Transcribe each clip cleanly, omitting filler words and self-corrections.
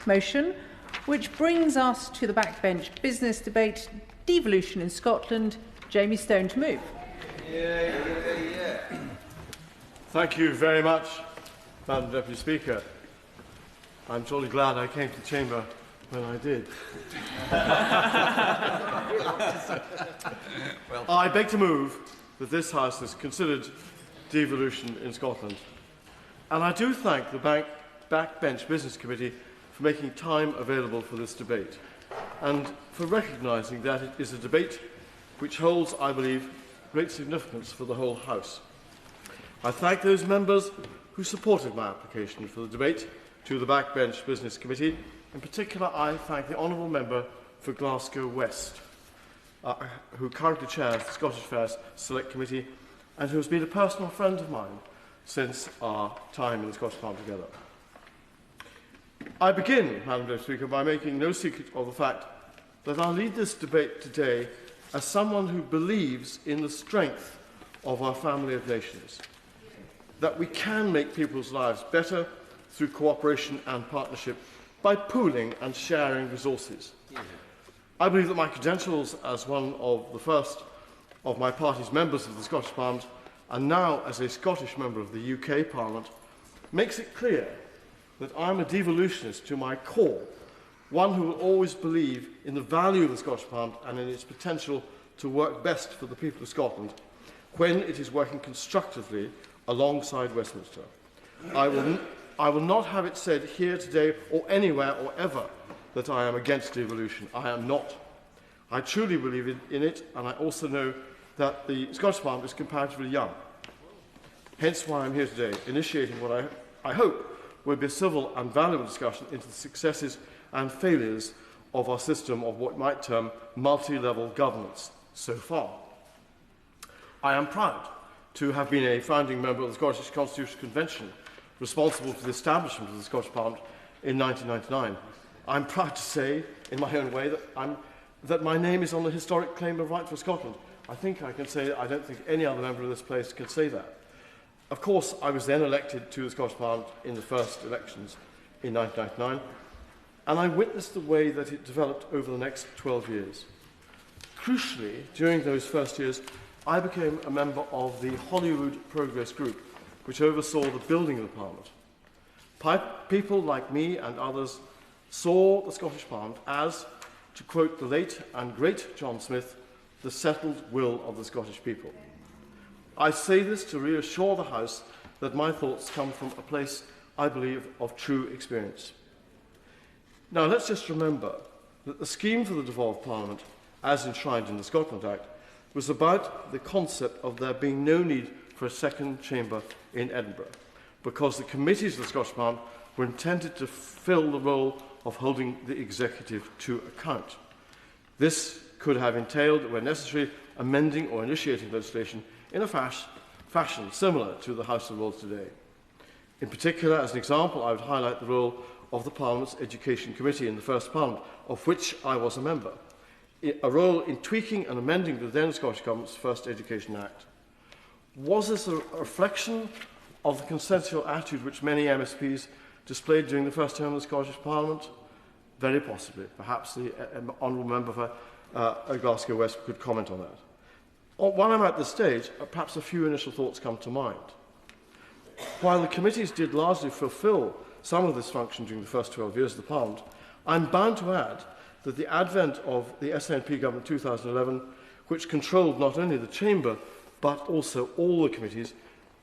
motion, which brings us to the backbench business debate, devolution in Scotland. Jamie Stone to move. Thank you very much, Madam Deputy Speaker. I'm jolly glad I came to the Chamber when I did. I beg to move that this House has considered devolution in Scotland. And I do thank the Backbench Business Committee for making time available for this debate and for recognising that it is a debate which holds, I believe, great significance for the whole House. I thank those members who supported my application for the debate to the Backbench Business Committee. In particular, I thank the Honourable Member for Glasgow West, who currently chairs the Scottish Affairs Select Committee and who has been a personal friend of mine since our time in the Scottish Parliament together. I begin, Madam Deputy Speaker, by making no secret of the fact that I lead this debate today as someone who believes in the strength of our family of nations, that we can make people's lives better through cooperation and partnership by pooling and sharing resources. I believe that my credentials as one of the first of my party's members of the Scottish Parliament and now as a Scottish member of the UK Parliament makes it clear that I am a devolutionist to my core, one who will always believe in the value of the Scottish Parliament and in its potential to work best for the people of Scotland when it is working constructively alongside Westminster. I will not have it said here today or anywhere or ever that I am against devolution. I am not. I truly believe in it, and I also know that the Scottish Parliament is comparatively young. Hence why I'm here today, initiating what I hope will be a civil and valuable discussion into the successes and failures of our system of what might term multi-level governance so far. I am proud to have been a founding member of the Scottish Constitutional Convention, responsible for the establishment of the Scottish Parliament in 1999. I'm proud to say, in my own way, that my name is on the historic claim of right for Scotland. I think I can say that. I don't think any other member of this place can say that. Of course, I was then elected to the Scottish Parliament in the first elections in 1999, and I witnessed the way that it developed over the next 12 years. Crucially, during those first years, I became a member of the Holyrood Progress Group, which oversaw the building of the Parliament. People like me and others saw the Scottish Parliament as, to quote the late and great John Smith, the settled will of the Scottish people. I say this to reassure the House that my thoughts come from a place, I believe, of true experience. Now, let's just remember that the scheme for the devolved Parliament, as enshrined in the Scotland Act, was about the concept of there being no need for a second chamber in Edinburgh, because the committees of the Scottish Parliament were intended to fill the role of holding the executive to account. This could have entailed, where necessary, amending or initiating legislation in a fashion similar to the House of Lords today. In particular, as an example, I would highlight the role of the Parliament's Education Committee in the First Parliament, of which I was a member, a role in tweaking and amending the then Scottish Government's First Education Act. Was this a reflection of the consensual attitude which many MSPs displayed during the first term of the Scottish Parliament? Very possibly. Perhaps the Honourable Member for Glasgow West could comment on that. While I'm at this stage, perhaps a few initial thoughts come to mind. While the committees did largely fulfil some of this function during the first 12 years of the Parliament, I'm bound to add that the advent of the SNP government in 2011, which controlled not only the Chamber but also all the committees,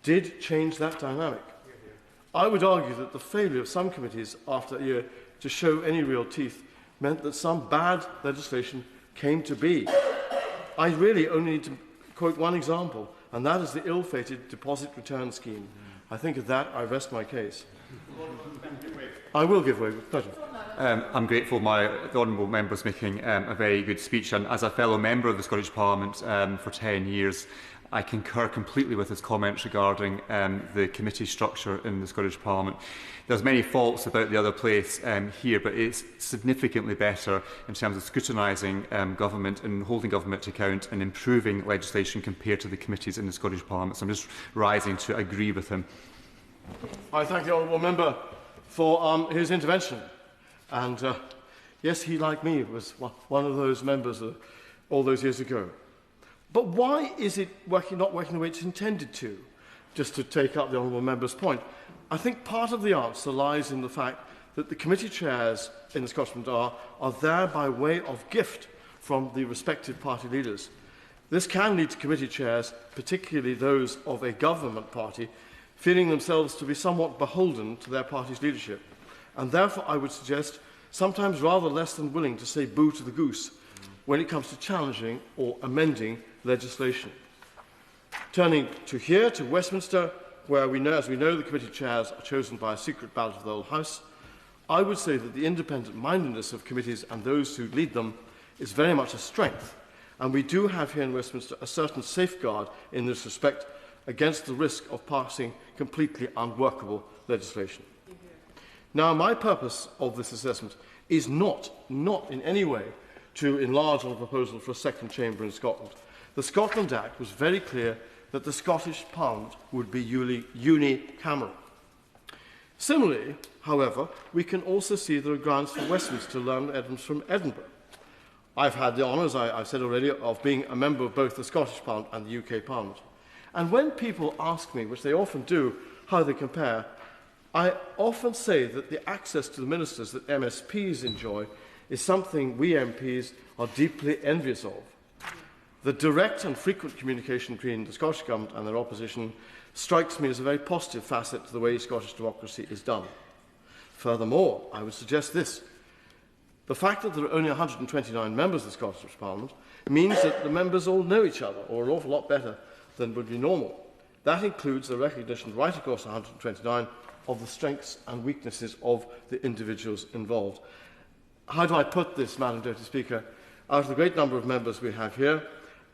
did change that dynamic. I would argue that the failure of some committees after a year to show any real teeth meant that some bad legislation came to be. I really only need to quote one example, and that is the ill-fated deposit return scheme. I think of that, I rest my case. I will give way, with pleasure. I'm grateful the honourable member is making a very good speech, and as a fellow member of the Scottish Parliament for 10 years, I concur completely with his comments regarding the committee structure in the Scottish Parliament. There's many faults about the other place here, but it's significantly better in terms of scrutinising government and holding government to account and improving legislation compared to the committees in the Scottish Parliament. So I'm just rising to agree with him. I thank the honourable member for his intervention. And yes, he, like me, was one of those members all those years ago. But why is it not working the way it's intended to? Just to take up the honourable member's point, I think part of the answer lies in the fact that the committee chairs in the Scottish Parliament are there by way of gift from the respective party leaders. This can lead to committee chairs, particularly those of a government party, feeling themselves to be somewhat beholden to their party's leadership. And therefore, I would suggest, sometimes rather less than willing to say boo to the goose when it comes to challenging or amending legislation. Turning to Westminster, where as we know, the committee chairs are chosen by a secret ballot of the whole House, I would say that the independent-mindedness of committees and those who lead them is very much a strength. And we do have here in Westminster a certain safeguard in this respect against the risk of passing completely unworkable legislation. Now, my purpose of this assessment is not in any way to enlarge on the proposal for a second chamber in Scotland. The Scotland Act was very clear that the Scottish Parliament would be unicameral. Similarly, however, we can also see there are grounds for Westminster to learn evidence from Edinburgh. I've had the honour, as I've said already, of being a member of both the Scottish Parliament and the UK Parliament. And when people ask me, which they often do, how they compare, I often say that the access to the ministers that MSPs enjoy is something we MPs are deeply envious of. The direct and frequent communication between the Scottish Government and their opposition strikes me as a very positive facet to the way Scottish democracy is done. Furthermore, I would suggest this. The fact that there are only 129 members of the Scottish Parliament means that the members all know each other, or an awful lot better than would be normal. That includes the recognition right across 129 of the strengths and weaknesses of the individuals involved. How do I put this, Madam Deputy Speaker? Out of the great number of members we have here,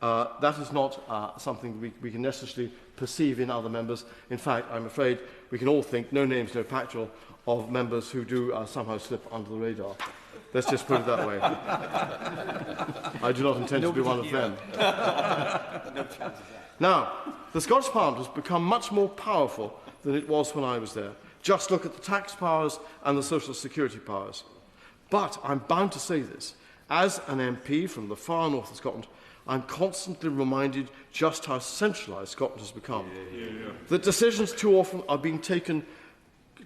that is not something we can necessarily perceive in other members. In fact, I'm afraid we can all think, no names, no factual, of members who do somehow slip under the radar. Let's just put it that way. I do not intend to be one of them. Now, the Scottish Parliament has become much more powerful than it was when I was there. Just look at the tax powers and the social security powers. But I'm bound to say this. As an MP from the far north of Scotland, I'm constantly reminded just how centralised Scotland has become. That decisions too often are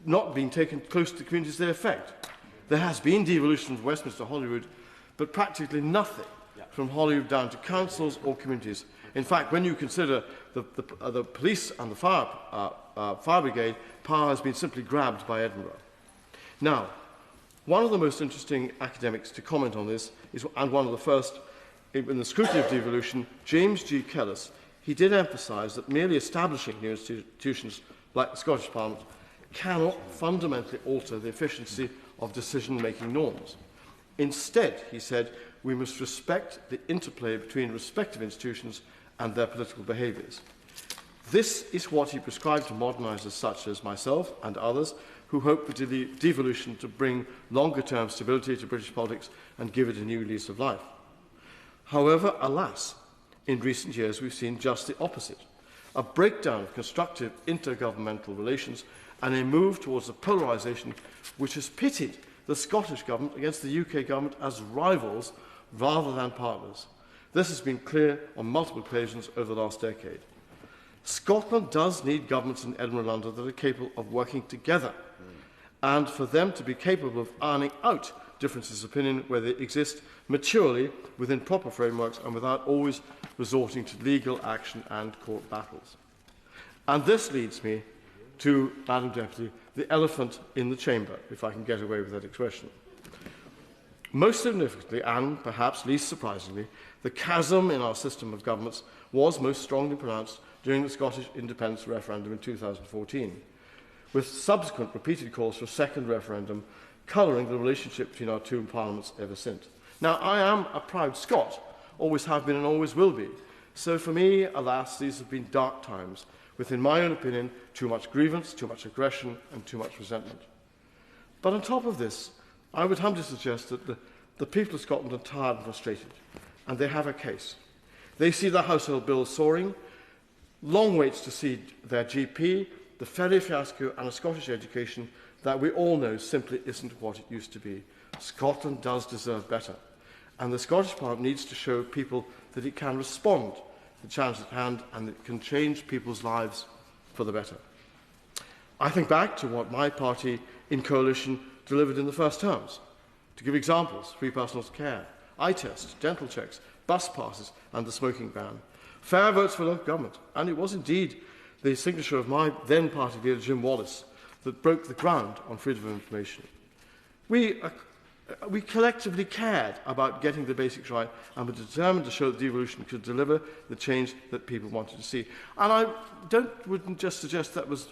not being taken close to the communities they affect. There has been devolution from Westminster to Holyrood, but practically nothing from Holyrood down to councils or communities. In fact, when you consider the police and the fire brigade, power has been simply grabbed by Edinburgh. Now, one of the most interesting academics to comment on this is, and one of the first in the scrutiny of devolution, James G. Kellis. He did emphasise that merely establishing new institutions like the Scottish Parliament cannot fundamentally alter the efficiency of decision-making norms. Instead, he said, we must respect the interplay between respective institutions and their political behaviours. This is what he prescribed to modernisers such as myself and others who hope for devolution to bring longer-term stability to British politics and give it a new lease of life. However, alas, in recent years we've seen just the opposite, a breakdown of constructive intergovernmental relations and a move towards a polarisation which has pitted the Scottish Government against the UK Government as rivals rather than partners. This has been clear on multiple occasions over the last decade. Scotland does need governments in Edinburgh and London that are capable of working together, and for them to be capable of ironing out differences of opinion where they exist maturely within proper frameworks and without always resorting to legal action and court battles. And this leads me to, Madam Deputy, the elephant in the chamber, if I can get away with that expression. Most significantly, and perhaps least surprisingly, the chasm in our system of governments was most strongly pronounced during the Scottish independence referendum in 2014, with subsequent repeated calls for a second referendum colouring the relationship between our two parliaments ever since. Now, I am a proud Scot, always have been and always will be. So for me, alas, these have been dark times, with, in my own opinion, too much grievance, too much aggression and too much resentment. But on top of this, I would humbly suggest that the people of Scotland are tired and frustrated, and they have a case. They see their household bills soaring, long waits to see their GP, the ferry fiasco and a Scottish education that we all know simply isn't what it used to be. Scotland does deserve better, and the Scottish Parliament needs to show people that it can respond to the challenge at hand and that it can change people's lives for the better. I think back to what my party in coalition delivered in the first terms. To give examples, free personal care, eye tests, dental checks, bus passes and the smoking ban, fair votes for local government, and it was indeed the signature of my then party leader Jim Wallace that broke the ground on freedom of information. We collectively cared about getting the basics right and were determined to show that devolution could deliver the change that people wanted to see. And I wouldn't just suggest that was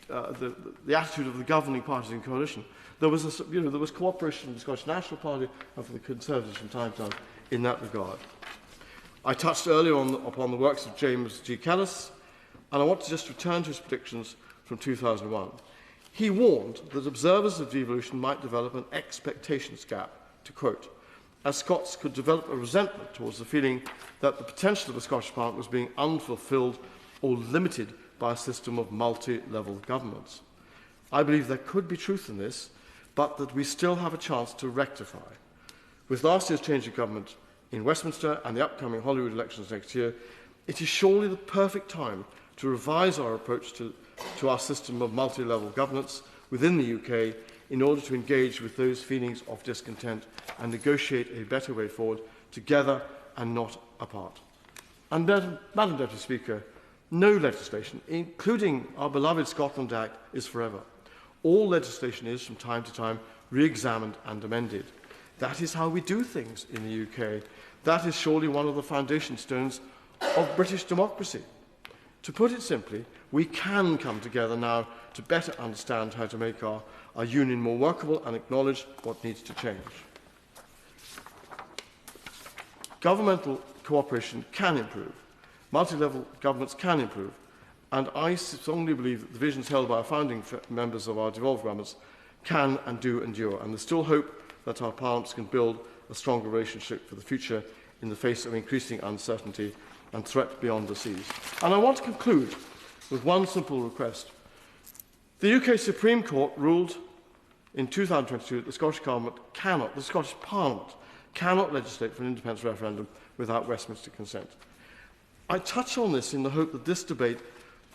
the attitude of the governing parties in coalition. There was cooperation with the Scottish National Party and for the Conservatives from time to time in that regard. I touched earlier upon the works of James G. Kellis, and I want to just return to his predictions from 2001. He warned that observers of devolution might develop an expectations gap, to quote, as Scots could develop a resentment towards the feeling that the potential of the Scottish Parliament was being unfulfilled or limited by a system of multi-level governments. I believe there could be truth in this, but that we still have a chance to rectify. With last year's change of government in Westminster and the upcoming Holyrood elections next year, it is surely the perfect time to revise our approach to our system of multi-level governance within the UK in order to engage with those feelings of discontent and negotiate a better way forward together and not apart. And Madam Deputy Speaker, no legislation, including our beloved Scotland Act, is forever. All legislation is, from time to time, re-examined and amended. That is how we do things in the UK. That is surely one of the foundation stones of British democracy. To put it simply, we can come together now to better understand how to make our union more workable and acknowledge what needs to change. Governmental cooperation can improve. Multi-level governments can improve. And I strongly believe that the visions held by our founding members of our devolved governments can and do endure. And there's still hope that our parliaments can build a stronger relationship for the future in the face of increasing uncertainty and threat beyond the seas. And I want to conclude with one simple request. The UK Supreme Court ruled in 2022 that the Scottish Parliament cannot legislate for an independence referendum without Westminster consent. I touch on this in the hope that this debate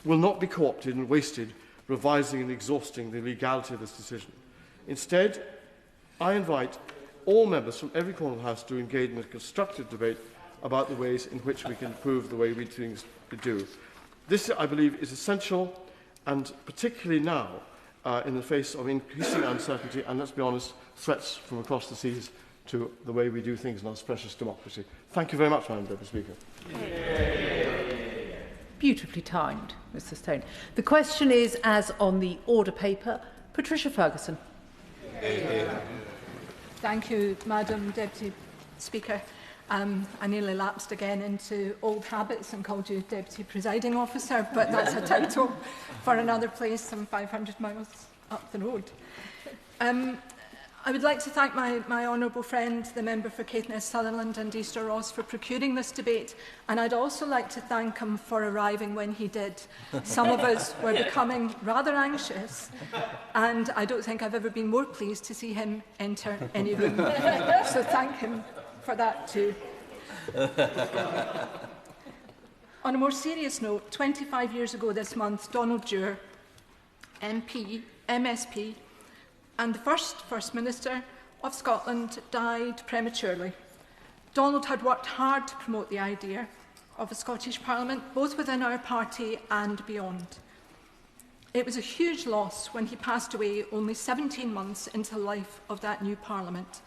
will not be co-opted and wasted revising and exhausting the legality of this decision. Instead, I invite all members from every corner of the House to engage in a constructive debate about the ways in which we can improve the way we do. This, I believe, is essential, and particularly now, in the face of increasing uncertainty and, let's be honest, threats from across the seas to the way we do things in our precious democracy. Thank you very much, Madam Deputy Speaker. Beautifully timed, Mr Stone. The question is, as on the order paper, Patricia Ferguson. Thank you, Madam Deputy Speaker. I nearly lapsed again into old habits and called you Deputy Presiding Officer, but that's a title for another place some 500 miles up the road. I would like to thank my honourable friend, the member for Caithness Sutherland and Easter Ross, for procuring this debate, and I'd also like to thank him for arriving when he did. Some of us were becoming rather anxious, and I don't think I've ever been more pleased to see him enter any room. So thank him for that too. On a more serious note, 25 years ago this month, Donald Dewar, MP, MSP, and the First Minister of Scotland died prematurely. Donald had worked hard to promote the idea of a Scottish Parliament, both within our party and beyond. It was a huge loss when he passed away only 17 months into the life of that new Parliament.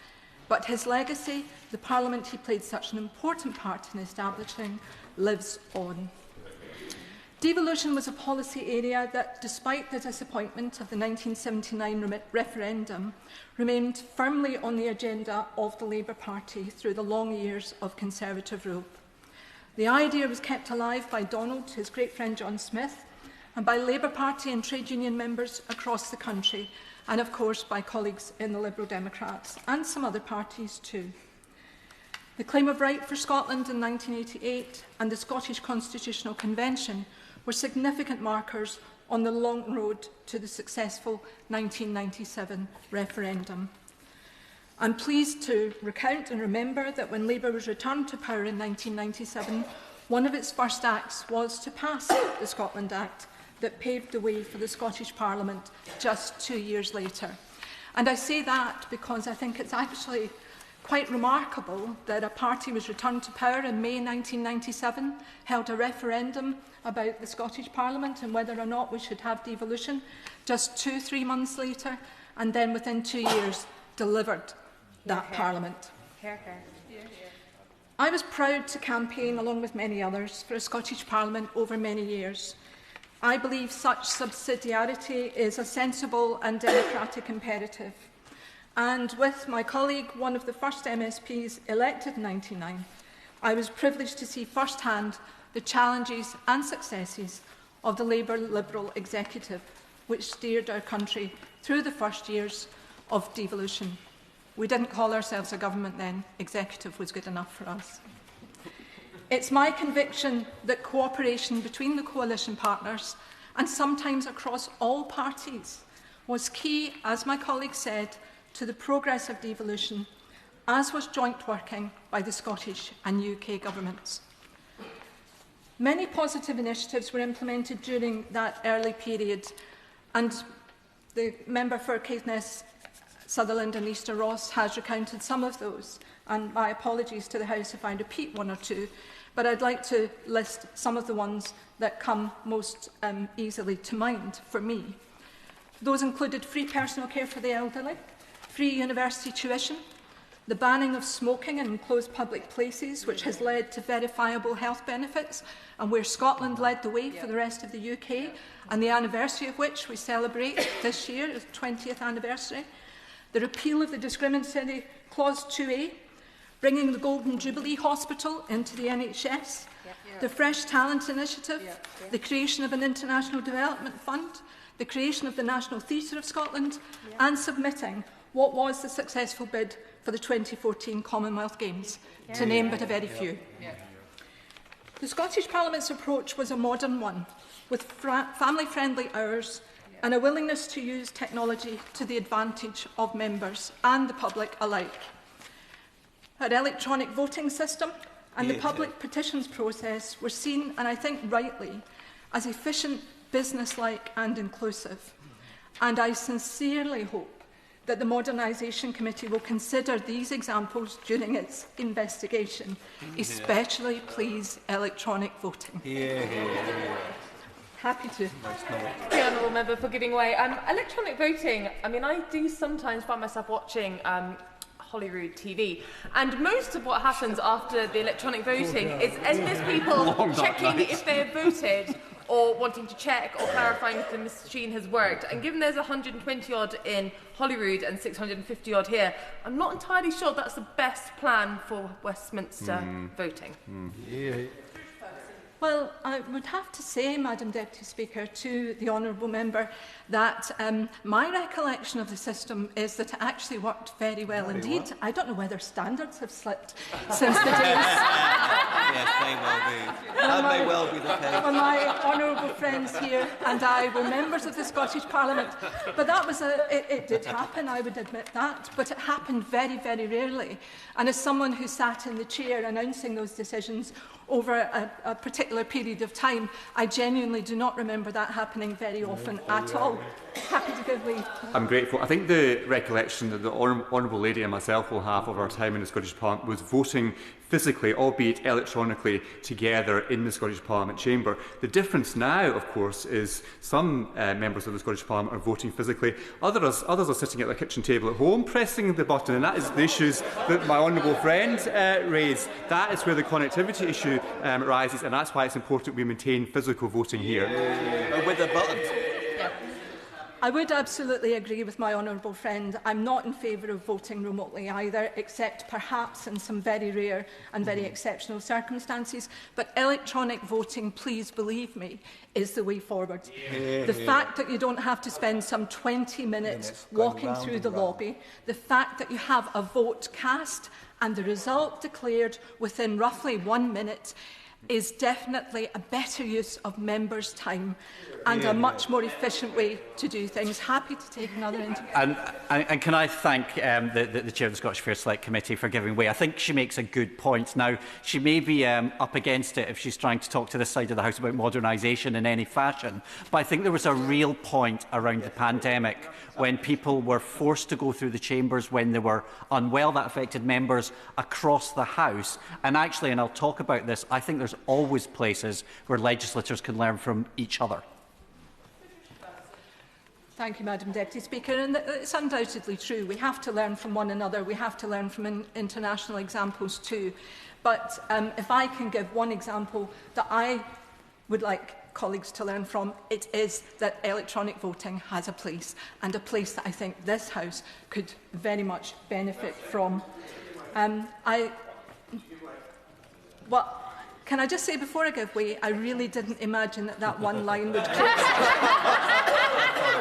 But his legacy, the Parliament he played such an important part in establishing, lives on. Devolution was a policy area that, despite the disappointment of the 1979 referendum, remained firmly on the agenda of the Labour Party through the long years of Conservative rule. The idea was kept alive by Donald, his great friend John Smith, and by Labour Party and trade union members across the country, and of course by colleagues in the Liberal Democrats and some other parties too. The Claim of Right for Scotland in 1988 and the Scottish Constitutional Convention were significant markers on the long road to the successful 1997 referendum. I'm pleased to recount and remember that when Labour was returned to power in 1997, one of its first acts was to pass the Scotland Act that paved the way for the Scottish Parliament just 2 years later. And I say that because I think it's actually quite remarkable that a party was returned to power in May 1997, held a referendum about the Scottish Parliament and whether or not we should have devolution just 2-3 months later, and then within 2 years delivered that Parliament. I was proud to campaign, along with many others, for a Scottish Parliament over many years. I believe such subsidiarity is a sensible and democratic imperative. And with my colleague, one of the first MSPs elected in 1999, I was privileged to see firsthand the challenges and successes of the Labour Liberal executive, which steered our country through the first years of devolution. We didn't call ourselves a government then. Executive was good enough for us. It's my conviction that cooperation between the coalition partners, and sometimes across all parties, was key, as my colleague said, to the progress of devolution, as was joint working by the Scottish and UK governments. Many positive initiatives were implemented during that early period, and the member for Caithness, Sutherland and Easter Ross has recounted some of those, and my apologies to the House if I repeat one or two, but I'd like to list some of the ones that come most easily to mind for me. Those included free personal care for the elderly, free university tuition, the banning of smoking in enclosed public places, which has led to verifiable health benefits, and where Scotland led the way for the rest of the UK, and the anniversary of which we celebrate this year, its 20th anniversary. The repeal of the discriminatory Clause 2A, bringing the Golden Jubilee Hospital into the NHS, the Fresh Talent Initiative, the creation of an International Development Fund, the creation of the National Theatre of Scotland, and submitting what was the successful bid for the 2014 Commonwealth Games, to name but a very few. The Scottish Parliament's approach was a modern one, with family-friendly hours and a willingness to use technology to the advantage of members and the public alike. Our electronic voting system and the public petitions process were seen, and I think rightly, as efficient, businesslike and inclusive. And I sincerely hope that the Modernisation Committee will consider these examples during its investigation, especially, please, electronic voting. Happy to. The honourable member for giving way. Electronic voting, I mean, I do sometimes find myself watching Holyrood TV, and most of what happens after the electronic voting is endless people checking if they have voted or wanting to check or clarifying if the machine has worked. And given there's 120 odd in Holyrood and 650 odd here, I'm not entirely sure that's the best plan for Westminster voting. Well, I would have to say, Madam Deputy Speaker, to the honourable member that my recollection of the system is that it actually worked very well indeed. I don't know whether standards have slipped since the days. Yes, may well be. That may well be the case. When my honourable friends here and I were members of the Scottish Parliament. But that was it did happen, I would admit that, but it happened very, very rarely. And as someone who sat in the chair announcing those decisions over a particular period of time, I genuinely do not remember that happening very often at all. Happy to give leave. I'm grateful. I think the recollection that the Honourable Lady and myself will have of our time in the Scottish Parliament was voting physically, albeit electronically, together in the Scottish Parliament chamber. The difference now, of course, is some members of the Scottish Parliament are voting physically. Others are sitting at their kitchen table at home, pressing the button, and that is the issues that my honourable friend raised. That is where the connectivity issue rises, and that's why it's important we maintain physical voting here. With the button. I would absolutely agree with my honourable friend. I'm not in favour of voting remotely either, except perhaps in some very rare and very exceptional circumstances. But electronic voting, please believe me, is the way forward. The fact that you don't have to spend some 20 minutes walking through the lobby, the fact that you have a vote cast and the result declared within roughly 1 minute, is definitely a better use of members' time and a much more efficient way to do things. Happy to take another interview. And can I thank the Chair of the Scottish Affairs Select Committee for giving way. I think she makes a good point. Now, she may be up against it if she's trying to talk to this side of the House about modernisation in any fashion, but I think there was a real point around the pandemic when people were forced to go through the chambers when they were unwell. That affected members across the House. And actually, and I'll talk about this, I think there's always places where legislators can learn from each other. Thank you, Madam Deputy Speaker. And it's undoubtedly true. We have to learn from one another. We have to learn from international examples too. But if I can give one example that I would like colleagues to learn from, it is that electronic voting has a place, and a place that I think this House could very much benefit from. Can I just say before I give way, I really didn't imagine that that one line would close.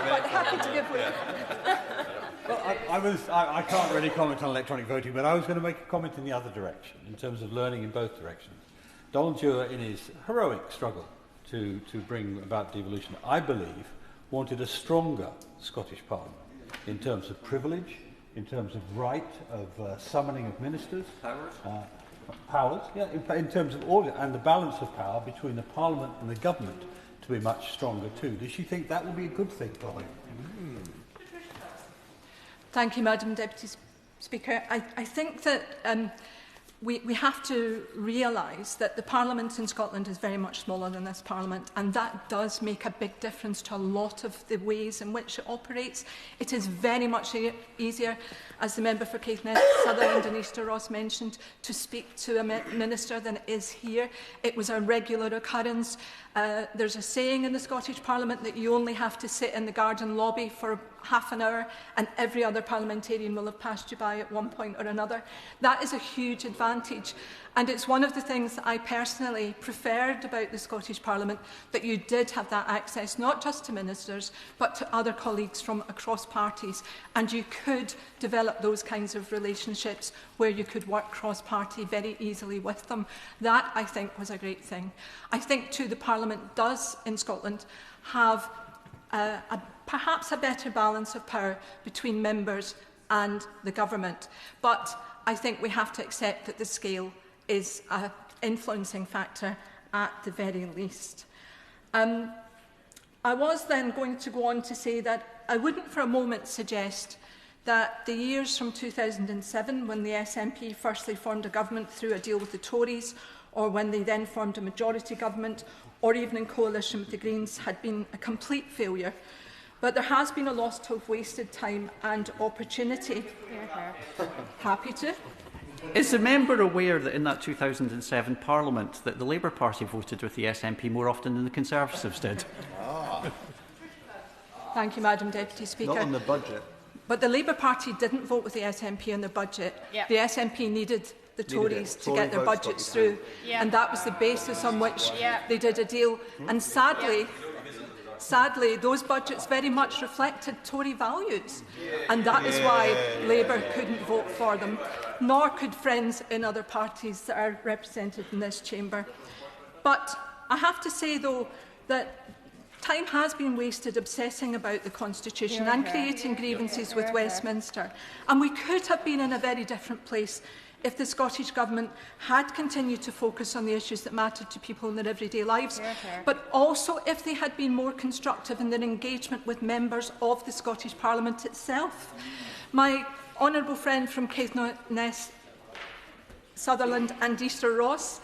But happy to give way. Well, I can't really comment on electronic voting, but I was going to make a comment in the other direction, in terms of learning in both directions. Donald Dewar, in his heroic struggle to bring about devolution, I believe, wanted a stronger Scottish Parliament in terms of privilege, in terms of right of summoning of ministers. Powers, yeah, in terms of order and the balance of power between the Parliament and the government to be much stronger too. Does she think that will be a good thing for her? Thank you, Madam Deputy Speaker. I think that we have to realise that the Parliament in Scotland is very much smaller than this Parliament, and that does make a big difference to a lot of the ways in which it operates. It is very much easier, as the member for Caithness, Sutherland and Easter Ross mentioned, to speak to a minister than it is here. It was a regular occurrence. There's a saying in the Scottish Parliament that you only have to sit in the garden lobby for half an hour and every other parliamentarian will have passed you by at one point or another. That is a huge advantage, and it's one of the things that I personally preferred about the Scottish Parliament, that you did have that access not just to ministers but to other colleagues from across parties, and you could develop those kinds of relationships where you could work cross-party very easily with them. That, I think, was a great thing. I think too the Parliament does in Scotland have perhaps a better balance of power between members and the government. But I think we have to accept that the scale is an influencing factor at the very least. I was then going to go on to say that I wouldn't for a moment suggest that the years from 2007, when the SNP firstly formed a government through a deal with the Tories, or when they then formed a majority government, or even in coalition with the Greens, had been a complete failure. But there has been a loss of wasted time and opportunity. Happy to. Is the member aware that in that 2007 Parliament that the Labour Party voted with the SNP more often than the Conservatives did? Thank you, Madam Deputy Speaker. Not on the budget. But the Labour Party didn't vote with the SNP on the budget. Yep. The SNP needed the Tories to get their budgets through. Yep. And that was the basis on which they did a deal. And sadly, those budgets very much reflected Tory values. And that is why Labour couldn't vote for them, nor could friends in other parties that are represented in this chamber. But I have to say, though, that time has been wasted obsessing about the Constitution and creating grievances with Westminster. And we could have been in a very different place if the Scottish Government had continued to focus on the issues that mattered to people in their everyday lives, but also if they had been more constructive in their engagement with members of the Scottish Parliament itself. My honourable friend from Caithness, Sutherland and Easter Ross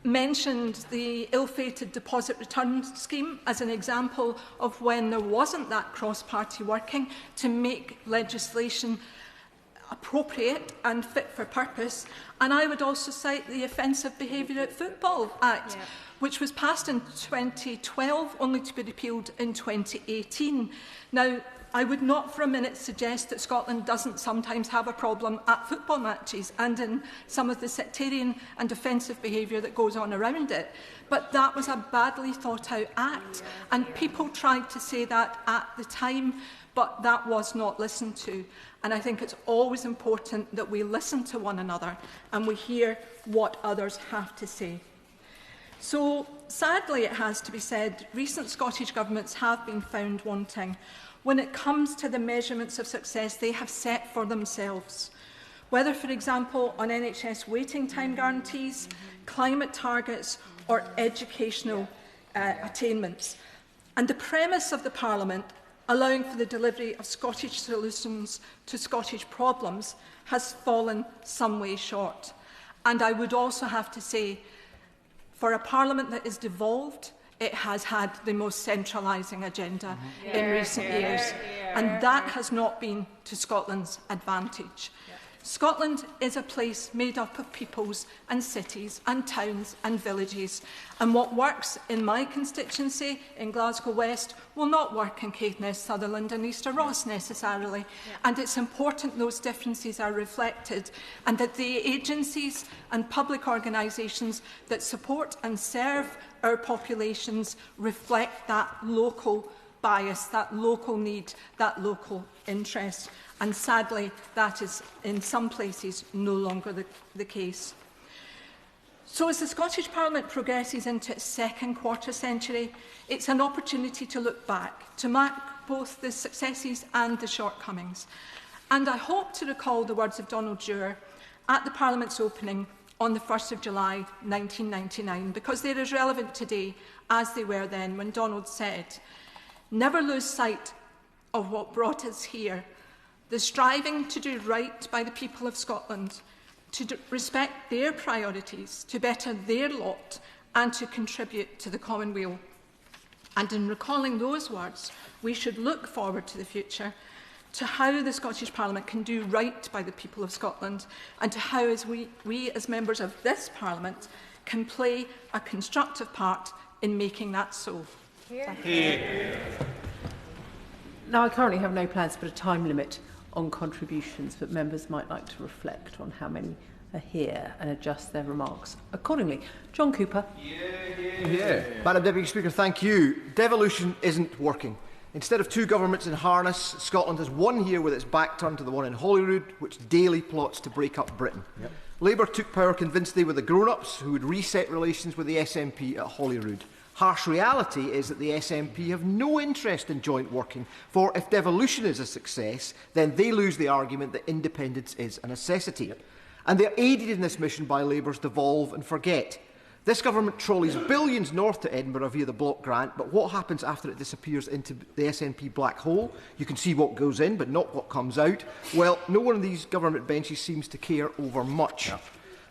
mentioned the ill-fated deposit return scheme as an example of when there wasn't that cross-party working to make legislation appropriate and fit for purpose. And I would also cite the Offensive Behaviour at Football Act, which was passed in 2012, only to be repealed in 2018. Now, I would not for a minute suggest that Scotland doesn't sometimes have a problem at football matches and in some of the sectarian and offensive behaviour that goes on around it. But that was a badly thought out act, and people tried to say that at the time. but that was not listened to. And I think it's always important that we listen to one another and we hear what others have to say. So, sadly, it has to be said, recent Scottish governments have been found wanting when it comes to the measurements of success they have set for themselves, whether, for example, on NHS waiting time guarantees, climate targets or educational attainments. And the premise of the Parliament, allowing for the delivery of Scottish solutions to Scottish problems, has fallen some way short. And I would also have to say, for a Parliament that is devolved, it has had the most centralising agenda in recent years, and that has not been to Scotland's advantage. Scotland is a place made up of peoples and cities and towns and villages, and what works in my constituency in Glasgow West will not work in Caithness, Sutherland and Easter Ross necessarily, and it's important those differences are reflected and that the agencies and public organisations that support and serve our populations reflect that local bias, that local need, that local interest. And sadly, that is in some places no longer the case. So as the Scottish Parliament progresses into its second quarter century, it's an opportunity to look back, to mark both the successes and the shortcomings. And I hope to recall the words of Donald Dewar at the Parliament's opening on the 1st of July 1999, because they're as relevant today as they were then, when Donald said, "Never lose sight of what brought us here, the striving to do right by the people of Scotland, to respect their priorities, to better their lot and to contribute to the common weal." And in recalling those words, we should look forward to the future, to how the Scottish Parliament can do right by the people of Scotland, and to how we as members of this Parliament can play a constructive part in making that so. Thank you. Now, I currently have no plans to put a time limit on contributions, but members might like to reflect on how many are here and adjust their remarks accordingly. John Cooper. Madam Deputy Speaker, thank you. Devolution isn't working. Instead of two governments in harness, Scotland has one here with its back turned to the one in Holyrood, which daily plots to break up Britain. Labour took power convinced they were the grown-ups who would reset relations with the SNP at Holyrood. Harsh reality is that the SNP have no interest in joint working, for if devolution is a success, then they lose the argument that independence is a necessity. And they are aided in this mission by Labour's devolve and forget. This government trolleys billions north to Edinburgh via the block grant, but what happens after it disappears into the SNP black hole? You can see what goes in, but not what comes out. Well, no one on these government benches seems to care over much.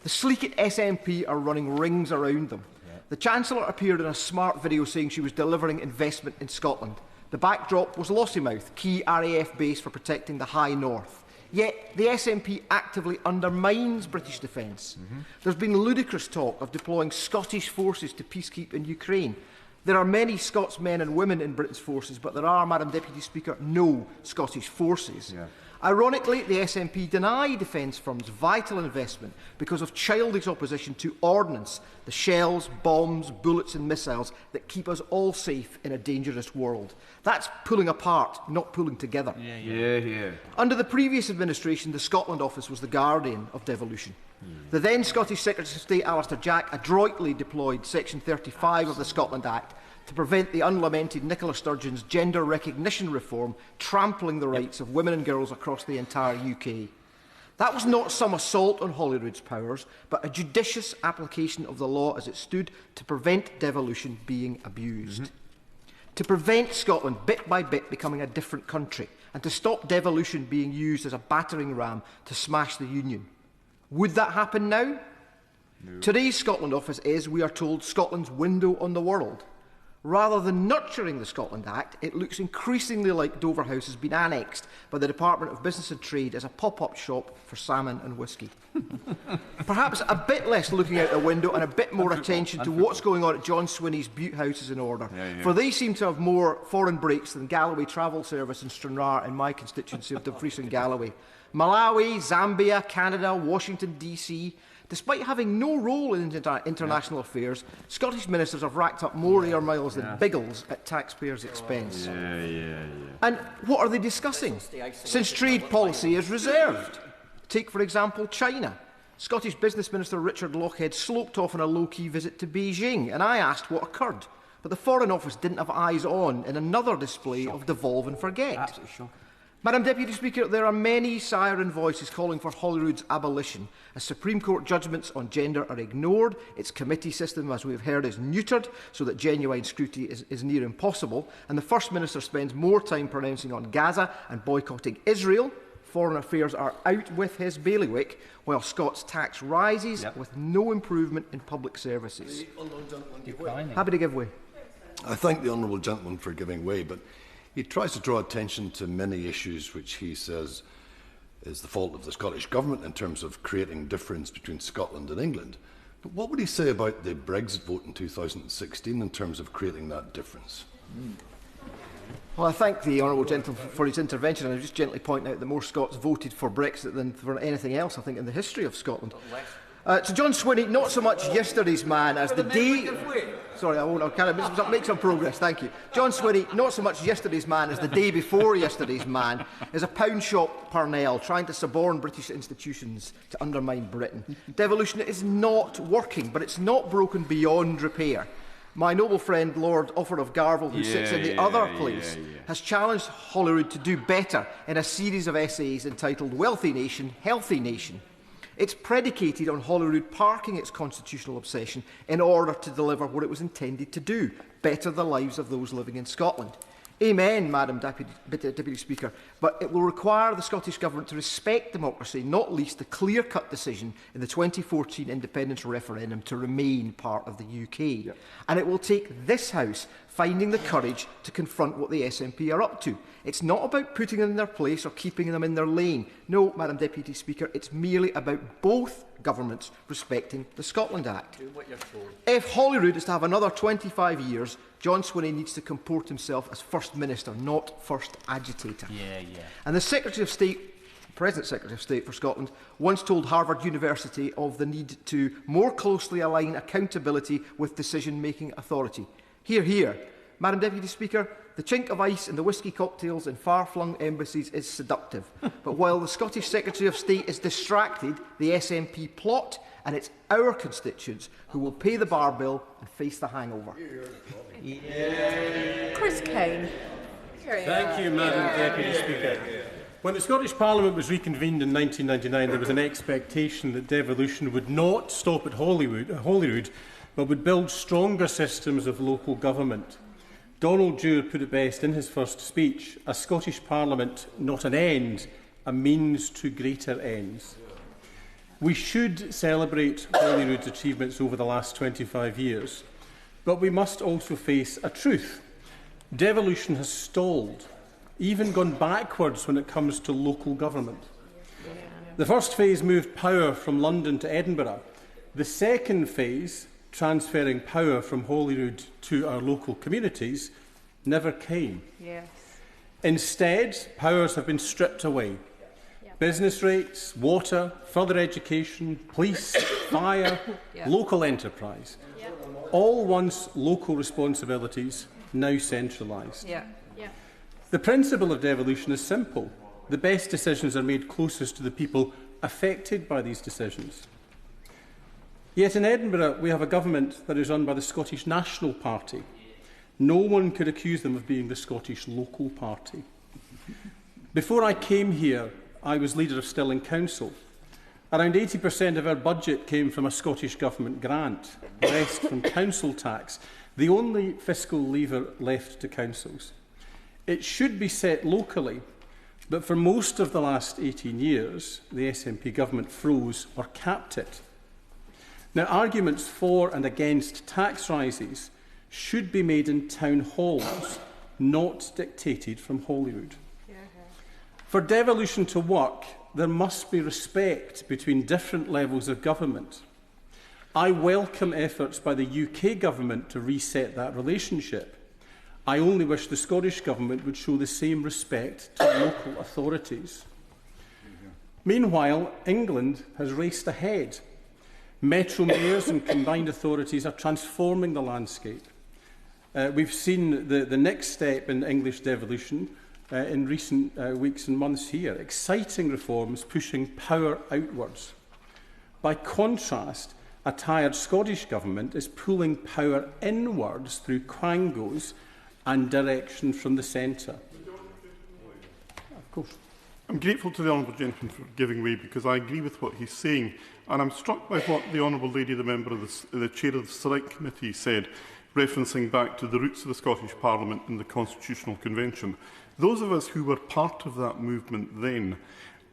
The sleek at SNP are running rings around them. The Chancellor appeared in a smart video saying she was delivering investment in Scotland. The backdrop was Lossiemouth, key RAF base for protecting the High North. Yet the SNP actively undermines British defence. There's been ludicrous talk of deploying Scottish forces to peacekeep in Ukraine. There are many Scots men and women in Britain's forces, but there are, Madam Deputy Speaker, no Scottish forces. Ironically, the SNP deny defence firms vital investment because of childish opposition to ordnance, the shells, bombs, bullets and missiles that keep us all safe in a dangerous world. That's pulling apart, not pulling together. Under the previous administration, the Scotland Office was the guardian of devolution. The then Scottish Secretary of State, Alistair Jack, adroitly deployed Section 35 of the Scotland Act to prevent the unlamented Nicola Sturgeon's gender recognition reform trampling the rights of women and girls across the entire UK. That was not some assault on Holyrood's powers, but a judicious application of the law as it stood to prevent devolution being abused. To prevent Scotland bit by bit becoming a different country, and to stop devolution being used as a battering ram to smash the Union. Would that happen now? Today's Scotland Office is, we are told, Scotland's window on the world. Rather than nurturing the Scotland Act, it looks increasingly like Dover House has been annexed by the Department of Business and Trade as a pop-up shop for salmon and whisky. Perhaps a bit less looking out the window and a bit more attention to what's going on at John Swinney's Butte House is in order, for they seem to have more foreign breaks than Galloway Travel Service in Stranraer in my constituency of Dumfries and Galloway. Malawi, Zambia, Canada, Washington DC, Despite having no role in international affairs, Scottish ministers have racked up more air miles than Biggles at taxpayers' expense. And what are they discussing? Since trade policy is reserved. Take, for example, China. Scottish Business Minister Richard Lochhead sloped off on a low-key visit to Beijing, and I asked what occurred. But the Foreign Office didn't have eyes on in another display of devolve and forget. Absolutely shocking. Madam Deputy Speaker, there are many siren voices calling for Holyrood's abolition, as Supreme Court judgments on gender are ignored, its committee system, as we have heard, is neutered so that genuine scrutiny is near impossible, and the First Minister spends more time pronouncing on Gaza and boycotting Israel. Foreign Affairs are out with his bailiwick, while Scots' tax rises with no improvement in public services. Happy to give way. I thank the honourable gentleman for giving way, but he tries to draw attention to many issues which he says is the fault of the Scottish Government in terms of creating difference between Scotland and England. But what would he say about the Brexit vote in 2016 in terms of creating that difference? Well, I thank the honourable gentleman for his intervention, and I just gently point out that more Scots voted for Brexit than for anything else, I think, in the history of Scotland. To John Swinney, not so much yesterday's man as the day... Sorry, I won't. I'll make some progress, thank you. John Swinney, not so much yesterday's man as the day before yesterday's man, is a pound shop Parnell trying to suborn British institutions to undermine Britain. Devolution is not working, but it's not broken beyond repair. My noble friend Lord Offer of Garville, who sits in the other place, has challenged Holyrood to do better in a series of essays entitled Wealthy Nation, Healthy Nation. It's predicated on Holyrood parking its constitutional obsession in order to deliver what it was intended to do, better the lives of those living in Scotland. Amen, Madam Deputy Speaker, but it will require the Scottish Government to respect democracy, not least the clear-cut decision in the 2014 independence referendum to remain part of the UK. And it will take this House finding the courage to confront what the SNP are up to. It's not about putting them in their place or keeping them in their lane. No, Madam Deputy Speaker, it's merely about both governments respecting the Scotland Act. If Holyrood is to have another 25 years, John Swinney needs to comport himself as First Minister, not First Agitator. And the Secretary of State, present Secretary of State for Scotland, once told Harvard University of the need to more closely align accountability with decision-making authority. Hear, hear. Madam Deputy Speaker, the chink of ice in the whisky cocktails in far-flung embassies is seductive. But while the Scottish Secretary of State is distracted, the SNP plot, and it's our constituents who will pay the bar bill and face the hangover. Chris Kane. Thank you, Madam Deputy Speaker. When the Scottish Parliament was reconvened in 1999, there was an expectation that devolution would not stop at Holyrood, but would build stronger systems of local government. Donald Dewar put it best in his first speech: a Scottish Parliament, not an end, a means to greater ends. We should celebrate Holyrood's achievements over the last 25 years, but we must also face a truth. Devolution has stalled, even gone backwards when it comes to local government. The first phase moved power from London to Edinburgh. The second phase, transferring power from Holyrood to our local communities, never came. Instead, powers have been stripped away. Business rates, water, further education, police, fire, local enterprise. All once local responsibilities, now centralised. The principle of devolution is simple. The best decisions are made closest to the people affected by these decisions. Yet in Edinburgh, we have a government that is run by the Scottish National Party. No one could accuse them of being the Scottish Local Party. Before I came here, I was leader of Stirling Council. Around 80% of our budget came from a Scottish Government grant, the rest from council tax, the only fiscal lever left to councils. It should be set locally, but for most of the last 18 years, the SNP government froze or capped it. Now, arguments for and against tax rises should be made in town halls, not dictated from Holyrood. For devolution to work, there must be respect between different levels of government. I welcome efforts by the UK government to reset that relationship. I only wish the Scottish Government would show the same respect to local authorities. Meanwhile, England has raced ahead. Metro mayors and combined authorities are transforming the landscape. We've seen the next step in English devolution in recent weeks and months here. Exciting reforms pushing power outwards. By contrast, a tired Scottish Government is pulling power inwards through quangos and direction from the centre. Of course. I'm grateful to the Honourable Gentleman for giving way, because I agree with what he's saying, and I'm struck by what the Honourable Lady, the member of the Chair of the Select Committee, said, referencing back to the roots of the Scottish Parliament and the Constitutional Convention. Those of us who were part of that movement then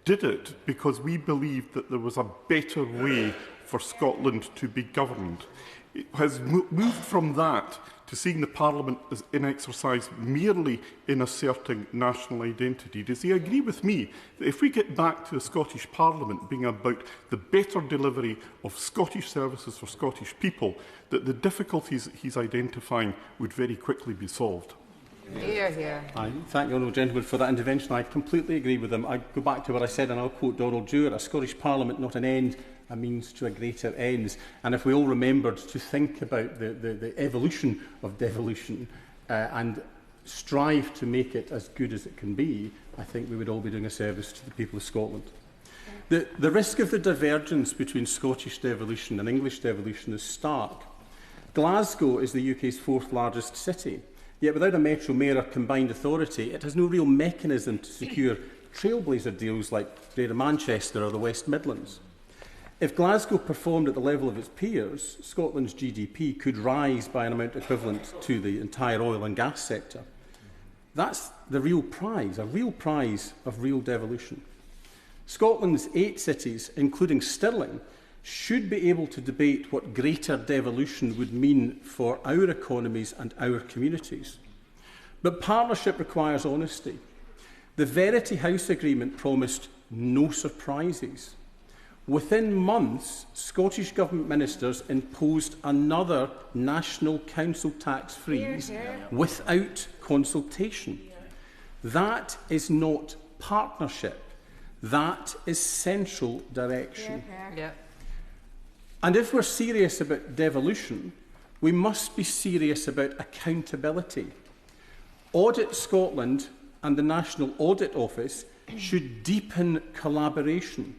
did it because we believed that there was a better way for Scotland to be governed. It has moved from that to seeing the Parliament as in exercise merely in asserting national identity. Does he agree with me that if we get back to the Scottish Parliament being about the better delivery of Scottish services for Scottish people, that the difficulties that he's identifying would very quickly be solved? Hear, hear. I thank the Honourable Gentleman for that intervention. I completely agree with him. I go back to what I said, and I'll quote Donald Dewar: a Scottish Parliament, not an end, a means to a greater ends. And if we all remembered to think about the evolution of devolution and strive to make it as good as it can be, I think we would all be doing a service to the people of Scotland. The risk of the divergence between Scottish devolution and English devolution is stark. Glasgow is the UK's fourth largest city. Yet without a Metro Mayor or combined authority, it has no real mechanism to secure trailblazer deals like Greater Manchester or the West Midlands. If Glasgow performed at the level of its peers, Scotland's GDP could rise by an amount equivalent to the entire oil and gas sector. That's the real prize, a real prize of real devolution. Scotland's 8 cities, including Stirling, should be able to debate what greater devolution would mean for our economies and our communities. But partnership requires honesty. The Verity House Agreement promised no surprises. Within months, Scottish Government ministers imposed another national council tax freeze without consultation. That is not partnership. That is central direction. And if we're serious about devolution, we must be serious about accountability. Audit Scotland and the National Audit Office should deepen collaboration.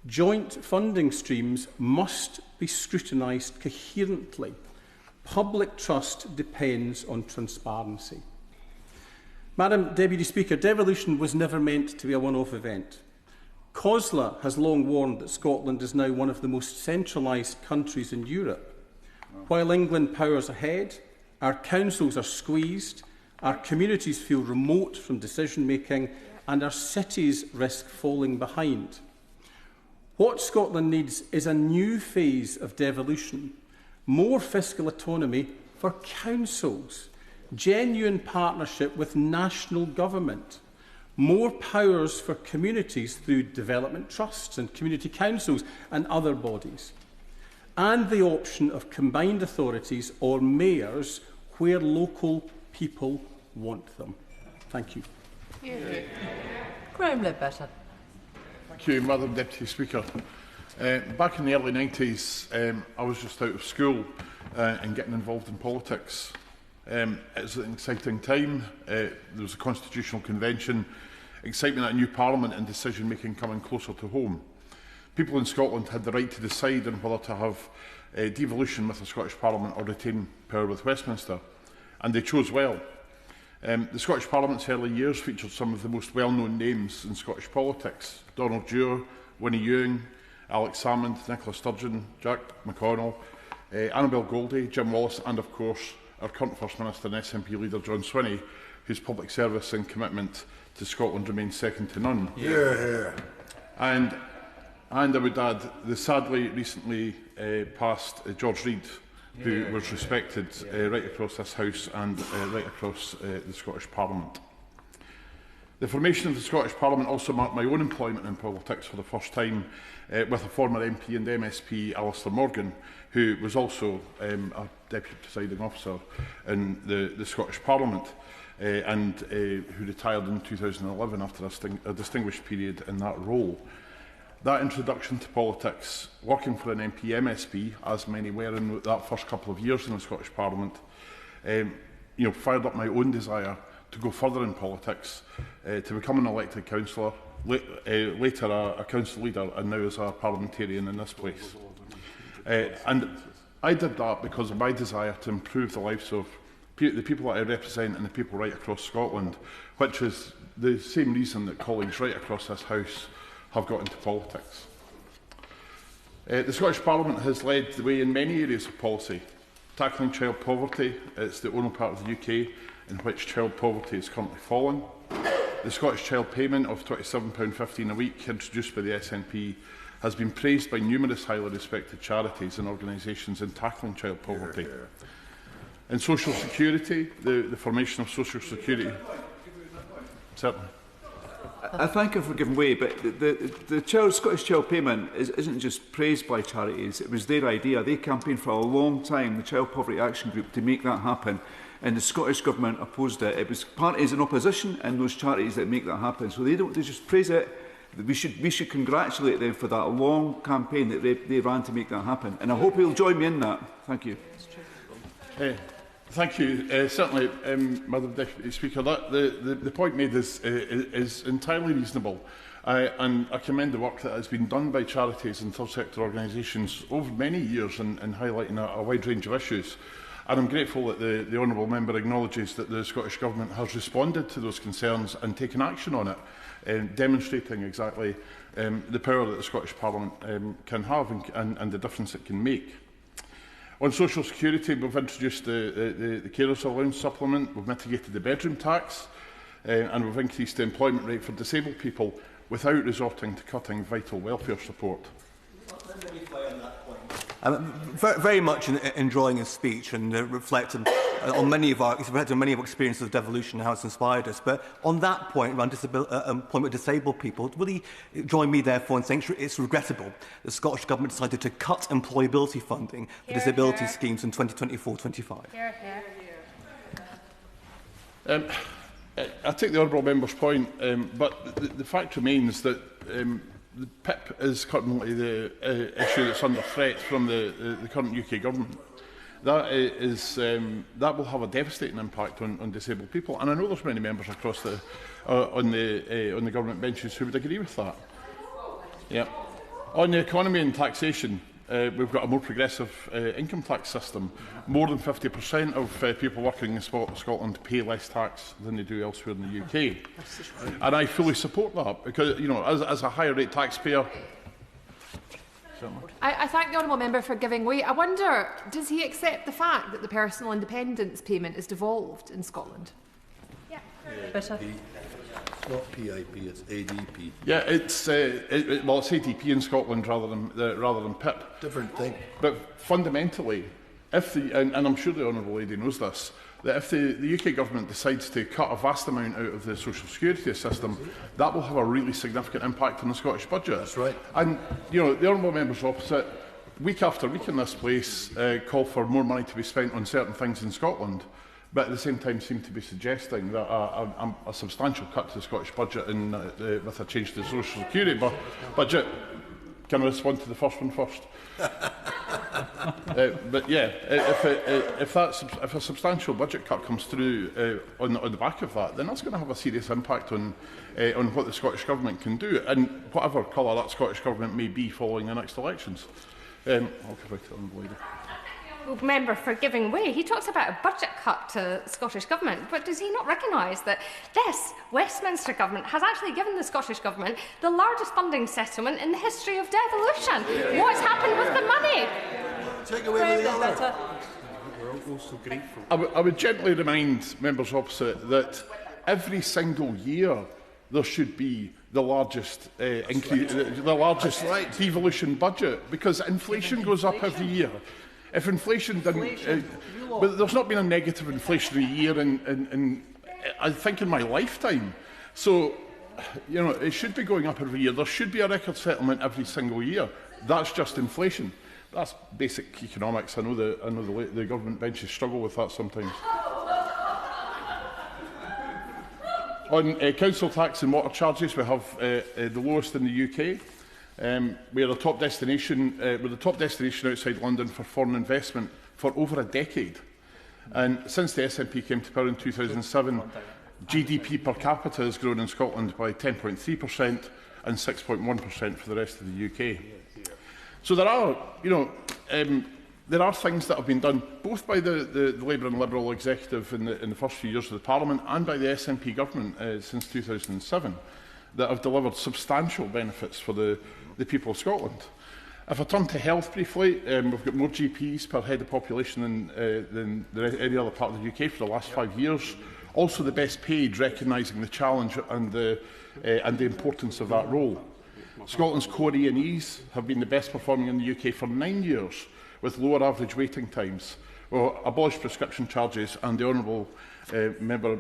Joint funding streams must be scrutinised coherently. Public trust depends on transparency. Madam Deputy Speaker, devolution was never meant to be a one-off event. COSLA has long warned that Scotland is now one of the most centralised countries in Europe. While England powers ahead, our councils are squeezed, our communities feel remote from decision-making, and our cities risk falling behind. What Scotland needs is a new phase of devolution, more fiscal autonomy for councils, genuine partnership with national government, more powers for communities through development trusts and community councils and other bodies, and the option of combined authorities or mayors where local people want them. Thank you. Graham Ledbetter. Thank you, Madam Deputy Speaker. Back in the early 90s, I was just out of school and getting involved in politics. It was an exciting time. There was a constitutional convention, excitement at a new parliament and decision-making coming closer to home. People in Scotland had the right to decide on whether to have devolution with the Scottish Parliament or retain power with Westminster, and they chose well. The Scottish Parliament's early years featured some of the most well-known names in Scottish politics: Donald Dewar, Winnie Ewing, Alex Salmond, Nicola Sturgeon, Jack McConnell, Annabel Goldie, Jim Wallace, and of course our current First Minister and SNP leader John Swinney, whose public service and commitment to Scotland remains second to none. And I would add the sadly recently passed George Reid, who was respected right across this House and right across the Scottish Parliament. The formation of the Scottish Parliament also marked my own employment in politics for the first time with a former MP and MSP, Alistair Morgan, who was also a Deputy Presiding Officer in the Scottish Parliament and who retired in 2011 after a distinguished period in that role. that introduction to politics, working for an MP MSP, as many were in that first couple of years in the Scottish Parliament, fired up my own desire to go further in politics, to become an elected councillor, later a council leader, and now as a parliamentarian in this place. And I did that because of my desire to improve the lives of the people that I represent and the people right across Scotland, which is the same reason that colleagues right across this House have got into politics. The Scottish Parliament has led the way in many areas of policy. Tackling child poverty, it's the only part of the UK in which child poverty is currently falling. The Scottish Child Payment of £27.15 a week, introduced by the SNP, has been praised by numerous highly respected charities and organisations in tackling child poverty. In social security, the formation of social security... Certainly. I thank you for giving way, but the Scottish Child Payment isn't just praised by charities. It was their idea. They campaigned for a long time, the Child Poverty Action Group, to make that happen, and the Scottish Government opposed it. It was parties in opposition and those charities that make that happen. So they just praise it. We should congratulate them for that long campaign that they ran to make that happen. And I hope you'll join me in that. Thank you. Thank you. Certainly, Madam Deputy Speaker, the point made is entirely reasonable. And I commend the work that has been done by charities and third sector organisations over many years in highlighting a wide range of issues. And I'm grateful that the Honourable Member acknowledges that the Scottish Government has responded to those concerns and taken action on it, demonstrating exactly the power that the Scottish Parliament can have and the difference it can make. On social security, we've introduced the carers allowance supplement, we've mitigated the bedroom tax, and we've increased the employment rate for disabled people without resorting to cutting vital welfare support. Very much enjoying his speech and reflecting on many of our experiences of devolution and how it's inspired us. But on that point around employment of disabled people, will he join me therefore in saying it's regrettable the Scottish Government decided to cut employability funding for disability schemes in 2024-25? I take the Honourable Member's point, but the fact remains that the PIP is currently the issue that's under threat from the current UK Government. That will have a devastating impact on disabled people, and I know there's many members across on the government benches who would agree with that. Yeah. On the economy and taxation, we've got a more progressive income tax system. More than 50% of people working in Scotland pay less tax than they do elsewhere in the UK. And I fully support that because, as a higher rate taxpayer... I thank the Honourable Member for giving way. I wonder, does he accept the fact that the personal independence payment is devolved in Scotland? Yeah. Better. It's not PIP, it's ADP. Yeah, it's ADP in Scotland rather than PIP. Different thing. But fundamentally, and I'm sure the Honourable Lady knows this, that if the UK Government decides to cut a vast amount out of the social security system, that will have a really significant impact on the Scottish budget. That's right. And, the Honourable Members opposite, week after week in this place, call for more money to be spent on certain things in Scotland, but at the same time seem to be suggesting that a substantial cut to the Scottish budget with a change to the social security budget. Can I respond to the first one first? But yeah, if a substantial budget cut comes through on the back of that, then that's going to have a serious impact on what the Scottish Government can do, and whatever colour that Scottish Government may be following the next elections. I'll come back to the lady. Member for giving way. He talks about a budget cut to the Scottish Government, but does he not recognise that this Westminster Government has actually given the Scottish Government the largest funding settlement in the history of devolution? Yeah. What's happened with the money? Take away the other. We're also grateful. I would gently remind members opposite that every single year there should be the largest increase, the largest devolution budget, because inflation goes up every year. If inflation didn't, but there's not been a negative inflationary year in I think in my lifetime. So, it should be going up every year. There should be a record settlement every single year. That's just inflation. That's basic economics. I know the government benches struggle with that sometimes. On council tax and water charges, we have the lowest in the UK. We're the top destination outside London for foreign investment for over a decade. And since the SNP came to power in 2007, GDP per capita has grown in Scotland by 10.3% and 6.1% for the rest of the UK. So there are, there are things that have been done both by the Labour and Liberal executive in the first few years of the Parliament and by the SNP government since 2007 that have delivered substantial benefits for the people of Scotland. If I turn to health briefly, we've got more GPs per head of population than any other part of the UK for the last 5 years. Also the best paid, recognising the challenge and the importance of that role. Scotland's core E&Es have been the best performing in the UK for 9 years, with lower average waiting times, abolished prescription charges, and the honourable mover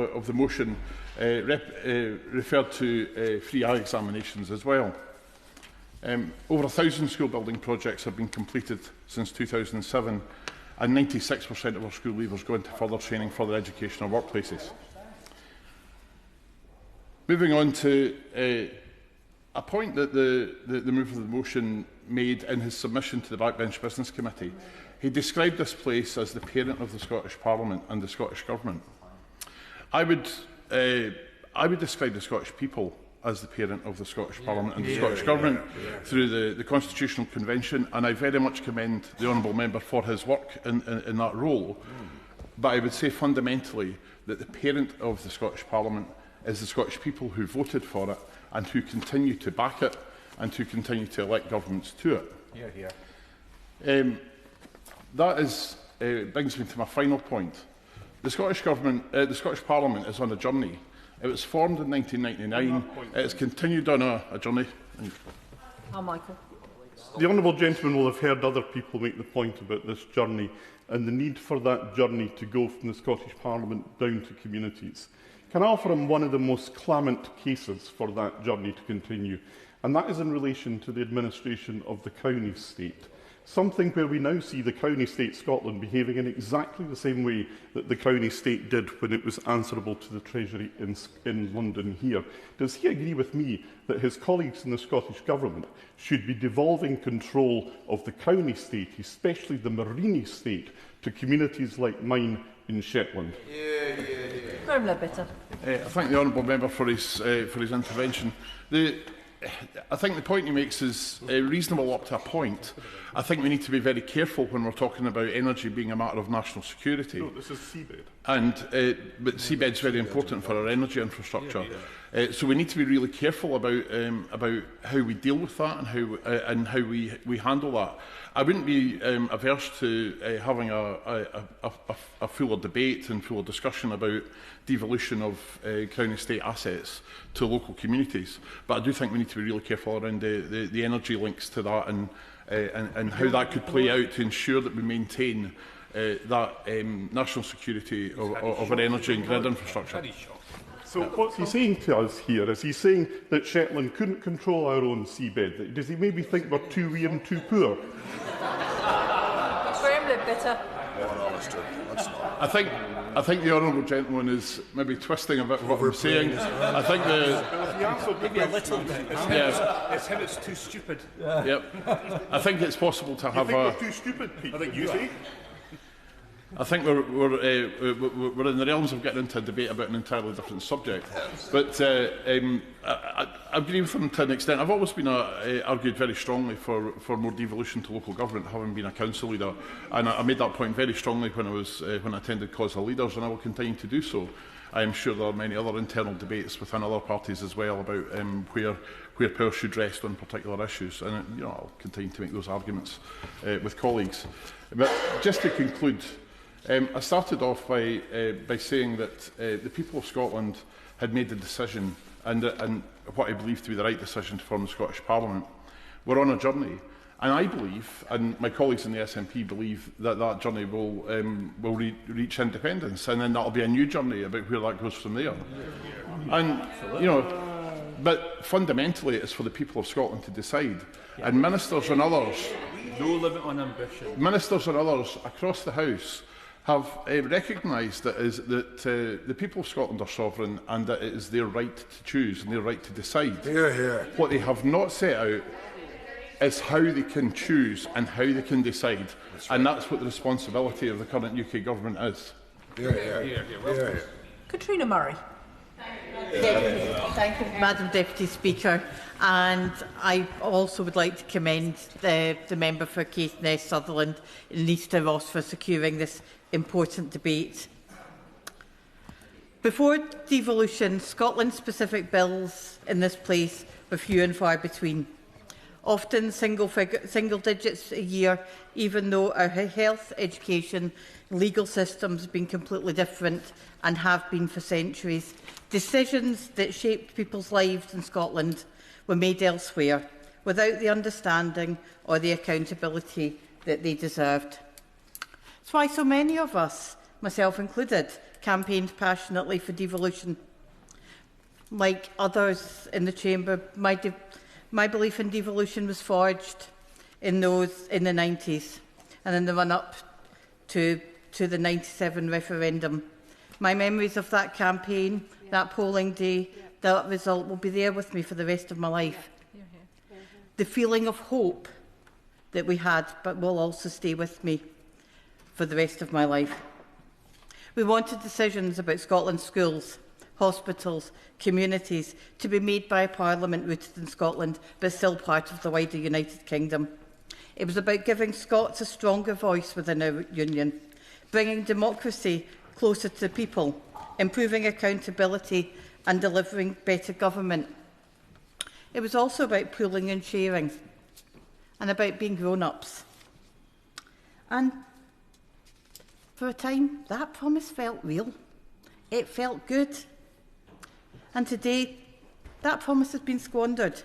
of the motion referred to free eye examinations as well. Over 1,000 school building projects have been completed since 2007, and 96% of our school leavers go into further training, further education or workplaces. Moving on to a point that the mover of the motion made in his submission to the Backbench Business Committee. He described this place as the parent of the Scottish Parliament and the Scottish Government. I would describe the Scottish people as the parent of the Scottish Parliament and the Scottish Government through the Constitutional Convention, and I very much commend the honourable member for his work in that role. But I would say fundamentally that the parent of the Scottish Parliament is the Scottish people who voted for it and who continue to back it and who continue to elect governments to it. That brings me to my final point. The Scottish Parliament is on a journey. It was formed in 1999. It has continued on a journey. Michael. The honourable gentleman will have heard other people make the point about this journey and the need for that journey to go from the Scottish Parliament down to communities. Can I offer him one of the most clamant cases for that journey to continue? And that is in relation to the administration of the county state. Something where we now see the county state Scotland behaving in exactly the same way that the county state did when it was answerable to the Treasury in London here. Does he agree with me that his colleagues in the Scottish Government should be devolving control of the county state, especially the marine state, to communities like mine in Shetland? I thank the honourable member for his intervention. I think the point he makes is reasonable up to a point. I think we need to be very careful when we're talking about energy being a matter of national security. No, this is seabed. But seabed is very important for our energy infrastructure. So we need to be really careful about how we deal with that and how we handle that. I wouldn't be averse to having a fuller debate and fuller discussion about devolution of county state assets to local communities, but I do think we need to be really careful around the energy links to that and how that could play out to ensure that we maintain that national security of our energy and grid infrastructure. So what's he saying to us here? Is he saying that Shetland couldn't control our own seabed? Does he maybe think we're too wee and too poor? I think the honourable gentleman is maybe twisting a bit what we're saying. I think maybe a little bit. It's him. It's too stupid. Yep. I think it's possible to have we're too stupid, Pete? I think you think. I think we're in the realms of getting into a debate about an entirely different subject. But I agree with him to an extent. I've always been argued very strongly for more devolution to local government, having been a council leader, and I made that point very strongly when I attended COSA Leaders, and I will continue to do so. I am sure there are many other internal debates within other parties as well about where power should rest on particular issues, and I'll continue to make those arguments with colleagues. But just to conclude. I started off by saying that the people of Scotland had made the decision, and what I believe to be the right decision to form the Scottish Parliament. We're on a journey, and I believe, and my colleagues in the SNP believe, that journey will reach independence, and then that'll be a new journey about where that goes from there. And but fundamentally, it's for the people of Scotland to decide, and ministers and others, no limit on ambition. Ministers and others across the House have recognised that the people of Scotland are sovereign and that it is their right to choose and their right to decide. Hear, hear. What they have not set out is how they can choose and how they can decide. And that's what the responsibility of the current UK government is. Hear, hear. Hear, hear. Katrina Murray. Thank you, Madam Deputy Speaker. And I also would like to commend the member for Caithness, Sutherland and Lisa Ross for securing this important debate. Before devolution, Scotland-specific bills in this place were few and far between. Often single digits a year, even though our health, education, legal systems have been completely different and have been for centuries. Decisions that shaped people's lives in Scotland were made elsewhere, without the understanding or the accountability that they deserved. That's why so many of us, myself included, campaigned passionately for devolution. Like others in the Chamber, my belief in devolution was forged in the 90s and in the run-up to the 97 referendum. My memories of that campaign, that polling day, that result will be there with me for the rest of my life. The feeling of hope that we had, but will also stay with me for the rest of my life. We wanted decisions about Scotland's schools, hospitals, communities to be made by a parliament rooted in Scotland, but still part of the wider United Kingdom. It was about giving Scots a stronger voice within our union, bringing democracy closer to the people, improving accountability and delivering better government. It was also about pooling and sharing and about being grown-ups. And for a time, that promise felt real. It felt good. And today, that promise has been squandered.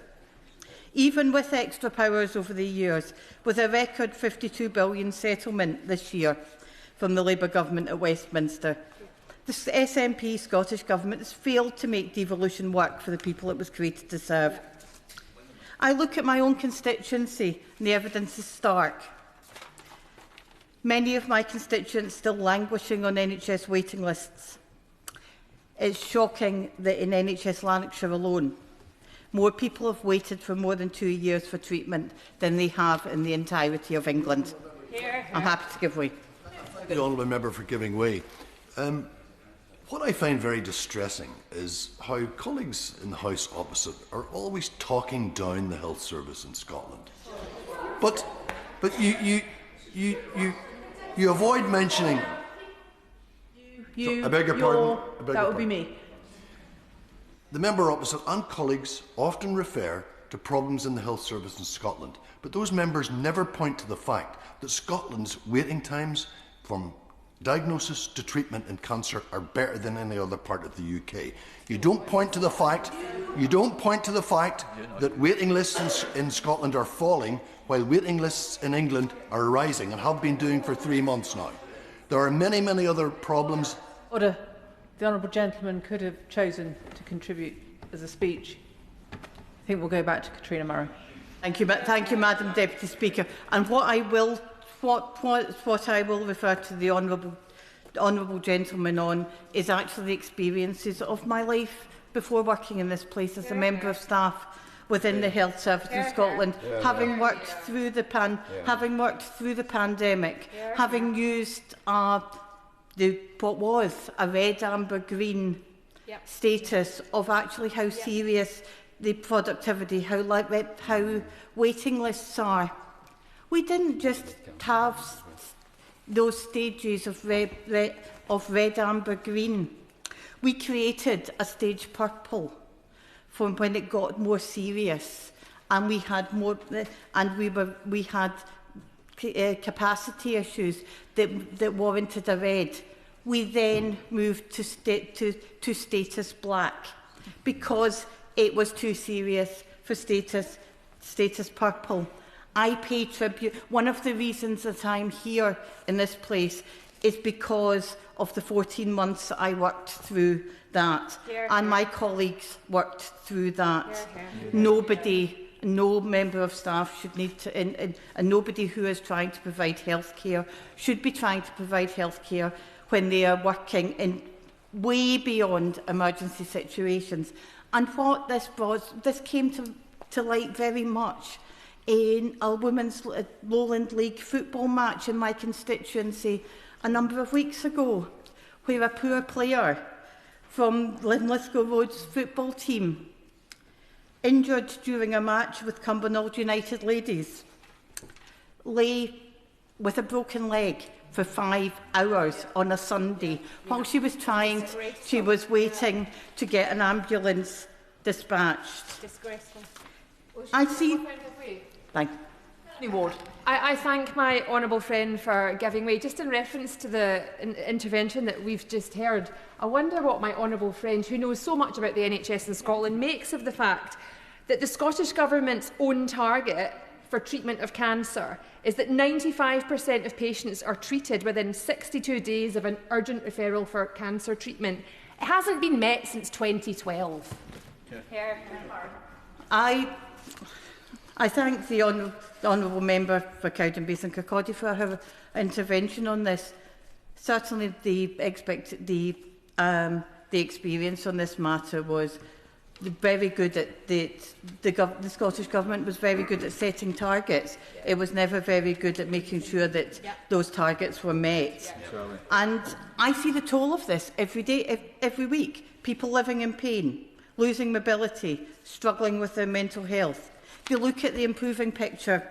Even with extra powers over the years, with a record £52 billion settlement this year from the Labour government at Westminster, the SNP Scottish Government has failed to make devolution work for the people it was created to serve. I look at my own constituency and the evidence is stark. Many of my constituents still languishing on NHS waiting lists. It's shocking that in NHS Lanarkshire alone, more people have waited for more than 2 years for treatment than they have in the entirety of England. I'm happy to give way. Thank the honourable member for giving way. What I find very distressing is how colleagues in the House opposite are always talking down the health service in Scotland. But you avoid mentioning. I beg your pardon. That would be me. The member opposite and colleagues often refer to problems in the health service in Scotland, but those members never point to the fact that Scotland's waiting times from diagnosis to treatment in cancer are better than any other part of the UK. You don't point to the fact that waiting lists in Scotland are falling while waiting lists in England are rising and have been doing for 3 months now. There are many, many other problems. Order. The honourable gentleman could have chosen to contribute as a speech. I think we'll go back to Katrina Murray. Thank you, Madam Deputy Speaker. And what I will refer to the honourable gentleman on is actually the experiences of my life before working in this place as a member of staff within the health service in Scotland, having worked through the pandemic, having used what was a red, amber, green status of actually how serious the productivity, how waiting lists are. We didn't just have those stages of red, amber, green. We created a stage purple from when it got more serious, and we had we had capacity issues that warranted a red. We then moved to status black because it was too serious for status purple. I pay tribute. One of the reasons that I'm here in this place is because of the 14 months I worked through that, and my colleagues worked through that. Nobody no member of staff should need to, and nobody who is trying to provide health care should be trying to provide health care when they are working in way beyond emergency situations. And what this came to light very much in a women's Lowland League football match in my constituency a number of weeks ago, where a poor player from Linlithgow Road's football team, injured during a match with Cumbernauld United ladies, lay with a broken leg for 5 hours on a Sunday while she was waiting to get an ambulance dispatched. Disgraceful. I see. Thank you. Ward. I thank my honourable friend for giving way. Just in reference to the intervention that we've just heard, I wonder what my honourable friend, who knows so much about the NHS in Scotland, makes of the fact that the Scottish Government's own target for treatment of cancer is that 95% of patients are treated within 62 days of an urgent referral for cancer treatment. It hasn't been met since 2012. Yeah. I thank the honourable member for Cowdenbeath and Kirkcaldy for her intervention on this. Certainly, the experience on this matter was very good at the Scottish Government was very good at setting targets. It was never very good at making sure that those targets were met. And I see the toll of this every day, every week. People living in pain, losing mobility, struggling with their mental health. If you look at the improving picture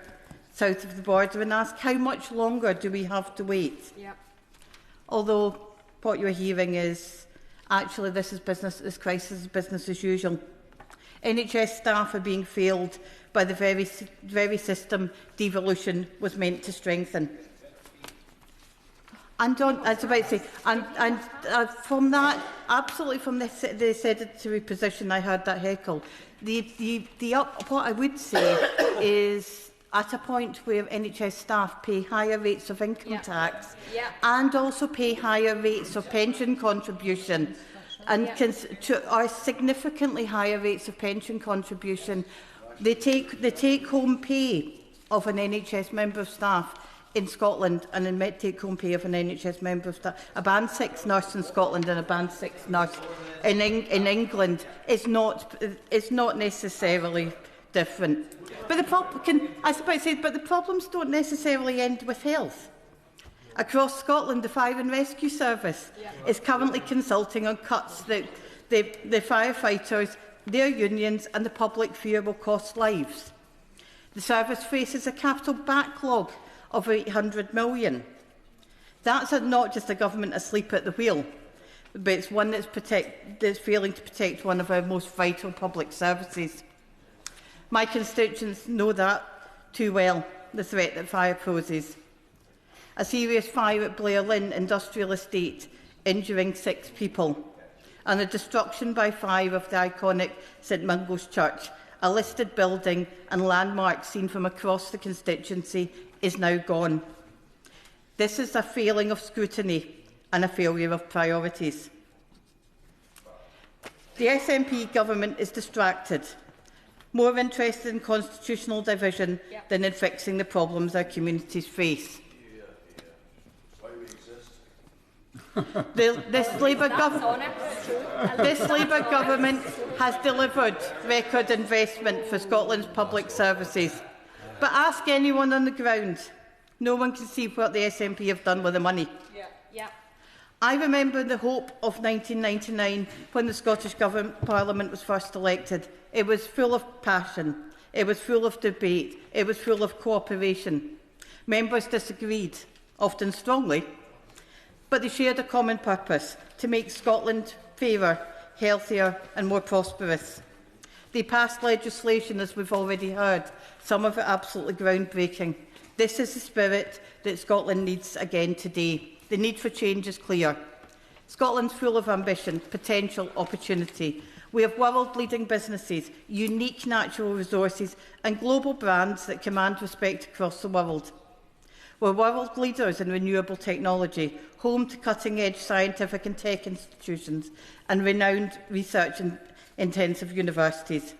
south of the border and ask how much longer do we have to wait? Although what you're hearing is actually this crisis is business as usual. NHS staff are being failed by the very system devolution was meant to strengthen. And I was about to say, from that, absolutely from the sedentary position, I heard that heckle. What I would say is, at a point where NHS staff pay higher rates of income tax and also pay higher rates of pension contribution, and are significantly higher rates of pension contribution, the take-home pay of an NHS member of staff in Scotland and in take-home pay of an NHS member of staff, a Band 6 nurse in Scotland and a Band 6 nurse in England is not necessarily different. But the problems don't necessarily end with health. Across Scotland, the Fire and Rescue Service is currently consulting on cuts that the firefighters, their unions and the public fear will cost lives. The service faces a capital backlog of £800 million. That's not just a government asleep at the wheel, but it's one that's failing to protect one of our most vital public services. My constituents know that too well, the threat that fire poses. A serious fire at Blair Lynn Industrial Estate, injuring 6 people, and the destruction by fire of the iconic St Mungo's Church, a listed building and landmark seen from across the constituency, is now gone. This is a failing of scrutiny and a failure of priorities. The SNP government is distracted, more interested in constitutional division than in fixing the problems our communities face. This Labour government has delivered record investment for Scotland's public services. But ask anyone on the ground. No one can see what the SNP have done with the money. I remember the hope of 1999 when the Scottish Parliament was first elected. It was full of passion. It was full of debate. It was full of cooperation. Members disagreed, often strongly, but they shared a common purpose: to make Scotland fairer, healthier and more prosperous. They passed legislation, as we've already heard, some of it absolutely groundbreaking. This is the spirit that Scotland needs again today. The need for change is clear. Scotland's full of ambition, potential, opportunity. We have world-leading businesses, unique natural resources and global brands that command respect across the world. We're world leaders in renewable technology, home to cutting-edge scientific and tech institutions and renowned research-intensive universities.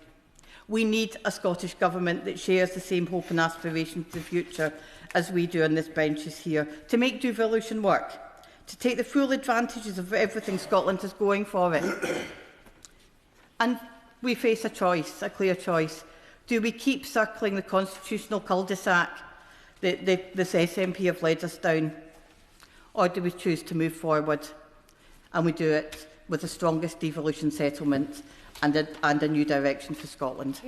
We need a Scottish Government that shares the same hope and aspiration to the future as we do on this benches here, to make devolution work, to take the full advantages of everything Scotland is going for it. And we face a choice, a clear choice. Do we keep circling the constitutional cul-de-sac that this SNP have led us down? Or do we choose to move forward? And we do it with the strongest devolution settlement and a new direction for Scotland.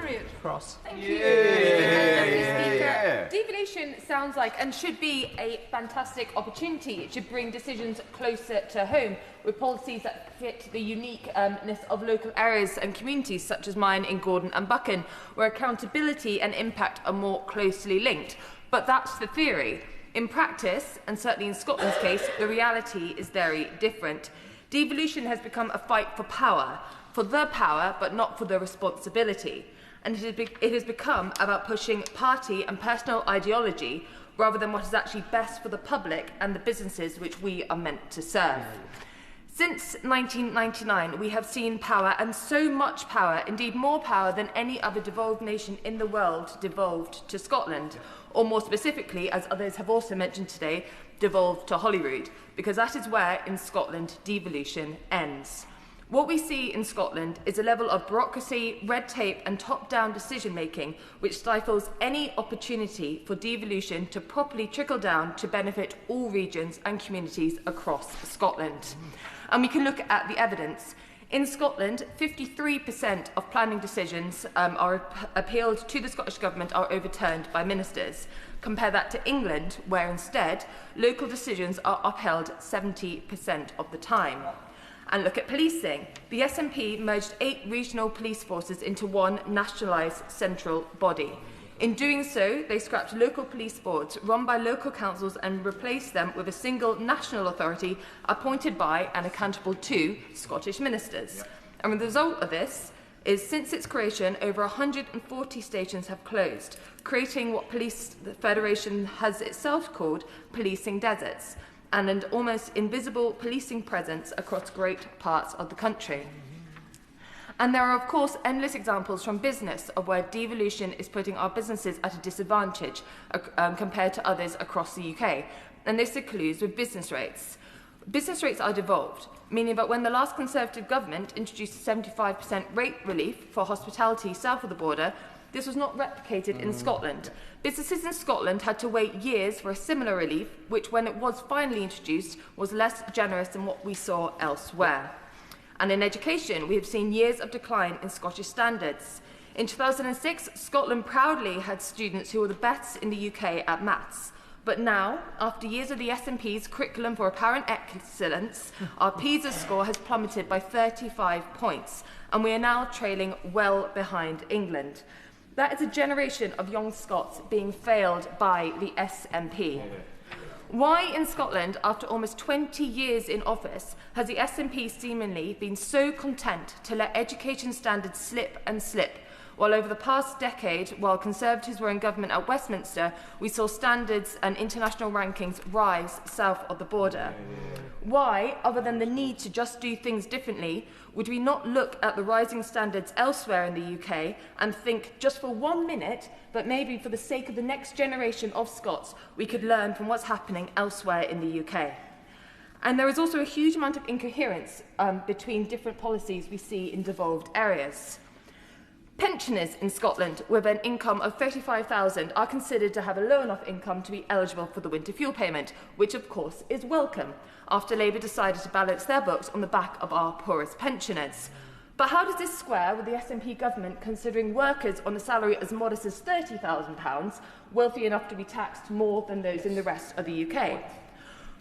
Harriet Cross. Thank you. Speaker. Devolution sounds like and should be a fantastic opportunity. It should bring decisions closer to home with policies that fit the uniqueness of local areas and communities such as mine in Gordon and Buchan, where accountability and impact are more closely linked. But that's the theory. In practice, and certainly in Scotland's case, the reality is very different. Devolution has become a fight for power, but not for the responsibility. And it has become about pushing party and personal ideology rather than what is actually best for the public and the businesses which we are meant to serve. Since 1999, we have seen power, and so much power, indeed more power than any other devolved nation in the world, devolved to Scotland, or more specifically, as others have also mentioned today, devolved to Holyrood, because that is where, in Scotland, devolution ends. What we see in Scotland is a level of bureaucracy, red tape and top-down decision-making which stifles any opportunity for devolution to properly trickle down to benefit all regions and communities across Scotland. And we can look at the evidence. In Scotland, 53% of planning decisions are appealed to the Scottish Government are overturned by ministers. Compare that to England, where instead local decisions are upheld 70% of the time. And look at policing. The SNP merged 8 regional police forces into one nationalised central body. In doing so, they scrapped local police boards run by local councils and replaced them with a single national authority appointed by and accountable to Scottish ministers. And the result of this is, since its creation, over 140 stations have closed, creating what the Federation has itself called policing deserts, and an almost invisible policing presence across great parts of the country. And there are, of course, endless examples from business of where devolution is putting our businesses at a disadvantage compared to others across the UK. And this includes with business rates. Business rates are devolved, meaning that when the last Conservative government introduced a 75% rate relief for hospitality south of the border, this was not replicated in Scotland. Businesses in Scotland had to wait years for a similar relief, which, when it was finally introduced, was less generous than what we saw elsewhere. And in education, we have seen years of decline in Scottish standards. In 2006, Scotland proudly had students who were the best in the UK at maths. But now, after years of the SNP's curriculum for apparent excellence, our PISA score has plummeted by 35 points, and we are now trailing well behind England. That is a generation of young Scots being failed by the SNP. Why in Scotland, after almost 20 years in office, has the SNP seemingly been so content to let education standards slip and slip, while over the past decade, while Conservatives were in government at Westminster, we saw standards and international rankings rise south of the border? Why, other than the need to just do things differently, would we not look at the rising standards elsewhere in the UK and think, just for 1 minute, but maybe for the sake of the next generation of Scots, we could learn from what's happening elsewhere in the UK? And there is also a huge amount of incoherence between different policies we see in devolved areas. Pensioners in Scotland with an income of £35,000 are considered to have a low enough income to be eligible for the winter fuel payment, which of course is welcome, after Labour decided to balance their books on the back of our poorest pensioners. But how does this square with the SNP government considering workers on a salary as modest as £30,000 wealthy enough to be taxed more than those in the rest of the UK?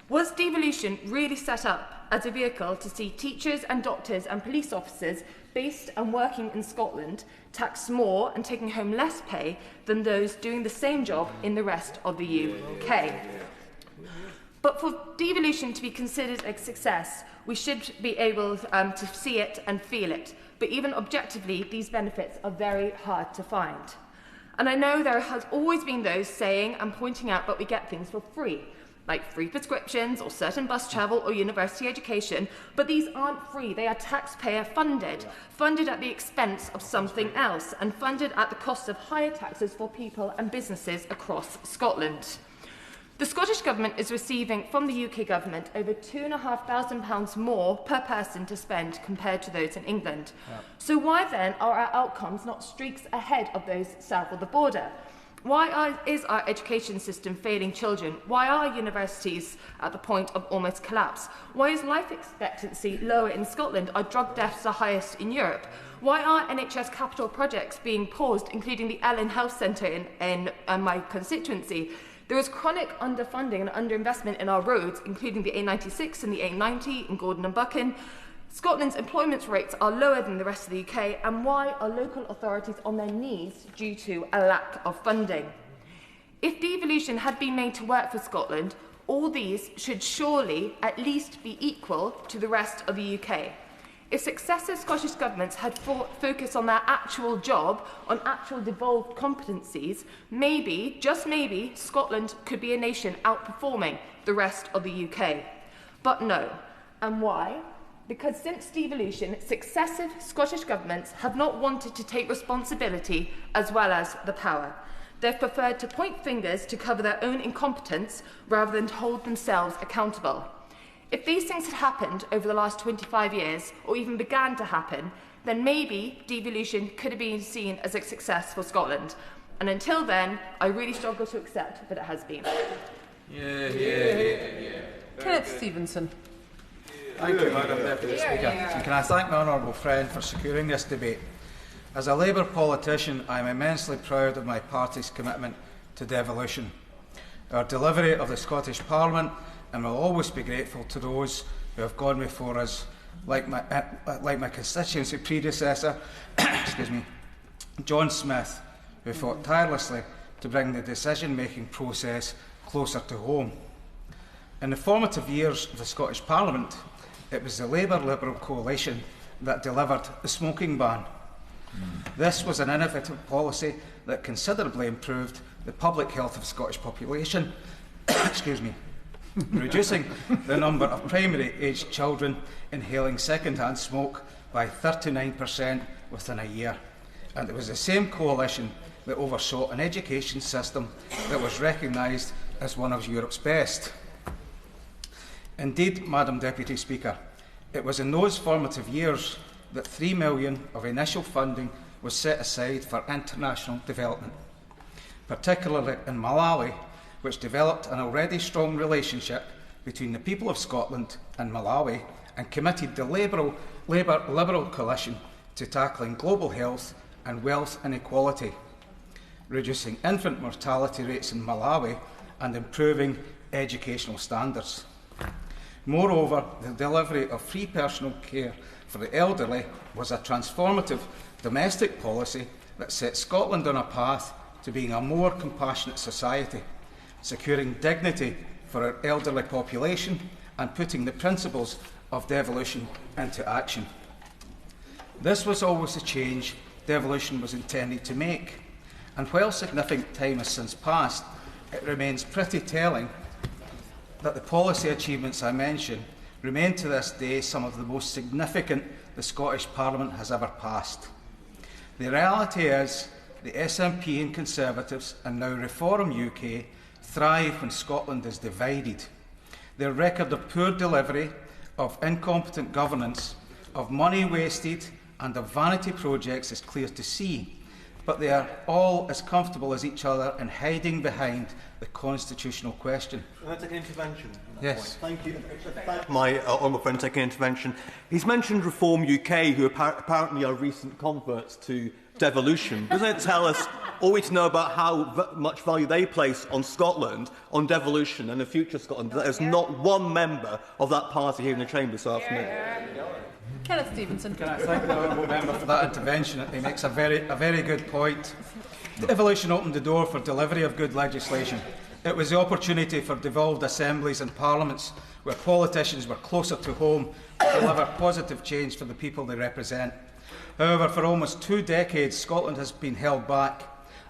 Was devolution really set up as a vehicle to see teachers and doctors and police officers based and working in Scotland taxed more and taking home less pay than those doing the same job in the rest of the UK? But for devolution to be considered a success, we should be able to see it and feel it. But even objectively, these benefits are very hard to find. And I know there has always been those saying and pointing out that we get things for free. like free prescriptions or certain bus travel or university education, but these aren't free. They are taxpayer funded, funded at the expense of something else, and funded at the cost of higher taxes for people and businesses across Scotland. The Scottish Government is receiving from the UK Government over £2,500 more per person to spend compared to those in England. So why then are our outcomes not streaks ahead of those south of the border? Why is our education system failing children? Why are universities at the point of almost collapse? Why is life expectancy lower in Scotland? Are drug deaths the highest in Europe? Why are NHS capital projects being paused, including the Ellen Health Centre in my constituency? There is chronic underfunding and underinvestment in our roads, including the A96 and the A90 in Gordon and Buchan. Scotland's employment rates are lower than the rest of the UK, and why are local authorities on their knees due to a lack of funding? If devolution had been made to work for Scotland, all these should surely at least be equal to the rest of the UK. If successive Scottish governments had focused on their actual job, on actual devolved competencies, maybe, just maybe, Scotland could be a nation outperforming the rest of the UK. But no. And why? Because since devolution, successive Scottish governments have not wanted to take responsibility as well as the power. They've preferred to point fingers to cover their own incompetence rather than to hold themselves accountable. If these things had happened over the last 25 years, or even began to happen, then maybe devolution could have been seen as a success for Scotland. And until then, I really struggle to accept that it has been. Kenneth Stevenson. Thank you, Madam Deputy Speaker. And can I thank my honourable friend for securing this debate. As a Labour politician, I am immensely proud of my party's commitment to devolution. Our delivery of the Scottish Parliament, and will always be grateful to those who have gone before us, like my constituency predecessor, excuse me, John Smith, who fought tirelessly to bring the decision-making process closer to home. In the formative years of the Scottish Parliament, it was the Labour-Liberal coalition that delivered the smoking ban. This was an innovative policy that considerably improved the public health of the Scottish population, excuse me, reducing the number of primary-aged children inhaling second-hand smoke by 39% within a year. And it was the same coalition that oversaw an education system that was recognised as one of Europe's best. Indeed, Madam Deputy Speaker, it was in those formative years that £3 million of initial funding was set aside for international development, particularly in Malawi, which developed an already strong relationship between the people of Scotland and Malawi and committed the Labour-Liberal coalition to tackling global health and wealth inequality, reducing infant mortality rates in Malawi and improving educational standards. Moreover, the delivery of free personal care for the elderly was a transformative domestic policy that set Scotland on a path to being a more compassionate society, securing dignity for our elderly population and putting the principles of devolution into action. This was always the change devolution was intended to make, and while significant time has since passed, it remains pretty telling that the policy achievements I mentioned remain to this day some of the most significant the Scottish Parliament has ever passed. The reality is the SNP and Conservatives, and now Reform UK, thrive when Scotland is divided. Their record of poor delivery, of incompetent governance, of money wasted and of vanity projects is clear to see, but they are all as comfortable as each other in hiding behind the constitutional question. Can I take an intervention? Yes. Thank you. My honourable friend taking an intervention. He's mentioned Reform UK, who apparently are recent converts to devolution. Doesn't it tell us all we need to know about how much value they place on Scotland, on devolution and the future of Scotland? There's not one member of that party here in the chamber this afternoon. Kenneth Stevenson. Can I thank the honourable member for that intervention? He makes a very good point. Devolution opened the door for delivery of good legislation. It was the opportunity for devolved assemblies and parliaments where politicians were closer to home to deliver positive change for the people they represent. However, for almost 2 decades, Scotland has been held back.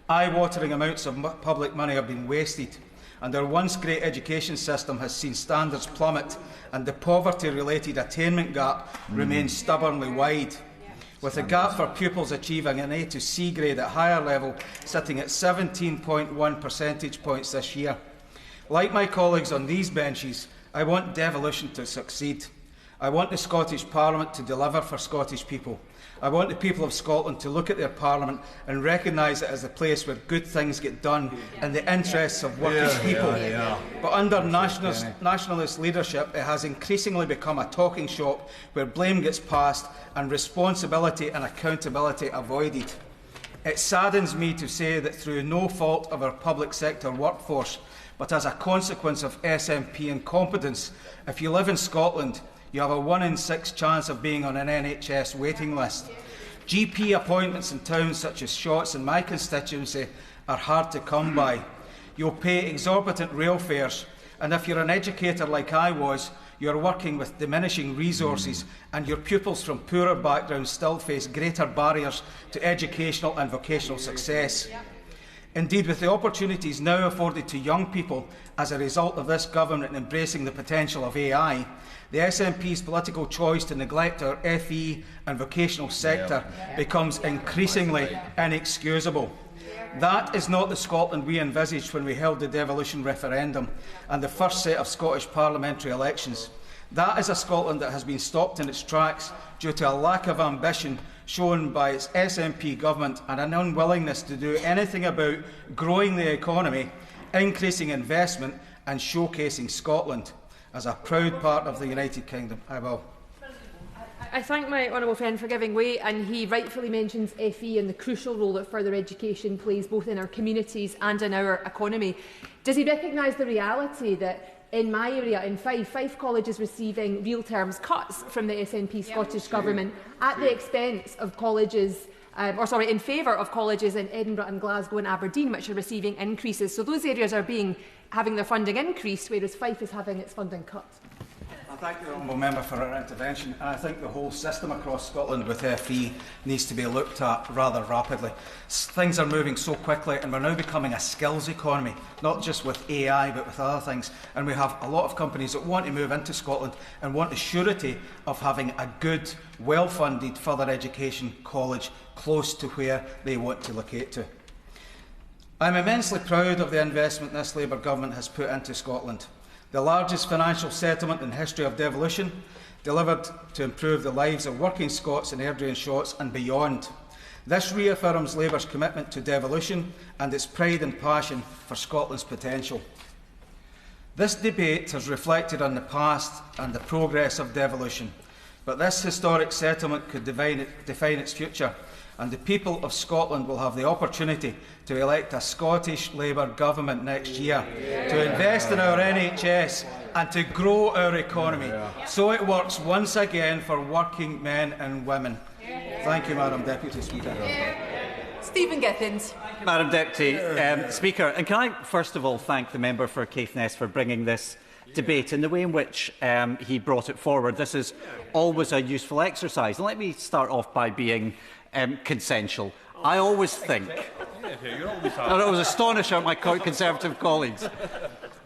Eye-watering amounts of public money have been wasted, and our once great education system has seen standards plummet, and the poverty-related attainment gap remains stubbornly wide, with the gap for pupils achieving an A to C grade at higher level sitting at 17.1 percentage points this year. Like my colleagues on these benches, I want devolution to succeed. I want the Scottish Parliament to deliver for Scottish people. I want the people of Scotland to look at their Parliament and recognise it as a place where good things get done in the interests of working people. But under nationalist leadership, it has increasingly become a talking shop where blame gets passed and responsibility and accountability avoided. It saddens me to say that through no fault of our public sector workforce, but as a consequence of SNP incompetence, if you live in Scotland, you have a 1 in 6 chance of being on an NHS waiting list. GP appointments in towns such as Shotts in my constituency are hard to come by. You'll pay exorbitant rail fares, and if you're an educator like I was, you're working with diminishing resources, and your pupils from poorer backgrounds still face greater barriers to educational and vocational success. Indeed, with the opportunities now afforded to young people as a result of this government embracing the potential of AI, the SNP's political choice to neglect our FE and vocational sector becomes increasingly inexcusable. That is not the Scotland we envisaged when we held the devolution referendum and the first set of Scottish parliamentary elections. That is a Scotland that has been stopped in its tracks due to a lack of ambition shown by its SNP government and an unwillingness to do anything about growing the economy, increasing investment and showcasing Scotland as a proud part of the United Kingdom. I will. I thank my honourable friend for giving way, and he rightfully mentions FE and the crucial role that further education plays both in our communities and in our economy. Does he recognise the reality that in my area, in Fife College is receiving real terms cuts from the SNP Scottish Government at the expense of colleges, in favour of colleges in Edinburgh and Glasgow and Aberdeen, which are receiving increases? So those areas are having their funding increased, whereas Fife is having its funding cut. I thank the honourable member for her intervention, and I think the whole system across Scotland with FE needs to be looked at rather rapidly. Things are moving so quickly, and we're now becoming a skills economy, not just with AI but with other things, and we have a lot of companies that want to move into Scotland and want the surety of having a good, well-funded further education college close to where they want to locate to. I'm immensely proud of the investment this Labour government has put into Scotland. The largest financial settlement in the history of devolution, delivered to improve the lives of working Scots in Airdrie and Shotts and beyond. This reaffirms Labour's commitment to devolution and its pride and passion for Scotland's potential. This debate has reflected on the past and the progress of devolution, but this historic settlement could define its future, and the people of Scotland will have the opportunity to elect a Scottish Labour government next year to invest in our NHS and to grow our economy so it works once again for working men and women. Thank you, Madam Deputy Speaker. Stephen Gittins. Madam Deputy Speaker, and can I first of all thank the member for Caithness for bringing this debate in the way in which he brought it forward. This is always a useful exercise. And let me start off by being consensual. I always think, I was astonished at my Conservative colleagues.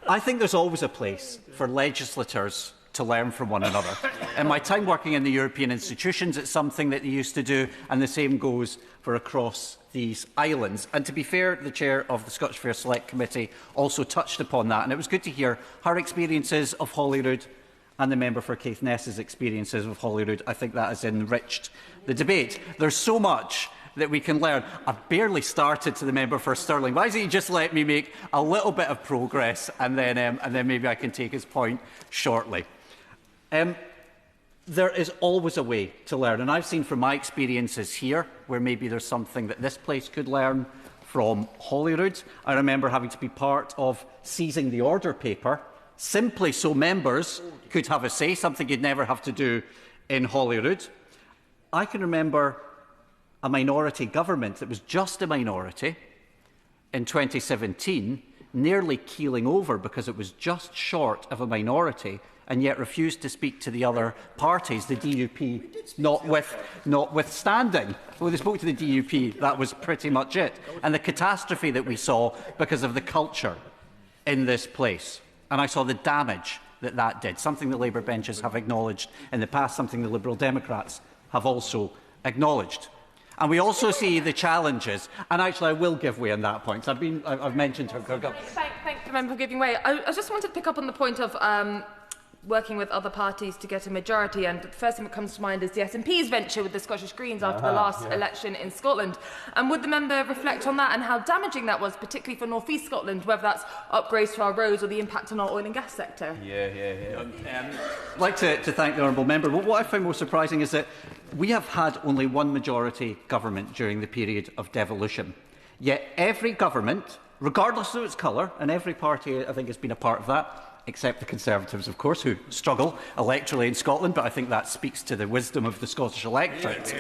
I think there's always a place for legislators to learn from one another. In my time working in the European institutions, it's something that they used to do, and the same goes for across these islands. And to be fair, the chair of the Scottish Affairs Select Committee also touched upon that, and it was good to hear her experiences of Holyrood and the member for Caithness's experiences of Holyrood. I think that has enriched the debate. There's so much that we can learn. I've barely started to the member for Stirling. Why doesn't he just let me make a little bit of progress, and then maybe I can take his point shortly. There is always a way to learn, and I've seen from my experiences here where maybe there's something that this place could learn from Holyrood. I remember having to be part of seizing the order paper simply so members could have a say, something you'd never have to do in Holyrood. I can remember a minority government that was just a minority in 2017 nearly keeling over because it was just short of a minority and yet refused to speak to the other parties, the DUP notwithstanding. When they spoke to the DUP, that was pretty much it. And the catastrophe that we saw because of the culture in this place. And I saw the damage that that did, something the Labour benches have acknowledged in the past, something the Liberal Democrats have also acknowledged. And we also see the challenges, and actually I will give way on that point. I've mentioned her. Thank the member for giving way. I just wanted to pick up on the point of working with other parties to get a majority, and the first thing that comes to mind is the SNP's venture with the Scottish Greens after the last election in Scotland. And would the member reflect on that and how damaging that was, particularly for North East Scotland, whether that's upgrades to our roads or the impact on our oil and gas sector? I'd like to thank the honourable member. But what I find most surprising is that we have had only one majority government during the period of devolution. Yet every government, regardless of its colour, and every party I think has been a part of that, except the Conservatives, of course, who struggle electorally in Scotland, but I think that speaks to the wisdom of the Scottish electorate.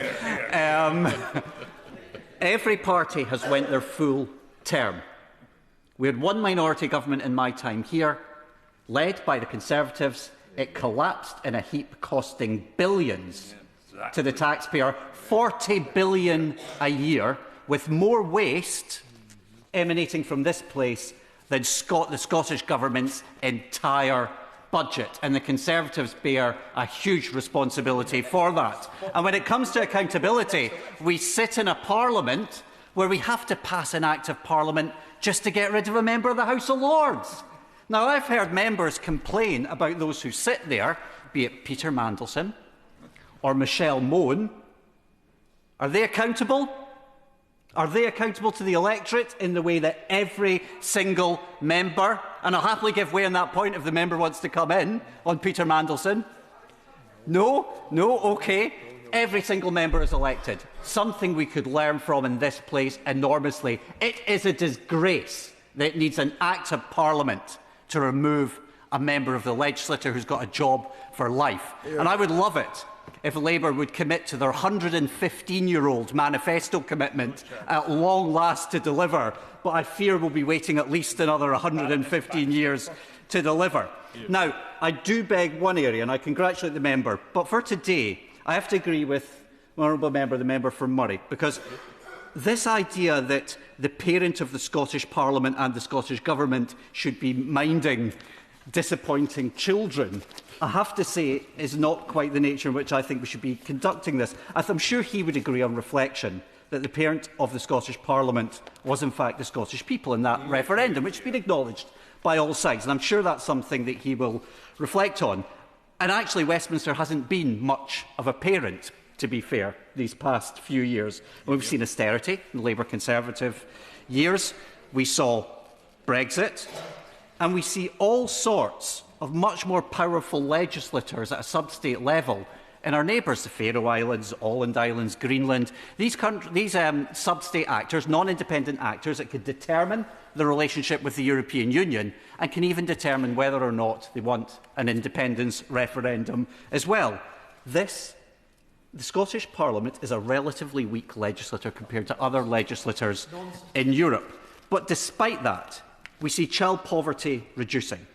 Every party has went their full term. We had one minority government in my time here, led by the Conservatives. It collapsed in a heap, costing billions to the taxpayer, 40 billion a year, with more waste emanating from this place than the Scottish Government's entire budget, and the Conservatives bear a huge responsibility for that. And when it comes to accountability, we sit in a Parliament where we have to pass an Act of Parliament just to get rid of a member of the House of Lords. Now, I've heard members complain about those who sit there, be it Peter Mandelson or Michelle Mone. Are they accountable? Are they accountable to the electorate in the way that every single member, and I'll happily give way on that point if the member wants to come in on Peter Mandelson? No? OK. Every single member is elected. Something we could learn from in this place enormously. It is a disgrace that it needs an Act of Parliament to remove a member of the legislature who's got a job for life. And I would love it if Labour would commit to their 115-year-old manifesto commitment at long last to deliver, but I fear we'll be waiting at least another 115 years to deliver. Now, I do beg one area, and I congratulate the member, but for today, I have to agree with the honourable member, the member for Murray, because this idea that the parent of the Scottish Parliament and the Scottish Government should be minding disappointing children, I have to say, is not quite the nature in which I think we should be conducting this. I'm sure he would agree on reflection that the parent of the Scottish Parliament was in fact the Scottish people in that referendum, which has been acknowledged by all sides. And I'm sure that's something that he will reflect on. And actually, Westminster hasn't been much of a parent, to be fair, these past few years. We've seen austerity in the Labour Conservative years. We saw Brexit. And we see all sorts of much more powerful legislators at a sub-state level in our neighbours, the Faroe Islands, Åland Islands, Greenland. These sub-state actors, non-independent actors that could determine the relationship with the European Union and can even determine whether or not they want an independence referendum as well. The Scottish Parliament is a relatively weak legislator compared to other legislators in Europe. But despite that, we see child poverty reducing.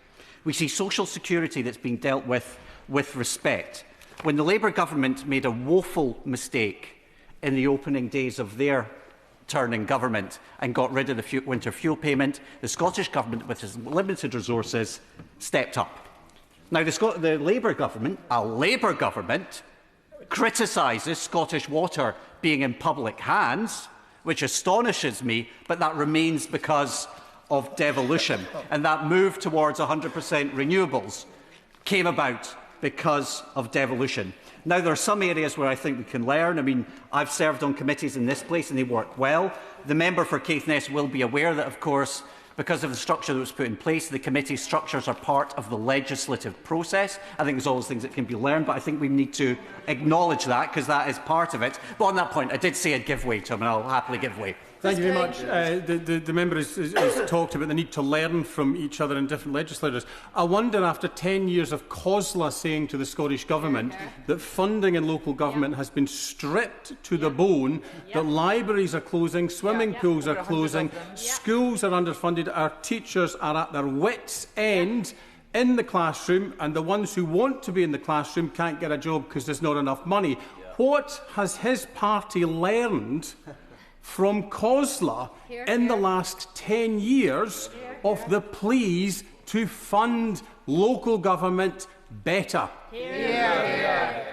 We see social security that's being dealt with respect. When the Labour government made a woeful mistake in the opening days of their turn in government and got rid of the winter fuel payment, the Scottish Government, with its limited resources, stepped up. Now, the Labour government, a Labour government, criticises Scottish Water being in public hands, which astonishes me, but that remains because of devolution. And that move towards 100% renewables came about because of devolution. Now, there are some areas where I think we can learn. I mean, I've served on committees in this place and they work well. The member for Caithness will be aware that, of course, because of the structure that was put in place, the committee structures are part of the legislative process. I think there's always things that can be learned, but I think we need to acknowledge that because that is part of it. But on that point, I did say I'd give way to him, and I'll happily give way. Thank you very much. The member has talked about the need to learn from each other and different legislators. I wonder, after 10 years of COSLA saying to the Scottish Government that funding in local government has been stripped to the bone, that libraries are closing, swimming pools are closing, schools are underfunded, our teachers are at their wits' end in the classroom, and the ones who want to be in the classroom can't get a job because there's not enough money. What has his party learned from COSLA in the last 10 years of the pleas to fund local government better.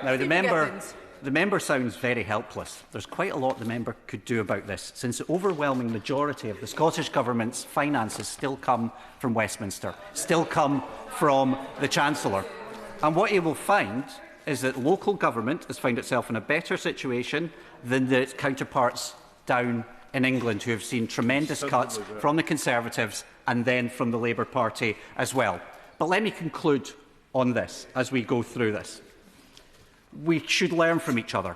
Now, the member sounds very helpless. There's quite a lot the member could do about this, since the overwhelming majority of the Scottish Government's finances still come from Westminster, still come from the Chancellor. And what you will find is that local government has found itself in a better situation than its counterparts down in England, who have seen tremendous cuts from the Conservatives and then from the Labour Party as well. But let me conclude on this as we go through this. We should learn from each other.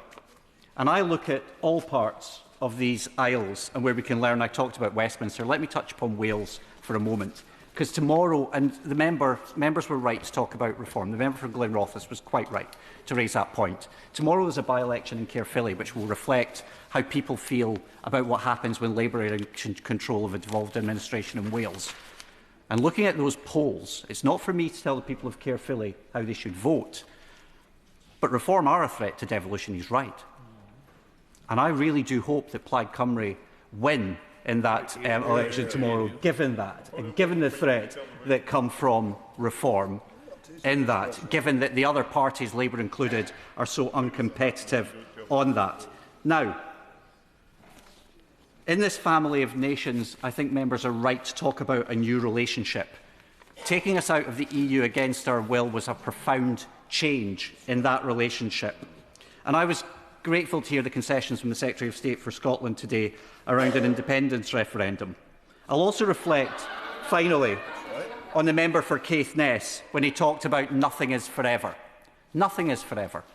And I look at all parts of these isles and where we can learn. I talked about Westminster. Let me touch upon Wales for a moment. Because tomorrow, and the members were right to talk about reform. The member for Glenrothes was quite right to raise that point. Tomorrow there's a by-election in Caerphilly which will reflect how people feel about what happens when Labour are in control of a devolved administration in Wales. And looking at those polls, it's not for me to tell the people of Caerphilly how they should vote, but reform are a threat to devolution, he's right. And I really do hope that Plaid Cymru win in that election tomorrow, given that, and given the threat that come from reform in that, given that the other parties, Labour included, are so uncompetitive on that. Now, in this family of nations, I think members are right to talk about a new relationship. Taking us out of the EU against our will was a profound change in that relationship. And I was grateful to hear the concessions from the Secretary of State for Scotland today around an independence referendum. I'll also reflect, finally, on the member for Caithness when he talked about nothing is forever. Nothing is forever.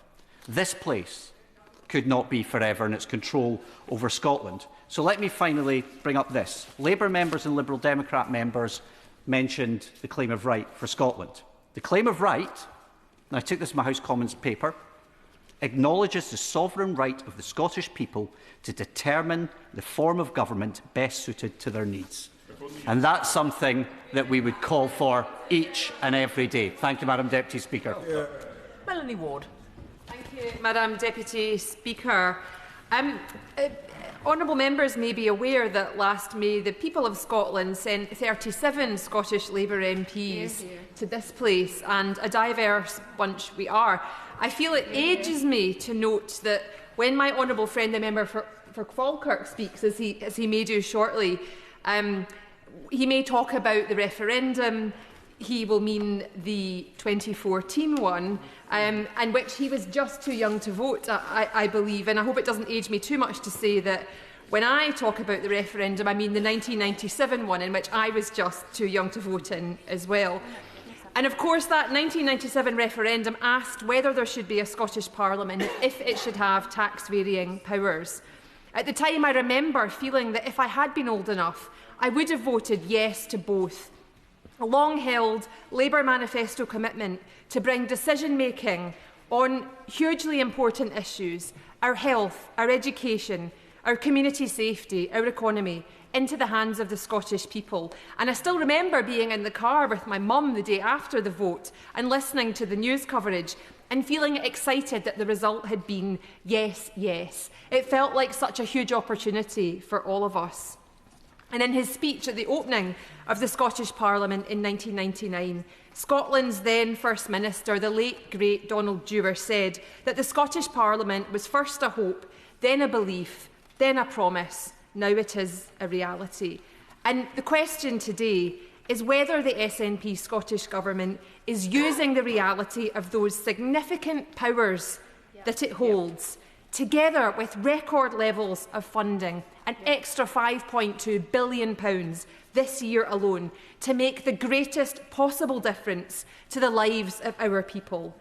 This place could not be forever in its control over Scotland. So let me finally bring up this. Labour members and Liberal Democrat members mentioned the claim of right for Scotland. The claim of right, and I took this from my House Commons paper, acknowledges the sovereign right of the Scottish people to determine the form of government best suited to their needs. And that's something that we would call for each and every day. Thank you, Madam Deputy Speaker. Melanie Ward. Thank you, Madam Deputy Speaker. Honourable members may be aware that last May the people of Scotland sent 37 Scottish Labour MPs to this place, and a diverse bunch we are. I feel it ages me to note that when my honourable friend, the member for Falkirk, speaks, as he may do shortly, he may talk about the referendum. He will mean the 2014 one, and which he was just too young to vote, I believe. And I hope it doesn't age me too much to say that when I talk about the referendum, I mean the 1997 one, in which I was just too young to vote in as well. And of course, that 1997 referendum asked whether there should be a Scottish Parliament, if it should have tax-varying powers. At the time, I remember feeling that if I had been old enough, I would have voted yes to both. A long-held Labour manifesto commitment to bring decision-making on hugely important issues, our health, our education, our community safety, our economy, into the hands of the Scottish people. And I still remember being in the car with my mum the day after the vote and listening to the news coverage and feeling excited that the result had been yes, yes. It felt like such a huge opportunity for all of us. And in his speech at the opening of the Scottish Parliament in 1999, Scotland's then First Minister, the late, great Donald Dewar, said that the Scottish Parliament was first a hope, then a belief, then a promise. Now it is a reality. And the question today is whether the SNP Scottish Government is using the reality of those significant powers that it holds, together with record levels of funding, an extra £5.2 billion this year alone, to make the greatest possible difference to the lives of our people.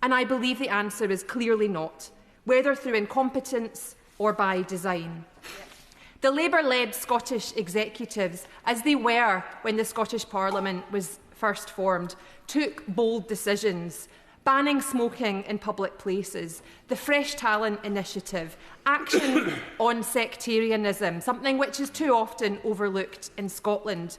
And I believe the answer is clearly not, whether through incompetence or by design. The Labour-led Scottish executives, as they were when the Scottish Parliament was first formed, took bold decisions, banning smoking in public places, the Fresh Talent Initiative, action on sectarianism, something which is too often overlooked in Scotland.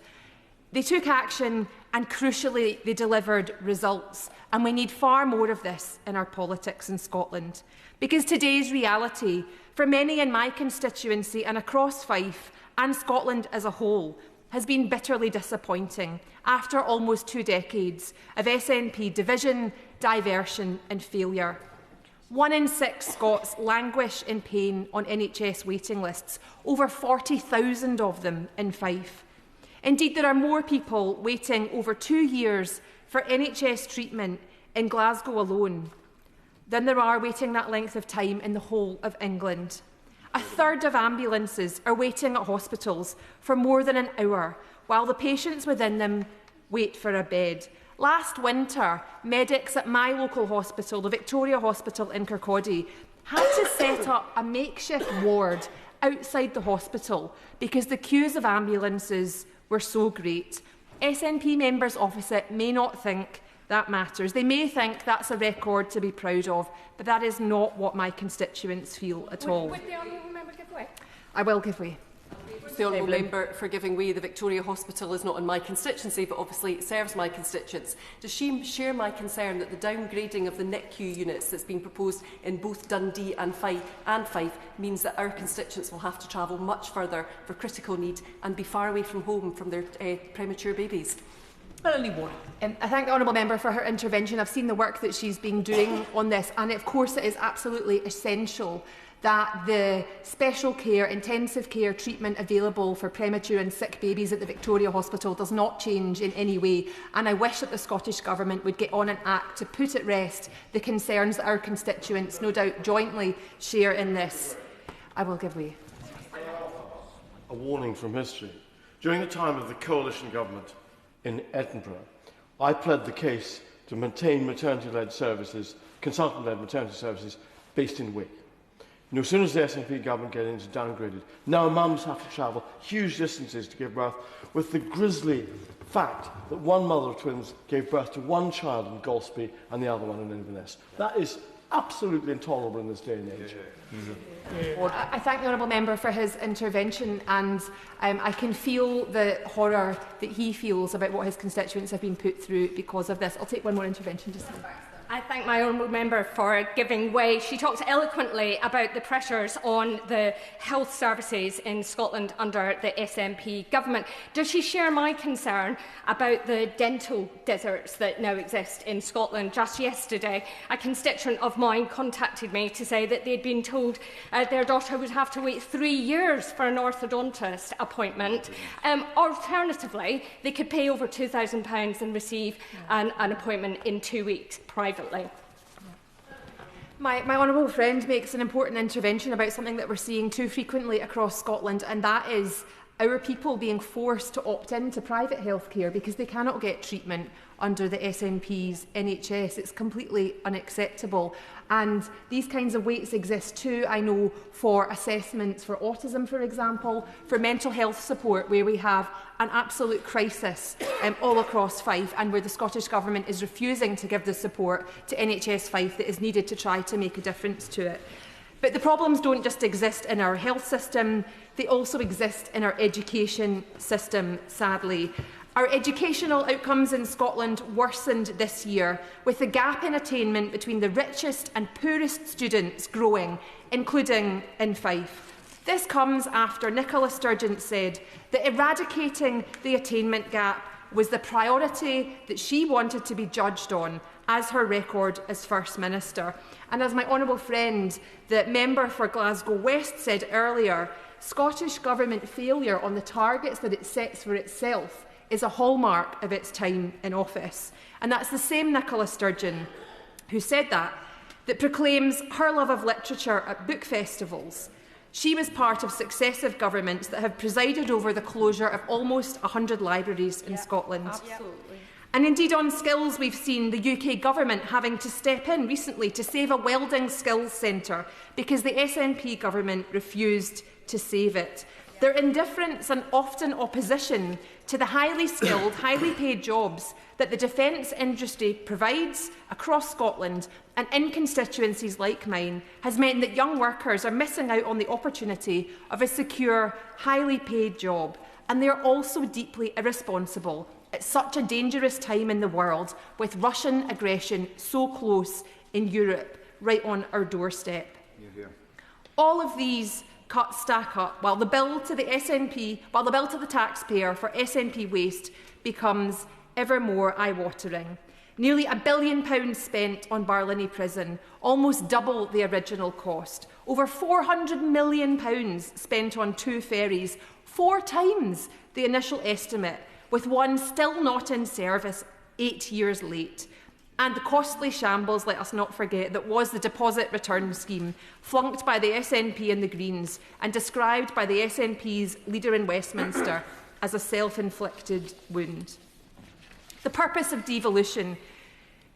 They took action and, crucially, they delivered results. And we need far more of this in our politics in Scotland. Because today's reality, for many in my constituency and across Fife and Scotland as a whole, has been bitterly disappointing after almost 2 decades of SNP division, diversion and failure. 1 in 6 Scots languish in pain on NHS waiting lists, over 40,000 of them in Fife. Indeed, there are more people waiting over 2 years for NHS treatment in Glasgow alone than there are waiting that length of time in the whole of England. A third of ambulances are waiting at hospitals for more than an hour, while the patients within them wait for a bed. Last winter, medics at my local hospital, the Victoria Hospital in Kirkcaldy, had to set up a makeshift ward outside the hospital because the queues of ambulances were so great. SNP members opposite may not think that matters. They may think that's a record to be proud of, but that is not what my constituents feel at all. Would the honourable member give way? I will give way. The honourable member for giving way. The Victoria Hospital is not in my constituency, but obviously it serves my constituents. Does she share my concern that the downgrading of the NICU units that's been proposed in both Dundee and Fife means that our constituents will have to travel much further for critical need and be far away from home from their premature babies? Well, only one. I thank the honourable member for her intervention. I've seen the work that she's been doing on this, and of course it is absolutely essential that the special care, intensive care treatment available for premature and sick babies at the Victoria Hospital does not change in any way. And I wish that the Scottish Government would get on an act to put at rest the concerns that our constituents no doubt jointly share in this. I will give way. A warning from history. During the time of the coalition government in Edinburgh, I pled the case to maintain maternity-led services, consultant-led maternity services based in Wick. No sooner as the SNP government get into downgraded, now mums have to travel huge distances to give birth, with the grisly fact that one mother of twins gave birth to one child in Golspie and the other one in Inverness. That is absolutely intolerable in this day and age. I thank the honourable member for his intervention, and I can feel the horror that he feels about what his constituents have been put through because of this. I'll take one more intervention just now. I thank my honourable member for giving way. She talks eloquently about the pressures on the health services in Scotland under the SNP government. Does she share my concern about the dental deserts that now exist in Scotland? Just yesterday, a constituent of mine contacted me to say that they'd been told their daughter would have to wait 3 years for an orthodontist appointment. Alternatively, they could pay over £2,000 and receive an appointment in 2 weeks privately. My honourable friend makes an important intervention about something that we're seeing too frequently across Scotland, and that is our people being forced to opt into private healthcare because they cannot get treatment under the SNP's NHS. It's completely unacceptable. And these kinds of waits exist too, I know, for assessments for autism, for example, for mental health support, where we have an absolute crisis all across Fife, and where the Scottish Government is refusing to give the support to NHS Fife that is needed to try to make a difference to it. But the problems don't just exist in our health system, they also exist in our education system, sadly. Our educational outcomes in Scotland worsened this year, with the gap in attainment between the richest and poorest students growing, including in Fife. This comes after Nicola Sturgeon said that eradicating the attainment gap was the priority that she wanted to be judged on as her record as First Minister. And as my honourable friend, the member for Glasgow West, said earlier, Scottish Government failure on the targets that it sets for itself is a hallmark of its time in office. And that's the same Nicola Sturgeon who said that proclaims her love of literature at book festivals. She was part of successive governments that have presided over the closure of almost 100 libraries in Scotland. Absolutely. And indeed on skills, we've seen the UK Government having to step in recently to save a welding skills centre because the SNP Government refused to save it. Their indifference and often opposition to the highly skilled, highly paid jobs that the defence industry provides across Scotland and in constituencies like mine has meant that young workers are missing out on the opportunity of a secure, highly paid job. And they are also deeply irresponsible at such a dangerous time in the world, with Russian aggression so close in Europe, right on our doorstep. All of these cuts stack up, while the bill to the taxpayer for SNP waste becomes ever more eye-watering. Nearly £1 billion spent on Barlinnie Prison, almost double the original cost. Over £400 million spent on 2 ferries, 4 times the initial estimate, with one still not in service 8 years late. And the costly shambles, let us not forget, that was the deposit return scheme, flunked by the SNP and the Greens, and described by the SNP's leader in Westminster as a self-inflicted wound. The purpose of devolution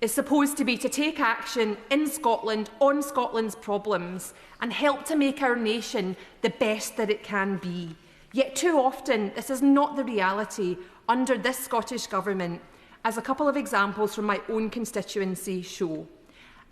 is supposed to be to take action in Scotland on Scotland's problems and help to make our nation the best that it can be. Yet too often, this is not the reality under this Scottish Government, as a couple of examples from my own constituency show.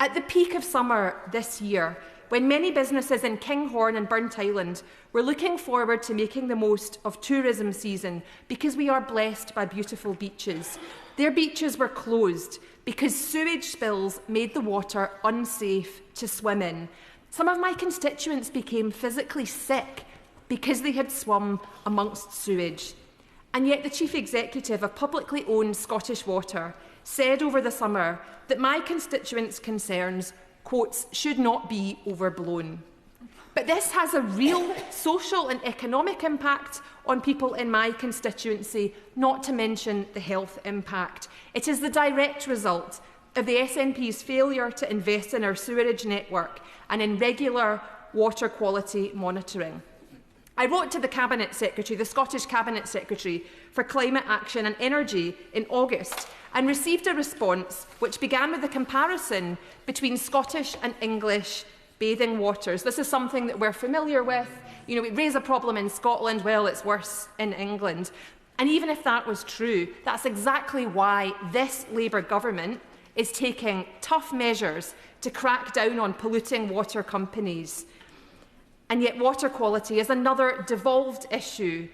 At the peak of summer this year, when many businesses in Kinghorn and Burnt Island were looking forward to making the most of tourism season because we are blessed by beautiful beaches, their beaches were closed because sewage spills made the water unsafe to swim in. Some of my constituents became physically sick because they had swum amongst sewage. And yet the Chief Executive of publicly owned Scottish Water said over the summer that my constituents' concerns, quotes, should not be overblown. But this has a real social and economic impact on people in my constituency, not to mention the health impact. It is the direct result of the SNP's failure to invest in our sewerage network and in regular water quality monitoring. I wrote to the Cabinet Secretary, the Scottish Cabinet Secretary for Climate Action and Energy in August, and received a response which began with a comparison between Scottish and English bathing waters. This is something that we're familiar with. You know, we raise a problem in Scotland, well, it's worse in England. And even if that was true, that's exactly why this Labour government is taking tough measures to crack down on polluting water companies. And yet water quality is another devolved issue,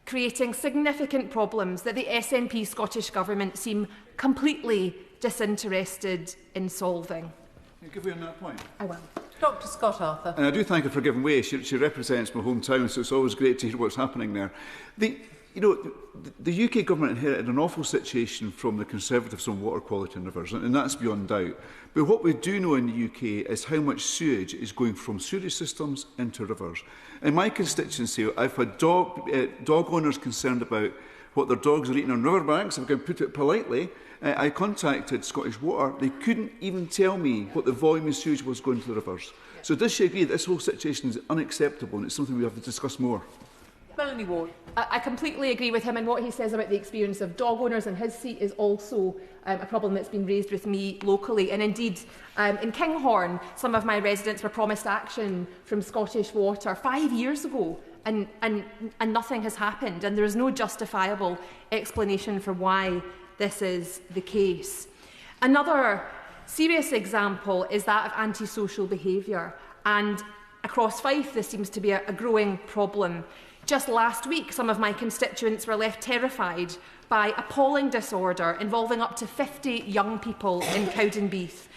creating significant problems that the SNP Scottish Government seem completely disinterested in solving. Can you give me on that point? I will. Dr Scott Arthur. And I do thank her for giving way. She represents my hometown, so it's always great to hear what's happening there. The UK government inherited an awful situation from the Conservatives on water quality in rivers, and that's beyond doubt. But what we do know in the UK is how much sewage is going from sewage systems into rivers. In my constituency, I've had dog owners concerned about what their dogs are eating on riverbanks. If I can put it politely, I contacted Scottish Water. They couldn't even tell me what the volume of sewage was going to the rivers. So does she agree that this whole situation is unacceptable and it's something we have to discuss more? Melanie Ward. I completely agree with him, and what he says about the experience of dog owners in his seat is also a problem that's been raised with me locally. And indeed, in Kinghorn, some of my residents were promised action from Scottish Water 5 years ago, and nothing has happened, and there is no justifiable explanation for why this is the case. Another serious example is that of antisocial behaviour, and across Fife this seems to be a growing problem. Just last week, some of my constituents were left terrified by appalling disorder involving up to 50 young people in Cowdenbeath.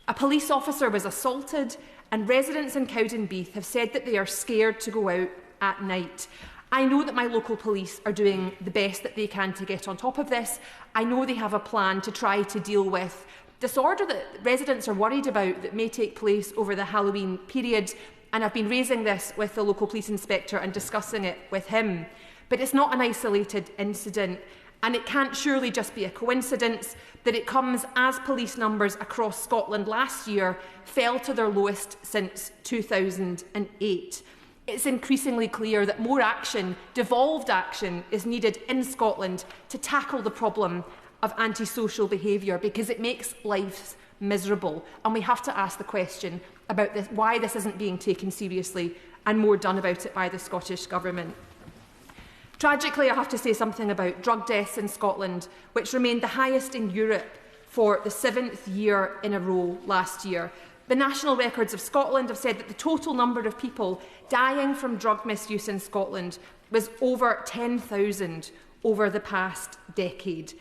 A police officer was assaulted, and residents in Cowdenbeath have said that they are scared to go out at night. I know that my local police are doing the best that they can to get on top of this. I know they have a plan to try to deal with disorder that residents are worried about that may take place over the Halloween period. And I've been raising this with the local police inspector and discussing it with him. But it's not an isolated incident, and it can't surely just be a coincidence that it comes as police numbers across Scotland last year fell to their lowest since 2008. It's increasingly clear that more action, devolved action, is needed in Scotland to tackle the problem of antisocial behaviour, because it makes lives miserable. And we have to ask the question about this, why this isn't being taken seriously, and more done about it by the Scottish Government. Tragically, I have to say something about drug deaths in Scotland, which remained the highest in Europe for the 7th year in a row last year. The National Records of Scotland have said that the total number of people dying from drug misuse in Scotland was over 10,000 over the past decade.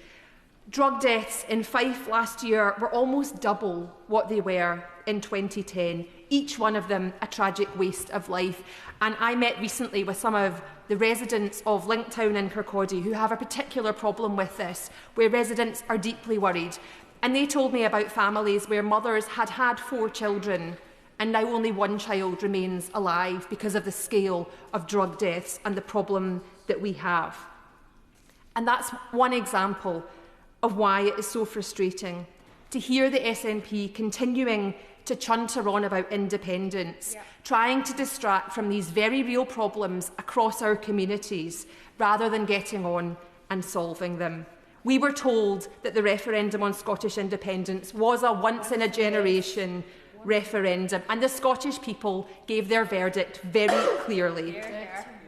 Drug deaths in Fife last year were almost double what they were in 2010. each one of them a tragic waste of life. And I met recently with some of the residents of Linktown in Kirkcaldy who have a particular problem with this, where residents are deeply worried. And they told me about families where mothers had had 4 children and now only 1 child remains alive because of the scale of drug deaths and the problem that we have. And that's one example of why it is so frustrating to hear the SNP continuing to chunter on about independence, trying to distract from these very real problems across our communities rather than getting on and solving them. We were told that the referendum on Scottish independence was a once-in-a-generation referendum, and the Scottish people gave their verdict very clearly.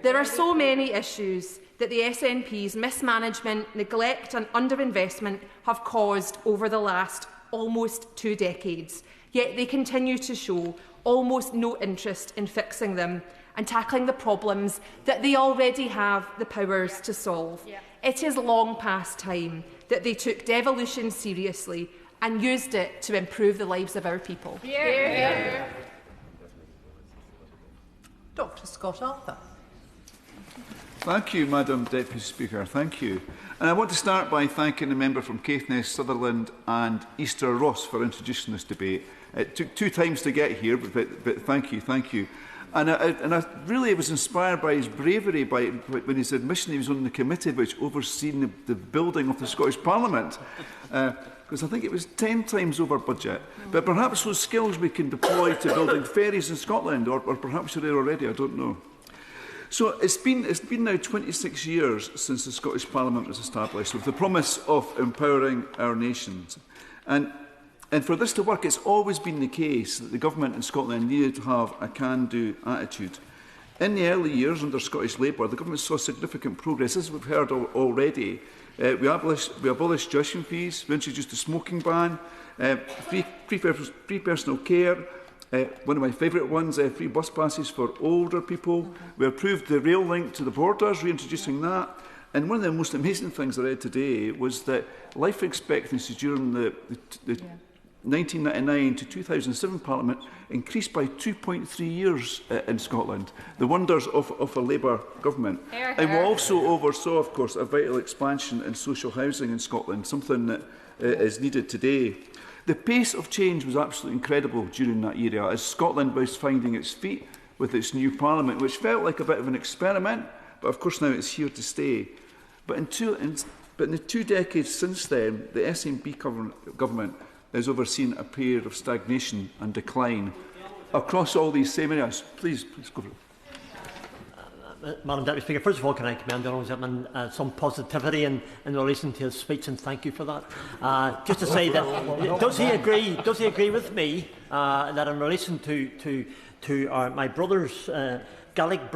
There are so many issues that the SNP's mismanagement, neglect and underinvestment have caused over the last almost 2 decades, yet they continue to show almost no interest in fixing them and tackling the problems that they already have the powers to solve. It is long past time that they took devolution seriously and used it to improve the lives of our people. Dr. Scott Arthur. Thank you, Madam Deputy Speaker. Thank you. And I want to start by thanking the member from Caithness, Sutherland and Easter Ross for introducing this debate. It took 2 times to get here, but thank you, thank you. And I really was inspired by his bravery when his admission he was on the committee which overseen the building of the Scottish Parliament. Because I think it was 10 times over budget. But perhaps those skills we can deploy to building ferries in Scotland, or perhaps you're there already, I don't know. So it's been now 26 years since the Scottish Parliament was established, with the promise of empowering our nations. And for this to work, it's always been the case that the government in Scotland needed to have a can-do attitude. In the early years under Scottish Labour, the government saw significant progress, as we've heard already. We abolished tuition fees, we introduced a smoking ban, free personal care, one of my favourite ones, free bus passes for older people. We approved the rail link to the borders, reintroducing that. And one of the most amazing things I read today was that life expectancy during the 1999 to 2007 Parliament increased by 2.3 years in Scotland. The wonders of a Labour government. And we also oversaw, of course, a vital expansion in social housing in Scotland, something that is needed today. The pace of change was absolutely incredible during that era, as Scotland was finding its feet with its new Parliament, which felt like a bit of an experiment, but of course now it's here to stay. But in the 2 decades since then, the SNP government has overseen a period of stagnation and decline across all these same areas. Please go for it. Madam Deputy Speaker, first of all, can I commend the Honourable Gentleman some positivity in relation to his speech, and thank you for that. Just to say that, does he agree with me that in relation to my brothers, Gaelic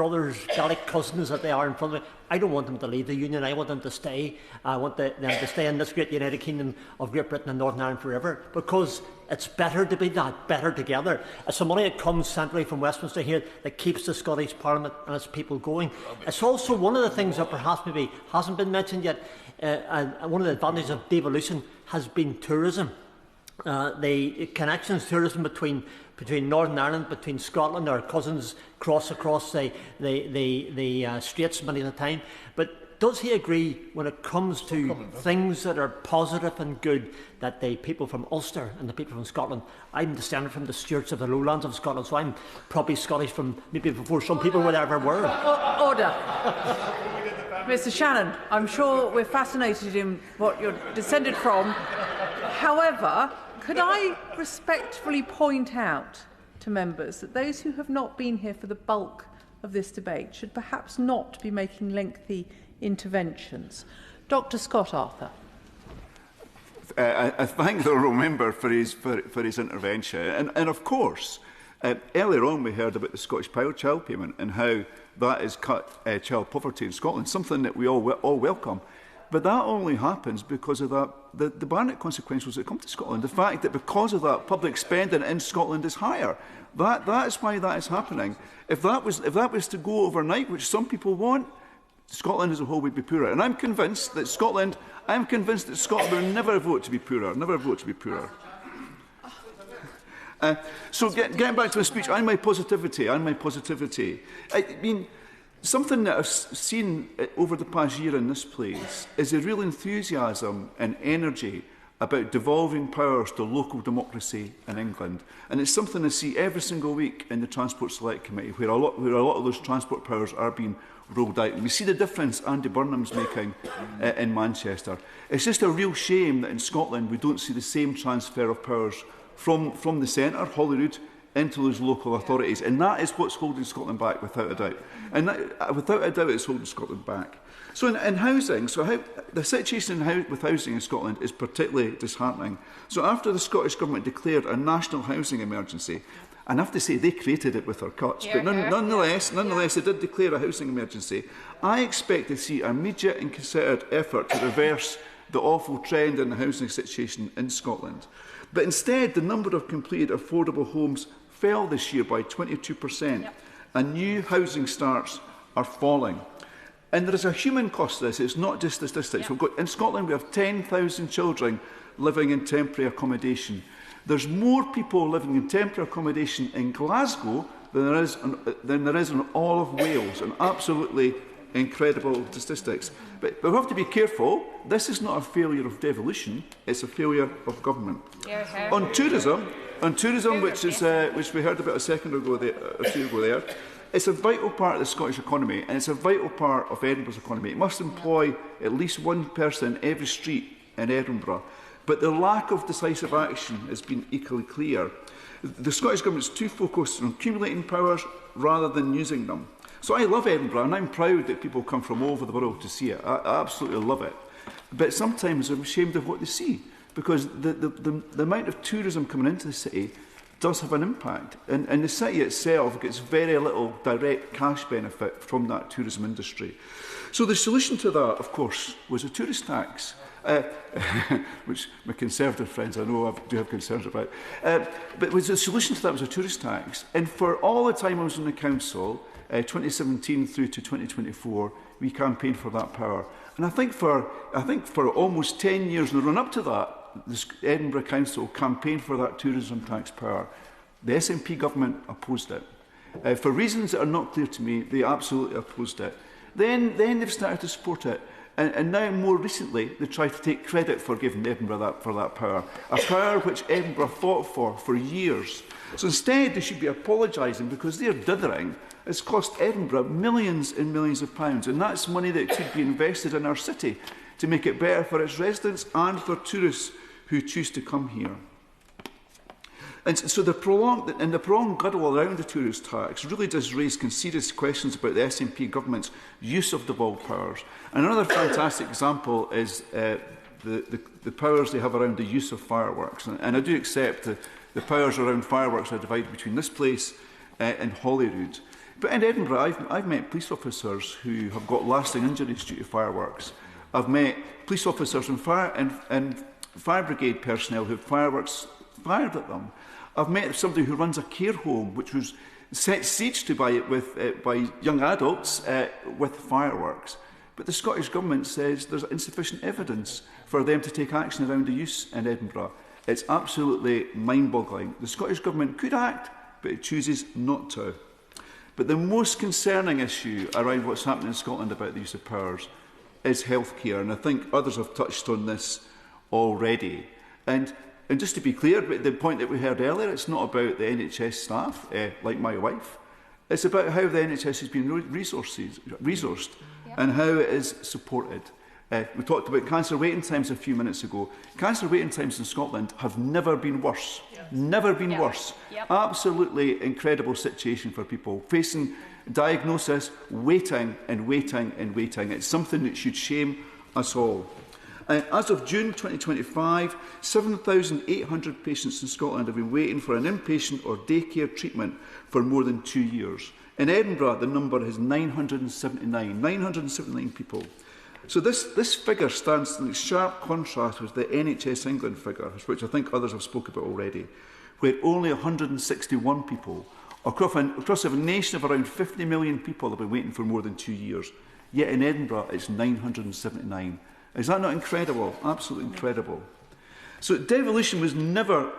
cousins that they are in front of me, I don't want them to leave the Union. I want them to stay. I want them to stay in this great United Kingdom of Great Britain and Northern Ireland forever, because it's better to be that, better together. It's the money that comes centrally from Westminster here that keeps the Scottish Parliament and its people going. It's also one of the things that perhaps maybe hasn't been mentioned yet. One of the advantages of devolution has been tourism. The connections, tourism between Northern Ireland, between Scotland, our cousins cross across the straits many of the time. But does he agree when it comes to things that are positive and good, that the people from Ulster and the people from Scotland, I'm descended from the Stuarts of the lowlands of Scotland, so I'm probably Scottish from maybe before some people would ever were. Order. Mr. Shannon, I'm sure we're fascinated in what you're descended from. However, could I respectfully point out to members that those who have not been here for the bulk of this debate should perhaps not be making lengthy interventions. Dr. Scott Arthur. I thank the honourable member for his intervention. And of course, earlier on we heard about the Scottish Child Payment and how that has cut child poverty in Scotland, something that we all welcome. But that only happens because of the Barnett consequences that come to Scotland. The fact that because of that, public spending in Scotland is higher. That is why that is happening. If that was to go overnight, which some people want, Scotland as a whole would be poorer. And I'm convinced that Scotland will never vote to be poorer. Never vote to be poorer. Getting back to my speech and my positivity, I mean, something that I've seen over the past year in this place is a real enthusiasm and energy about devolving powers to local democracy in England. And it's something I see every single week in the Transport Select Committee, where a lot of those transport powers are being rolled out. And we see the difference Andy Burnham's making in Manchester. It's just a real shame that in Scotland we don't see the same transfer of powers from the centre, Holyrood, into those local authorities. And that is what's holding Scotland back, without a doubt. And that, without a doubt, it's holding Scotland back. So in housing, the situation with housing in Scotland is particularly disheartening. So after the Scottish Government declared a national housing emergency, and I have to say they created it with their cuts, but nonetheless they did declare a housing emergency. I expect to see immediate and concerted effort to reverse the awful trend in the housing situation in Scotland. But instead, the number of completed affordable homes fell this year by 22%, and new housing starts are falling. And there is a human cost to this. It's not just statistics. In Scotland, we have 10,000 children living in temporary accommodation. There's more people living in temporary accommodation in Glasgow than there is in all of Wales. An absolutely incredible statistics. But we have to be careful. This is not a failure of devolution. It's a failure of government. On tourism, which we heard about a second ago, a few ago there. It's a vital part of the Scottish economy, and it's a vital part of Edinburgh's economy. It must employ at least one person in every street in Edinburgh. But the lack of decisive action has been equally clear. The Scottish Government is too focused on accumulating powers rather than using them. So I love Edinburgh, and I'm proud that people come from all over the world to see it. I absolutely love it. But sometimes I'm ashamed of what they see, because the amount of tourism coming into the city does have an impact. And the city itself gets very little direct cash benefit from that tourism industry. So the solution to that, of course, was a tourist tax, which my Conservative friends I know do have concerns about. But the solution to that was a tourist tax. And for all the time I was in the council, 2017 through to 2024, we campaigned for that power. And I think for almost 10 years in the run-up to that, the Edinburgh Council campaigned for that tourism tax power. The SNP government opposed it. For reasons that are not clear to me, they absolutely opposed it. Then they've started to support it. And now, more recently, they try to take credit for giving Edinburgh that power. A power which Edinburgh fought for years. So instead, they should be apologising, because their dithering has cost Edinburgh millions and millions of pounds. And that's money that could be invested in our city to make it better for its residents and for tourists who choose to come here. And so the prolonged guddle around the tourist tax really does raise serious questions about the SNP government's use of devolved powers. And another fantastic example is the powers they have around the use of fireworks. And I do accept that the powers around fireworks are divided between this place and Holyrood. But in Edinburgh, I've met police officers who have got lasting injuries due to fireworks. I've met police officers and fire brigade personnel who had fireworks fired at them. I've met somebody who runs a care home which was set siege to by young adults with fireworks. But the Scottish Government says there's insufficient evidence for them to take action around the use in Edinburgh. It's absolutely mind-boggling. The Scottish Government could act, but it chooses not to. But the most concerning issue around what's happening in Scotland about the use of powers is healthcare, and I think others have touched on this already. And just to be clear, the point that we heard earlier, it's not about the NHS staff, like my wife. It's about how the NHS has been resourced and how it is supported. We talked about cancer waiting times a few minutes ago. Cancer waiting times in Scotland have never been worse. Never been worse. Absolutely incredible situation for people facing diagnosis, waiting and waiting and waiting. It's something that should shame us all. As of June 2025, 7,800 patients in Scotland have been waiting for an inpatient or daycare treatment for more than 2 years. In Edinburgh, the number is 979 people. So this figure stands in sharp contrast with the NHS England figures, which I think others have spoken about already, where only 161 people, across a nation of around 50 million people, have been waiting for more than 2 years. Yet in Edinburgh, it's 979. Is that not incredible? Absolutely incredible. So devolution was never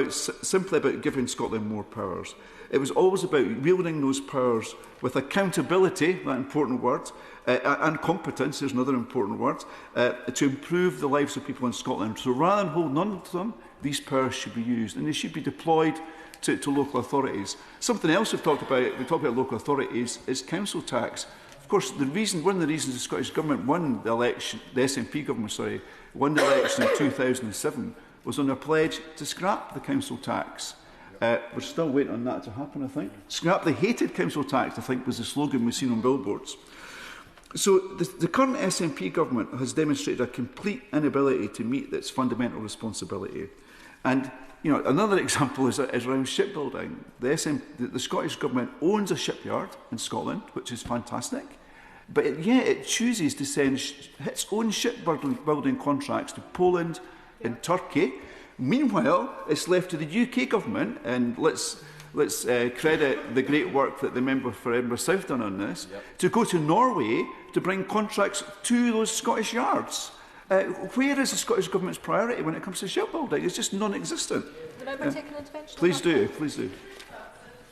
simply about giving Scotland more powers. It was always about wielding those powers with accountability, that important word, and competence is another important word, to improve the lives of people in Scotland. So rather than holding on to them, these powers should be used, and they should be deployed to local authorities. Something else we talk about local authorities, is council tax. Of course, one of the reasons the Scottish Government won the election, the SNP government, won the election in 2007, was on their pledge to scrap the council tax. We're still waiting on that to happen, I think. Scrap the hated council tax, I think, was the slogan we've seen on billboards. So the current SNP government has demonstrated a complete inability to meet its fundamental responsibility. And another example is around shipbuilding. The Scottish Government owns a shipyard in Scotland, which is fantastic, but yet it chooses to send its own shipbuilding contracts to Poland and Turkey. Meanwhile, it's left to the UK Government, and let's credit the great work that the member for Edinburgh South done on this, to go to Norway to bring contracts to those Scottish yards. Where is the Scottish Government's priority when it comes to shipbuilding? It's just non-existent. The member take an intervention? Please do, please do.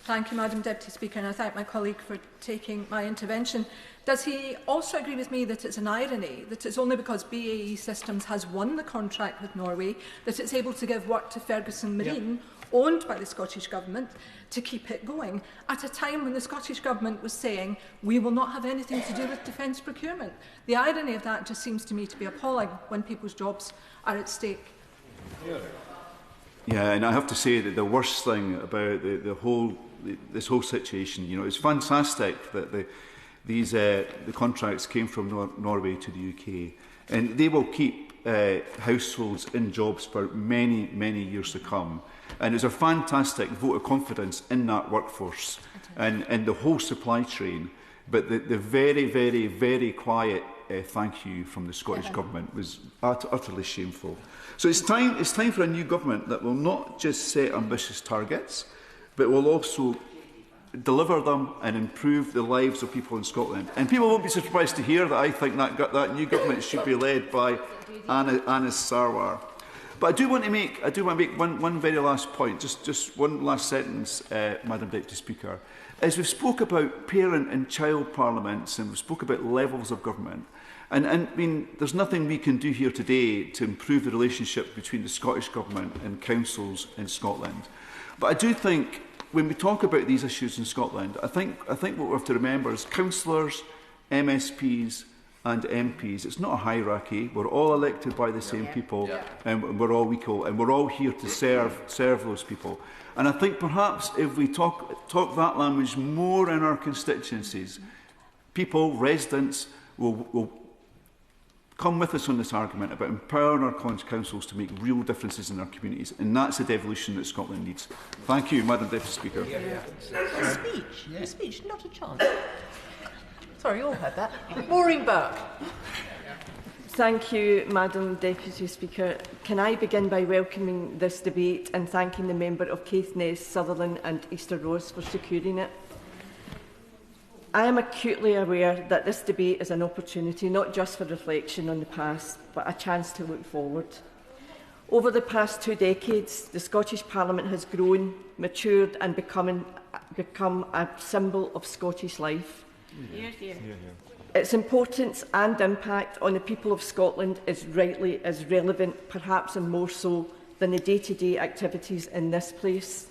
Thank you, Madam Deputy Speaker, and I thank my colleague for taking my intervention. Does he also agree with me that it's an irony that it's only because BAE Systems has won the contract with Norway that it's able to give work to Ferguson Marine, owned by the Scottish Government, to keep it going, at a time when the Scottish Government was saying, we will not have anything to do with defence procurement? The irony of that just seems to me to be appalling when people's jobs are at stake. Yeah, and I have to say that the worst thing about this whole situation, it's fantastic that the contracts came from Norway to the UK, and they will keep households in jobs for many, many years to come. And it's a fantastic vote of confidence in that workforce and the whole supply chain. But the very, very, very quiet thank you from the Scottish Government was utterly shameful. So it's time for a new government that will not just set ambitious targets, but will also deliver them and improve the lives of people in Scotland. And people won't be surprised to hear that I think that new government should be led by Anis Sarwar. But I do want to make one very last point, just one last sentence, Madam Deputy Speaker. As we've spoke about parent and child parliaments, and we've spoke about levels of government, and I mean, there's nothing we can do here today to improve the relationship between the Scottish Government and councils in Scotland. But I do think, when we talk about these issues in Scotland, I think what we have to remember is councillors, MSPs and MPs, it's not a hierarchy. We're all elected by the same people, and we're all equal, and we're all here to serve those people. And I think perhaps if we talk that language more in our constituencies, people, residents, will come with us on this argument about empowering our councils to make real differences in our communities, and that's the devolution that Scotland needs. Thank you, Madam Deputy Speaker. A speech, not a chance. Sorry, you all heard that. Maureen Burke. Thank you, Madam Deputy Speaker. Can I begin by welcoming this debate and thanking the member of Caithness, Sutherland and Easter Ross for securing it. I am acutely aware that this debate is an opportunity not just for reflection on the past, but a chance to look forward. Over the past 2 decades, the Scottish Parliament has grown, matured and become a symbol of Scottish life. Its importance and impact on the people of Scotland is rightly as relevant, perhaps and more so, than the day-to-day activities in this place.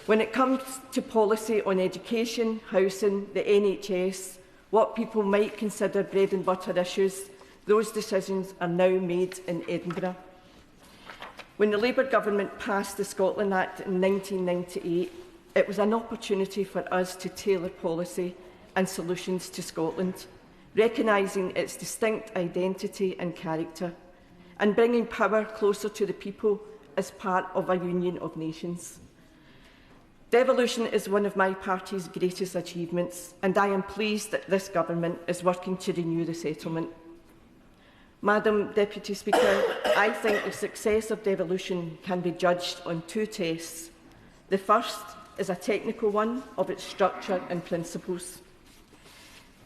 When it comes to policy on education, housing, the NHS, what people might consider bread and butter issues, those decisions are now made in Edinburgh. When the Labour government passed the Scotland Act in 1998, it was an opportunity for us to tailor policy and solutions to Scotland, recognising its distinct identity and character, and bringing power closer to the people as part of a union of nations. Devolution is one of my party's greatest achievements, and I am pleased that this government is working to renew the settlement. Madam Deputy Speaker, I think the success of devolution can be judged on 2 tests. The first is a technical one of its structure and principles.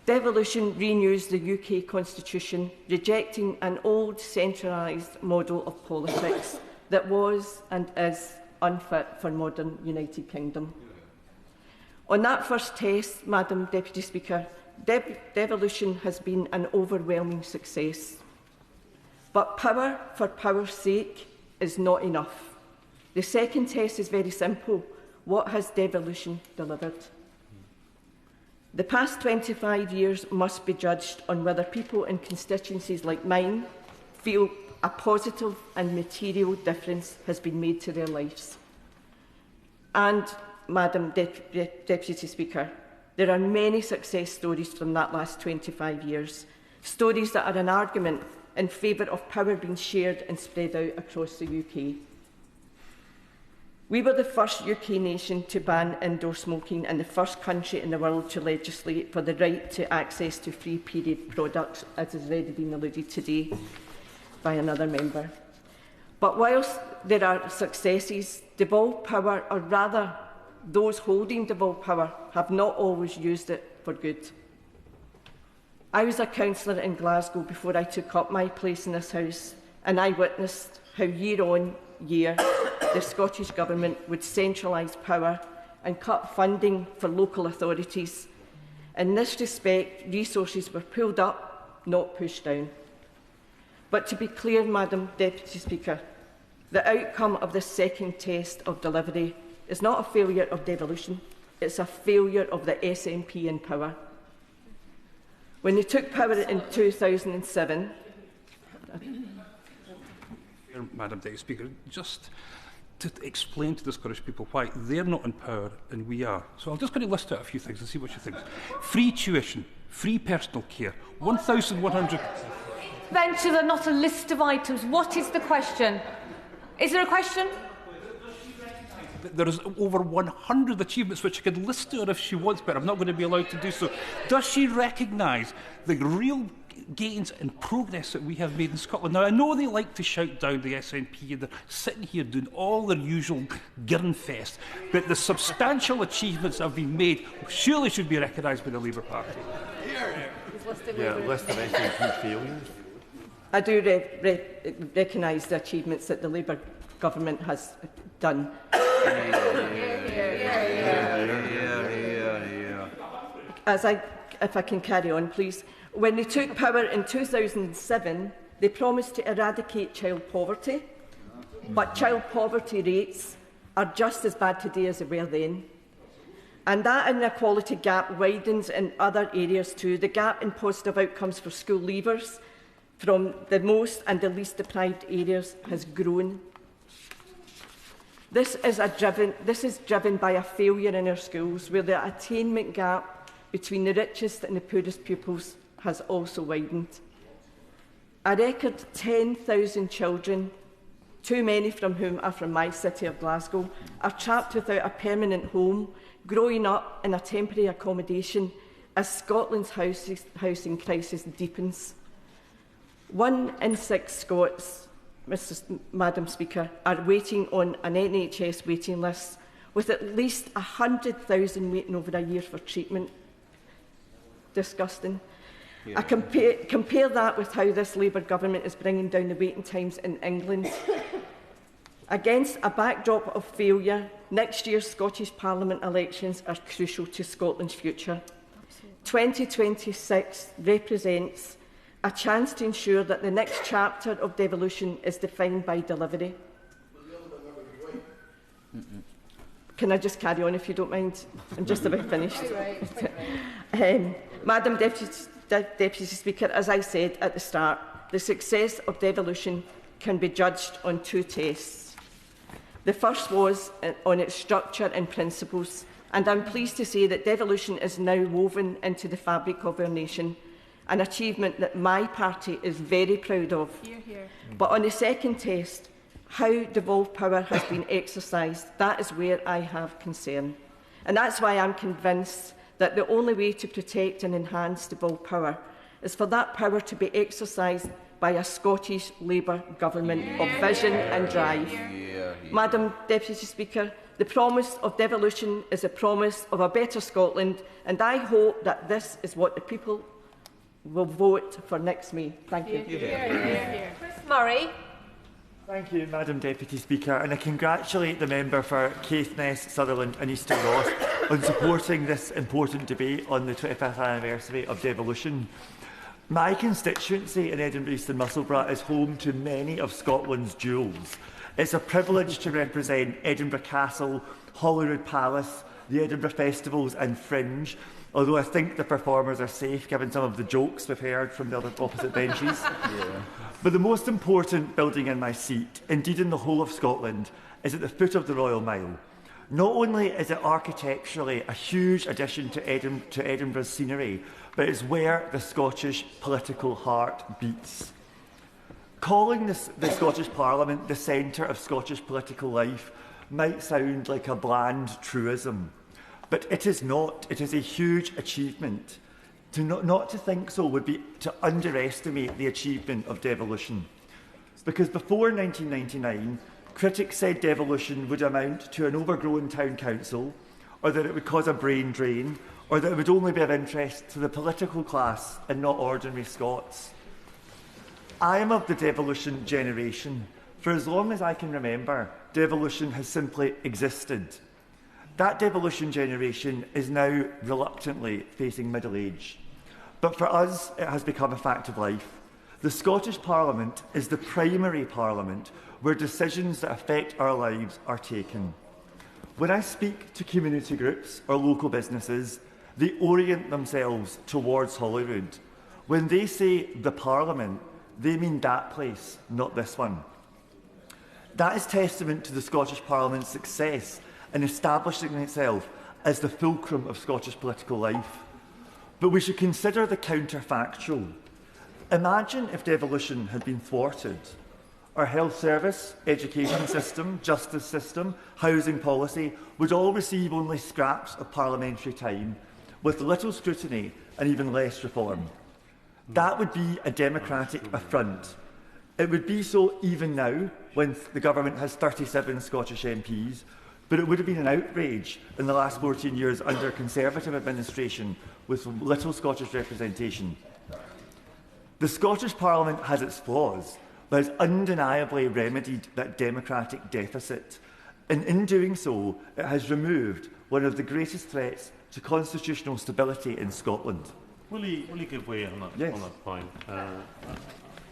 Devolution renews the UK Constitution, rejecting an old centralised model of politics that was and is unfit for modern United Kingdom. On that first test, Madam Deputy Speaker, devolution has been an overwhelming success. But power for power's sake is not enough. The second test is very simple. What has devolution delivered? The past 25 years must be judged on whether people in constituencies like mine feel a positive and material difference has been made to their lives. And, Madam Deputy Speaker, there are many success stories from that last 25 years, stories that are an argument in favour of power being shared and spread out across the UK. We were the first UK nation to ban indoor smoking and the first country in the world to legislate for the right to access to free period products, as has already been alluded today by another member. But whilst there are successes, devolved power, or rather those holding devolved power, have not always used it for good. I was a councillor in Glasgow before I took up my place in this House, and I witnessed how year on year the Scottish Government would centralise power and cut funding for local authorities. In this respect, resources were pulled up, not pushed down. But to be clear, Madam Deputy Speaker, the outcome of this second test of delivery is not a failure of devolution, it's a failure of the SNP in power. When they took power in 2007... Madam Deputy Speaker, just to explain to the Scottish people why they're not in power and we are. So I'm just going to list out a few things and see what you think. Free tuition, free personal care, 1,100... Venture, they're not a list of items. What is the question? Is there a question? There is over 100 achievements which I could list to her if she wants, but I'm not going to be allowed to do so. Does she recognise the real gains and progress that we have made in Scotland? Now, I know they like to shout down the SNP and they're sitting here doing all their usual Girnfest, but the substantial achievements that have been made surely should be recognised by the Labour Party. Yeah, list of SNP failures. I do recognise the achievements that the Labour government has done. If I can carry on, please. When they took power in 2007, they promised to eradicate child poverty, but child poverty rates are just as bad today as they were then. And that inequality gap widens in other areas too. The gap in positive outcomes for school leavers from the most and the least deprived areas has grown. This is driven by a failure in our schools, where the attainment gap between the richest and the poorest pupils has also widened. A record 10,000 children, too many from whom are from my city of Glasgow, are trapped without a permanent home, growing up in a temporary accommodation as Scotland's housing crisis deepens. 1 in 6 Scots, Madam Speaker, are waiting on an NHS waiting list, with at least 100,000 waiting over a year for treatment. Disgusting. I compare that with how this Labour government is bringing down the waiting times in England. Against a backdrop of failure, next year's Scottish Parliament elections are crucial to Scotland's future. 2026 represents a chance to ensure that the next chapter of devolution is defined by delivery. Can I just carry on if you don't mind? I'm just about finished. Madam Deputy Speaker, as I said at the start, the success of devolution can be judged on 2 tests. The first was on its structure and principles, and I'm pleased to say that devolution is now woven into the fabric of our nation, an achievement that my party is very proud of. Hear, hear. But on the second test, how devolved power has been exercised, that is where I have concern. And that's why I'm convinced that the only way to protect and enhance devolved power is for that power to be exercised by a Scottish Labour government of vision and drive. Madam Deputy Speaker, the promise of devolution is a promise of a better Scotland, and I hope that this is what the people will vote for next May. Thank you. Chris Murray. Thank you, Madam Deputy Speaker, and I congratulate the member for Caithness, Sutherland and Easter Ross on supporting this important debate on the 25th anniversary of devolution. My constituency in Edinburgh East and Musselburgh is home to many of Scotland's jewels. It's a privilege to represent Edinburgh Castle, Holyrood Palace, the Edinburgh Festivals and Fringe, although I think the performers are safe given some of the jokes we've heard from the other opposite benches. But the most important building in my seat, indeed in the whole of Scotland, is at the foot of the Royal Mile. Not only is it architecturally a huge addition to Edinburgh's scenery, but it's where the Scottish political heart beats. Calling the Scottish Parliament the centre of Scottish political life might sound like a bland truism, but it is not. It is a huge achievement. Not to think so would be to underestimate the achievement of devolution. Because before 1999, critics said devolution would amount to an overgrown town council, or that it would cause a brain drain, or that it would only be of interest to the political class and not ordinary Scots. I am of the devolution generation. For as long as I can remember, devolution has simply existed. That devolution generation is now reluctantly facing middle age. But for us, it has become a fact of life. The Scottish Parliament is the primary parliament where decisions that affect our lives are taken. When I speak to community groups or local businesses, they orient themselves towards Holyrood. When they say the Parliament, they mean that place, not this one. That is testament to the Scottish Parliament's success in establishing itself as the fulcrum of Scottish political life. But we should consider the counterfactual. Imagine if devolution had been thwarted. Our health service, education system, justice system, housing policy would all receive only scraps of parliamentary time, with little scrutiny and even less reform. That would be a democratic affront. It would be so even now, when the government has 37 Scottish MPs, but it would have been an outrage in the last 14 years under Conservative administration with little Scottish representation. The Scottish Parliament has its flaws, but has undeniably remedied that democratic deficit. And in doing so, it has removed one of the greatest threats to constitutional stability in Scotland. Will he give way on that, yes. on that point?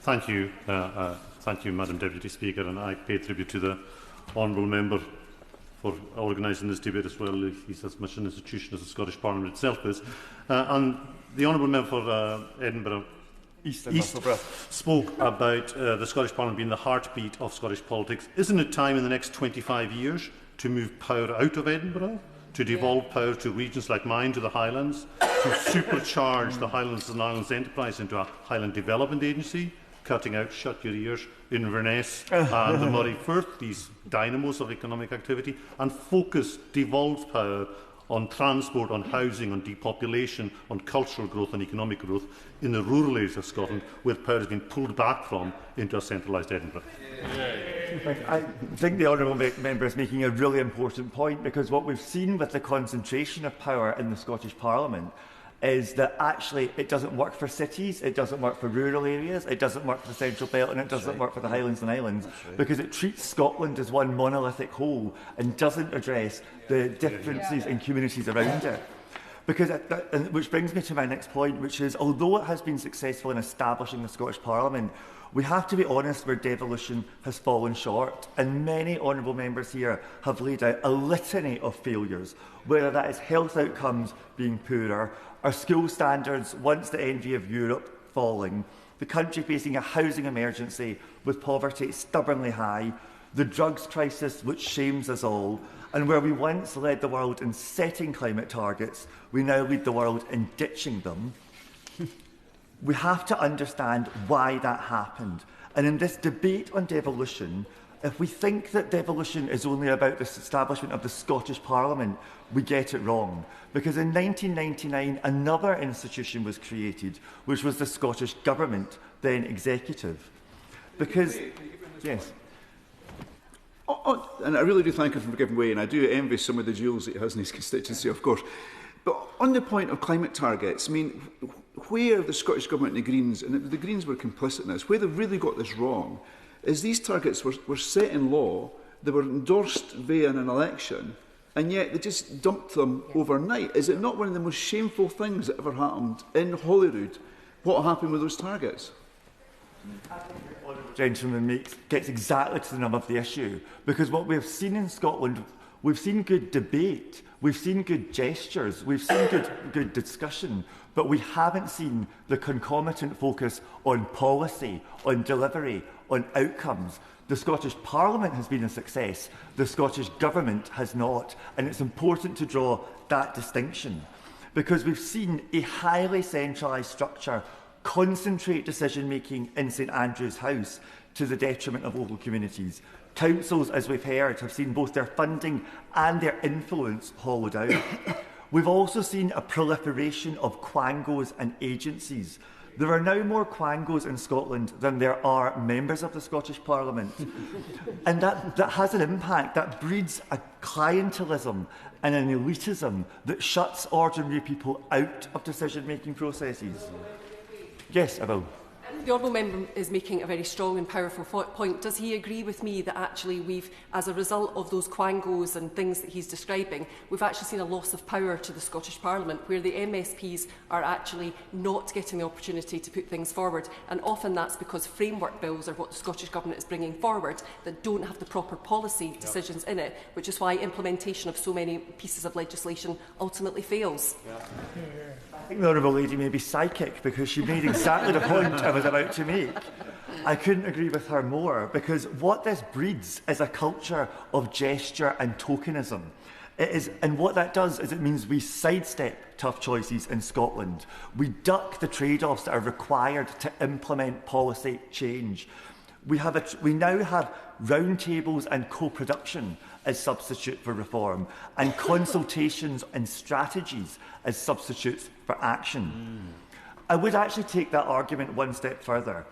Thank you, Madam Deputy Speaker, and I pay tribute to the honourable member for organising this debate as well. He's as much an institution as the Scottish Parliament itself is. And the honourable member for Edinburgh East spoke about the Scottish Parliament being the heartbeat of Scottish politics. Isn't it time in the next 25 years to move power out of Edinburgh, to devolve power to regions like mine, to the Highlands, to supercharge the Highlands and Islands enterprise into a Highland Development Agency, cutting out, shut your ears, Inverness and the Moray Firth, these dynamos of economic activity, and focus devolved power on transport, on housing, on depopulation, on cultural growth and economic growth in the rural areas of Scotland, where power has been pulled back from into a centralised Edinburgh. I think the honourable member is making a really important point, because what we've seen with the concentration of power in the Scottish Parliament is that actually it doesn't work for cities, it doesn't work for rural areas, it doesn't work for the Central Belt, and it doesn't work for the Highlands and Islands, because it treats Scotland as one monolithic whole and doesn't address the differences in communities around it. Because which brings me to my next point, which is, although it has been successful in establishing the Scottish Parliament, we have to be honest where devolution has fallen short, and many honourable members here have laid out a litany of failures, whether that is health outcomes being poorer, our school standards, once the envy of Europe, falling, the country facing a housing emergency with poverty stubbornly high, the drugs crisis which shames us all, and where we once led the world in setting climate targets, we now lead the world in ditching them. We have to understand why that happened. And in this debate on devolution, if we think that devolution is only about the establishment of the Scottish Parliament, we get it wrong. Because in 1999, another institution was created, which was the Scottish Government, then executive. Because, yes. And I really do thank him for giving way, and I do envy some of the jewels that he has in his constituency, of course. But on the point of climate targets, I mean, where the Scottish Government and the Greens were complicit in this, where they've really got this wrong, is these targets were set in law, they were endorsed via an election, and yet they just dumped them overnight. Is it not one of the most shameful things that ever happened in Holyrood? What happened with those targets? Gentleman gets exactly to the nub of the issue, because what we've seen in Scotland, we've seen good debate, we've seen good gestures, we've seen good discussion, but we haven't seen the concomitant focus on policy, on delivery, on outcomes. The Scottish Parliament has been a success, the Scottish Government has not, and it's important to draw that distinction, because we've seen a highly centralised structure concentrate decision-making in St Andrew's House to the detriment of local communities. Councils, as we've heard, have seen both their funding and their influence hollowed out. We've also seen a proliferation of quangos and agencies. There are now more quangos in Scotland than there are members of the Scottish Parliament. And that has an impact. That breeds a clientelism and an elitism that shuts ordinary people out of decision-making processes. Yes, I will. The Honourable Member is making a very strong and powerful point. Does he agree with me that actually we've, as a result of those quangos and things that he's describing, we've actually seen a loss of power to the Scottish Parliament, where the MSPs are actually not getting the opportunity to put things forward? And often that's because framework bills are what the Scottish Government is bringing forward that don't have the proper policy decisions in it, which is why implementation of so many pieces of legislation ultimately fails. I think the Honourable Lady may be psychic, because she made exactly the point I was about to make. I couldn't agree with her more, because what this breeds is a culture of gesture and tokenism. And what that does is it means we sidestep tough choices in Scotland. We duck the trade-offs that are required to implement policy change. We now have roundtables and co-production as substitute for reform, and consultations and strategies as substitutes for action. I would actually take that argument one step further.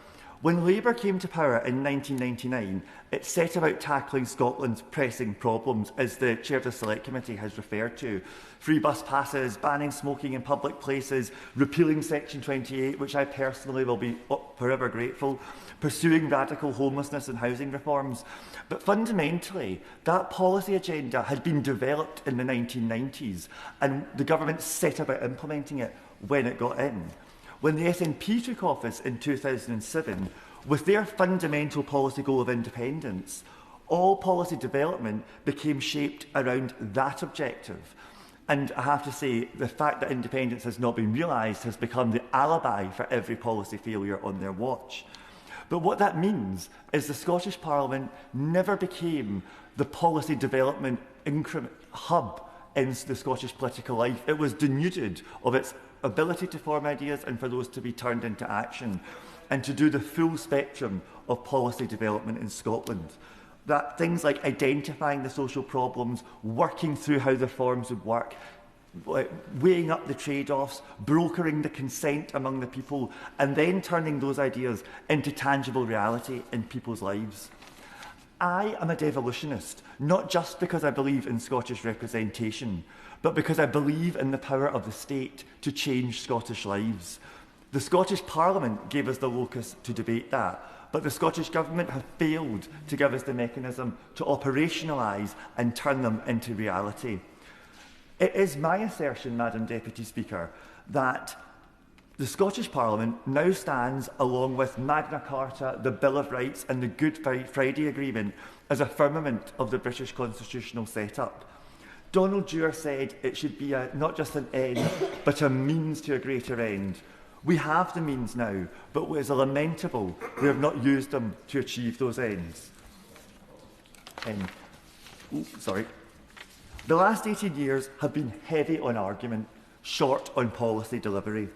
When Labour came to power in 1999, it set about tackling Scotland's pressing problems, as the Chair of the Select Committee has referred to. Free bus passes, banning smoking in public places, repealing Section 28, which I personally will be forever grateful, pursuing radical homelessness and housing reforms. But fundamentally, that policy agenda had been developed in the 1990s, and the government set about implementing it when it got in. When the SNP took office in 2007, with their fundamental policy goal of independence, all policy development became shaped around that objective. And I have to say, the fact that independence has not been realised has become the alibi for every policy failure on their watch. But what that means is the Scottish Parliament never became the policy development hub in the Scottish political life. It was denuded of its ability to form ideas and for those to be turned into action, and to do the full spectrum of policy development in Scotland. That things like identifying the social problems, working through how the reforms would work, weighing up the trade-offs, brokering the consent among the people, and then turning those ideas into tangible reality in people's lives. I am a devolutionist, not just because I believe in Scottish representation, but because I believe in the power of the state to change Scottish lives. The Scottish Parliament gave us the locus to debate that, but the Scottish Government have failed to give us the mechanism to operationalise and turn them into reality. It is my assertion, Madam Deputy Speaker, that the Scottish Parliament now stands, along with Magna Carta, the Bill of Rights and the Good Friday Agreement, as a firmament of the British constitutional set-up. Donald Dewar said it should be not just an end, but a means to a greater end. We have the means now, but it is lamentable we have not used them to achieve those ends. The last 18 years have been heavy on argument, short on policy delivery.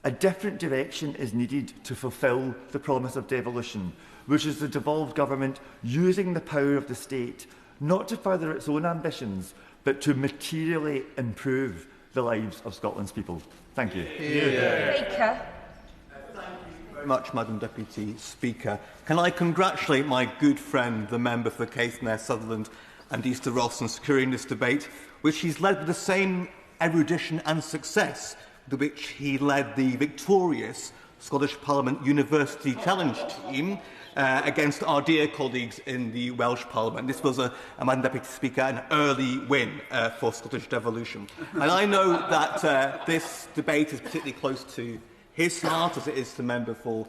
A different direction is needed to fulfil the promise of devolution, which is the devolved government using the power of the state not to further its own ambitions, but to materially improve the lives of Scotland's people. Thank you. Thank you very much, Madam Deputy Speaker. Can I congratulate my good friend, the member for Caithness, Sutherland and Easter Ross, on securing this debate, which he's led with the same erudition and success with which he led the victorious Scottish Parliament University Challenge team against our dear colleagues in the Welsh Parliament. This was, Madam Deputy Speaker, an early win for Scottish Devolution. And I know that this debate is particularly close to his heart, as it is to the member for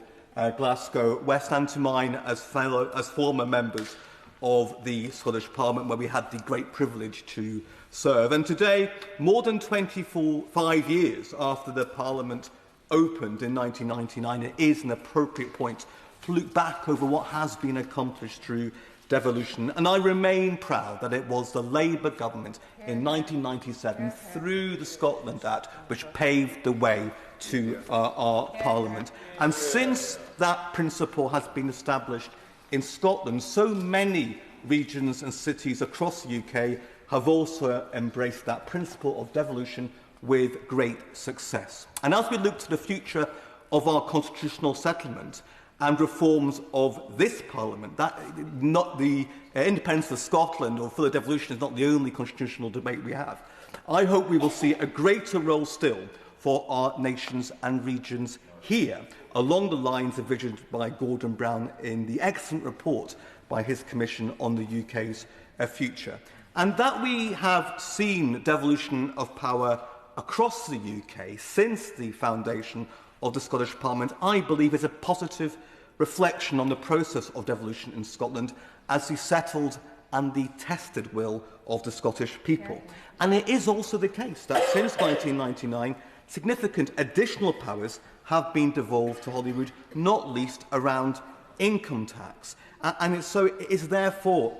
Glasgow West, and to mine as former members of the Scottish Parliament, where we had the great privilege to serve. And today, more than 25 years after the Parliament opened in 1999, it is an appropriate point to look back over what has been accomplished through devolution. And I remain proud that it was the Labour government in 1997, through the Scotland Act, which paved the way to our Parliament. And since that principle has been established in Scotland, so many regions and cities across the UK have also embraced that principle of devolution with great success. And as we look to the future of our constitutional settlement and reforms of this Parliament, that not the independence of Scotland or full devolution is not the only constitutional debate we have. I hope we will see a greater role still for our nations and regions here, along the lines envisioned by Gordon Brown in the excellent report by his Commission on the UK's future. And that we have seen devolution of power across the UK since the foundation of the Scottish Parliament, I believe, is a positive reflection on the process of devolution in Scotland as the settled and the tested will of the Scottish people. And it is also the case that since 1999, significant additional powers have been devolved to Holyrood, not least around income tax. And it is therefore,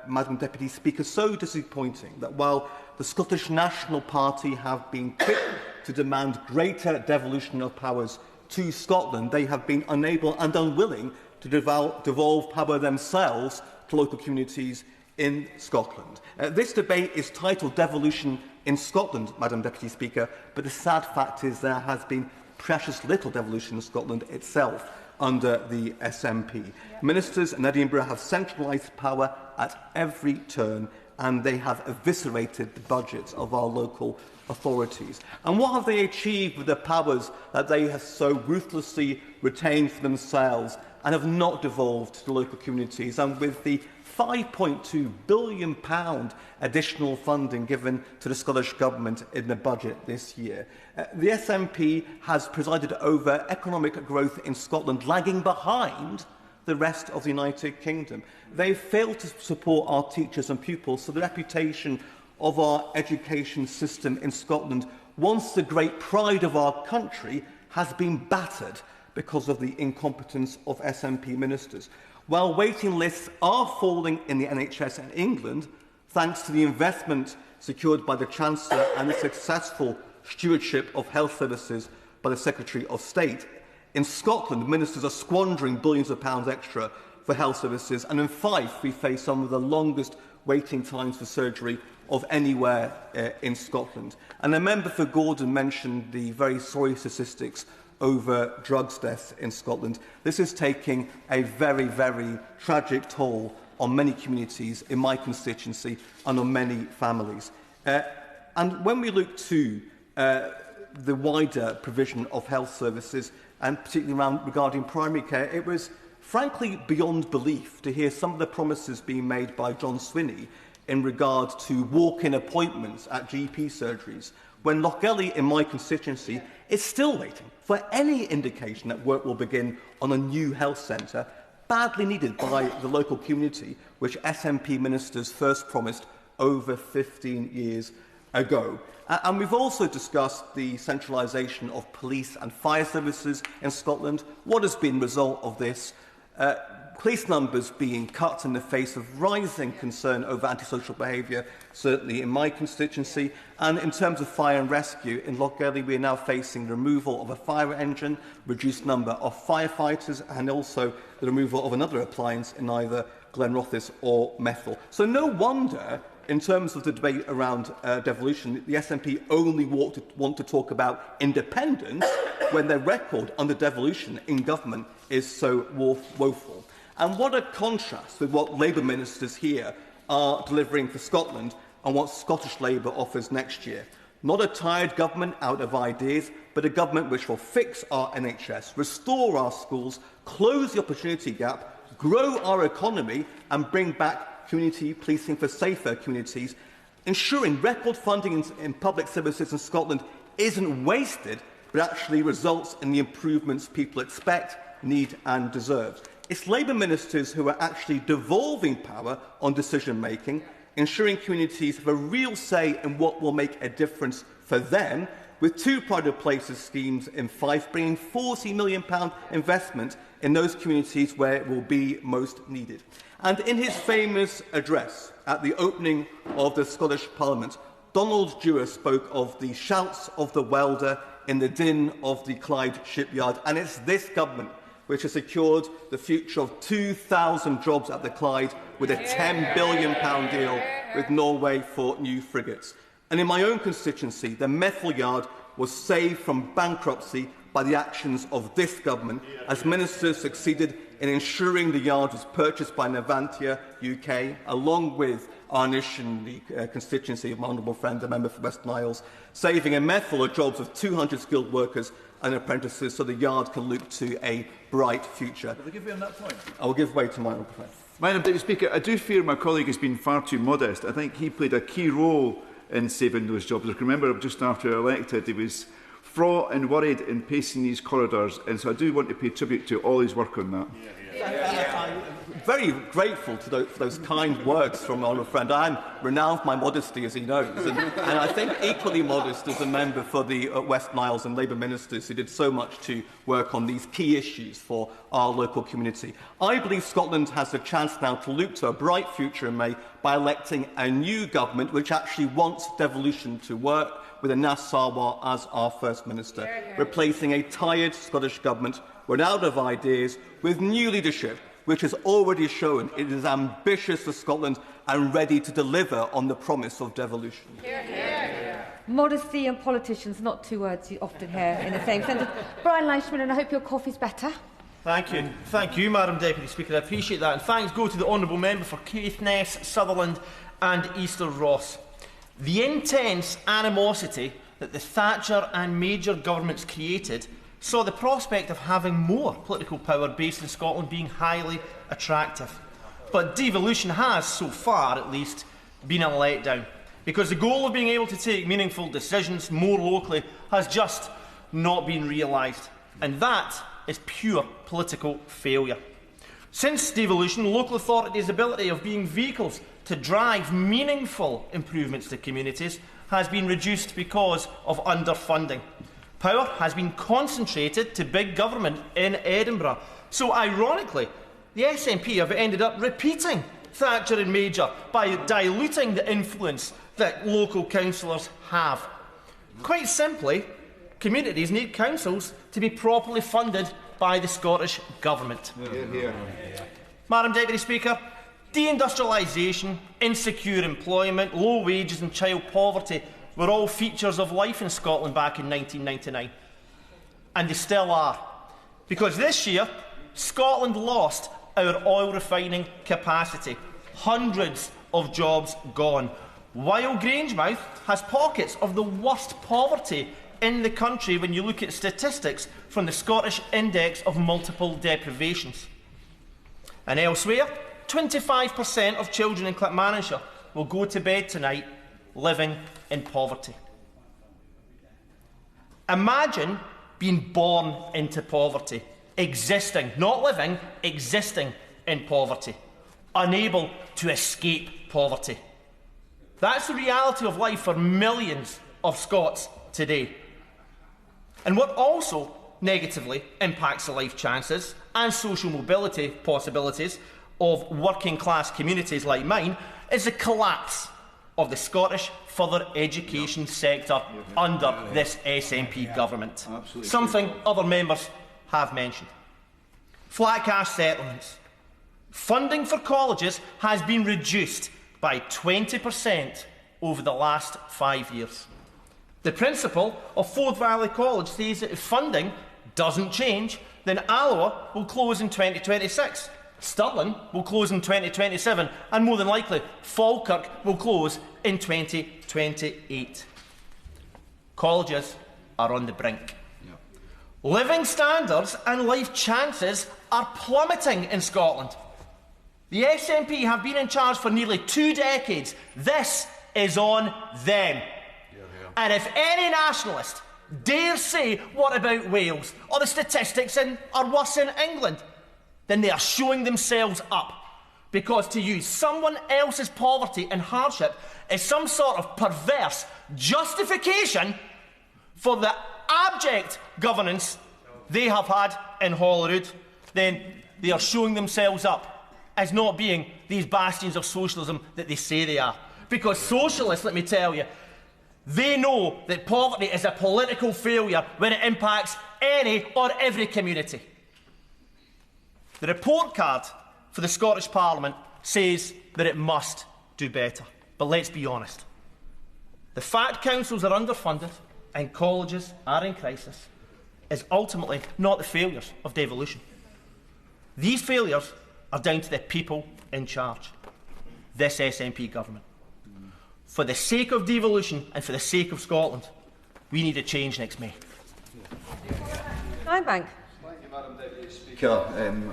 Madam Deputy Speaker, so disappointing that while the Scottish National Party have been quick to demand greater devolution of powers to Scotland, they have been unable and unwilling to devolve power themselves to local communities in Scotland. This debate is titled Devolution in Scotland, Madam Deputy Speaker, but the sad fact is there has been precious little devolution in Scotland itself under the SNP. Ministers in Edinburgh have centralised power at every turn, and they have eviscerated the budgets of our local authorities. And what have they achieved with the powers that they have so ruthlessly retained for themselves and have not devolved to local communities? And with the £5.2 billion additional funding given to the Scottish Government in the budget this year, the SNP has presided over economic growth in Scotland, lagging behind the rest of the United Kingdom. They failed to support our teachers and pupils, so the reputation of our education system in Scotland, once the great pride of our country, has been battered because of the incompetence of SNP ministers. While waiting lists are falling in the NHS in England, thanks to the investment secured by the Chancellor and the successful stewardship of health services by the Secretary of State, in Scotland, ministers are squandering billions of pounds extra for health services, and in Fife, we face some of the longest waiting times for surgery of anywhere in Scotland. And the member for Gordon mentioned the very sorry statistics over drugs deaths in Scotland. This is taking a very, very tragic toll on many communities in my constituency and on many families. And when we look to the wider provision of health services, and particularly regarding primary care, it was frankly beyond belief to hear some of the promises being made by John Swinney in regard to walk-in appointments at GP surgeries, when Lochgelly in my constituency is still waiting for any indication that work will begin on a new health centre, badly needed by the local community, which SNP ministers first promised over 15 years ago. And we've also discussed the centralisation of police and fire services in Scotland. What has been the result of this? Police numbers being cut in the face of rising concern over antisocial behaviour, certainly in my constituency. And in terms of fire and rescue, in Lochgelly we are now facing the removal of a fire engine, reduced number of firefighters, and also the removal of another appliance in either Glenrothes or Methil. So no wonder, in terms of the debate around devolution, the SNP only want to talk about independence when their record under devolution in government is so woeful. And what a contrast with what Labour ministers here are delivering for Scotland and what Scottish Labour offers next year. Not a tired government out of ideas, but but a government which will fix our NHS, restore our schools, close the opportunity gap, grow our economy and bring back community policing for safer communities, ensuring record funding in public services in Scotland isn't wasted, but actually results in the improvements people expect, need and deserve. It's Labour ministers who are actually devolving power on decision-making, ensuring communities have a real say in what will make a difference for them, with 2 Pride of Places schemes in Fife bringing £40 million investment in those communities where it will be most needed. And in his famous address at the opening of the Scottish Parliament, Donald Dewar spoke of the shouts of the welder in the din of the Clyde shipyard, and it's this government which has secured the future of 2,000 jobs at the Clyde with a £10 billion deal with Norway for new frigates. And in my own constituency, the Methil Yard was saved from bankruptcy by the actions of this government, as ministers succeeded in ensuring the yard was purchased by Navantia UK, along with Arnish in the constituency of my honourable friend, the member for Western Isles, saving a Methil of jobs of 200 skilled workers and apprentices so the yard can look to a bright future. Will I give you on that point? I will give way to my honourable friend. Madam Deputy Speaker, I do fear my colleague has been far too modest. I think he played a key role in saving those jobs. I can remember just after elected, he was fraught and worried in pacing these corridors, and so I do want to pay tribute to all his work on that. I'm very grateful to those kind words from my honourable friend. I am renowned for my modesty, as he knows, and I think equally modest as a member for the Western Isles and Labour ministers who did so much to work on these key issues for our local community. I believe Scotland has the chance now to look to a bright future in May by electing a new government which actually wants devolution to work, with Anas Sarwar as our First Minister, replacing a tired Scottish Government run out of ideas with new leadership, which has already shown it is ambitious for Scotland and ready to deliver on the promise of devolution. Modesty and politicians, not 2 words you often hear in the same sentence. Brian Leishman, and I hope your coffee's better. Thank you, Madam Deputy Speaker. I appreciate that. And thanks go to the Honourable Member for Caithness, Sutherland and Easter Ross. The intense animosity that the Thatcher and Major governments created saw the prospect of having more political power based in Scotland being highly attractive. But devolution has, so far at least, been a letdown, because the goal of being able to take meaningful decisions more locally has just not been realised. And that is pure political failure. Since devolution, local authorities' ability of being vehicles to drive meaningful improvements to communities has been reduced because of underfunding. Power has been concentrated to big government in Edinburgh. So, ironically, the SNP have ended up repeating Thatcher and Major by diluting the influence that local councillors have. Quite simply, communities need councils to be properly funded by the Scottish Government. Madam Deputy Speaker, deindustrialisation, insecure employment, low wages and child poverty were all features of life in Scotland back in 1999. And they still are. Because this year, Scotland lost our oil refining capacity. Hundreds of jobs gone. While Grangemouth has pockets of the worst poverty in the country when you look at statistics from the Scottish Index of Multiple Deprivations. And elsewhere, 25% of children in Clackmannanshire will go to bed tonight living in poverty. Imagine being born into poverty, existing, not living, existing in poverty, unable to escape poverty. That's the reality of life for millions of Scots today. And what also negatively impacts the life chances and social mobility possibilities of working class communities like mine is the collapse of the Scottish further education sector under this SNP government. Something other members have mentioned. Flat cash settlements. Funding for colleges has been reduced by 20% over the last 5 years. The principal of Forth Valley College says that if funding doesn't change, then Alloa will close in 2026, Stirling will close in 2027, and more than likely Falkirk will close in 2028. Colleges are on the brink. Living standards and life chances are plummeting in Scotland. The SNP have been in charge for nearly 2 decades. This is on them. And if any nationalist dares say, what about Wales, or the statistics are worse in England, then they are showing themselves up. Because to use someone else's poverty and hardship as some sort of perverse justification for the abject governance they have had in Holyrood, then they are showing themselves up as not being these bastions of socialism that they say they are. Because socialists, let me tell you, they know that poverty is a political failure when it impacts any or every community. The report card for the Scottish Parliament says that it must do better. But let's be honest. The fact councils are underfunded and colleges are in crisis is ultimately not the failures of devolution. These failures are down to the people in charge, this SNP government. For the sake of devolution and for the sake of Scotland, we need a change next May. Bank. Madam Deputy Speaker,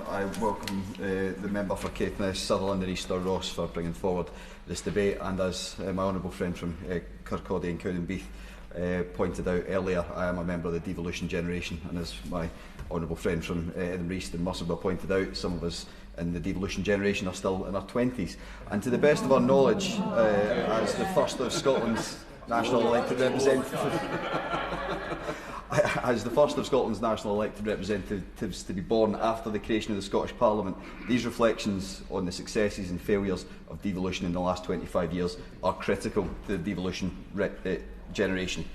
I welcome the member for Caithness, Sutherland and Easter Ross for bringing forward this debate, and as my honourable friend from Kirkcaldy and Cowdenbeath pointed out earlier, I am a member of the devolution generation, and as my honourable friend from Edinburgh East and Musselburgh pointed out, some of us in the devolution generation are still in our 20s. And to the best of our knowledge, as the first of Scotland's national elected representatives, as the first of Scotland's national elected representatives to be born after the creation of the Scottish Parliament, these reflections on the successes and failures of devolution in the last 25 years are critical to the devolution generation.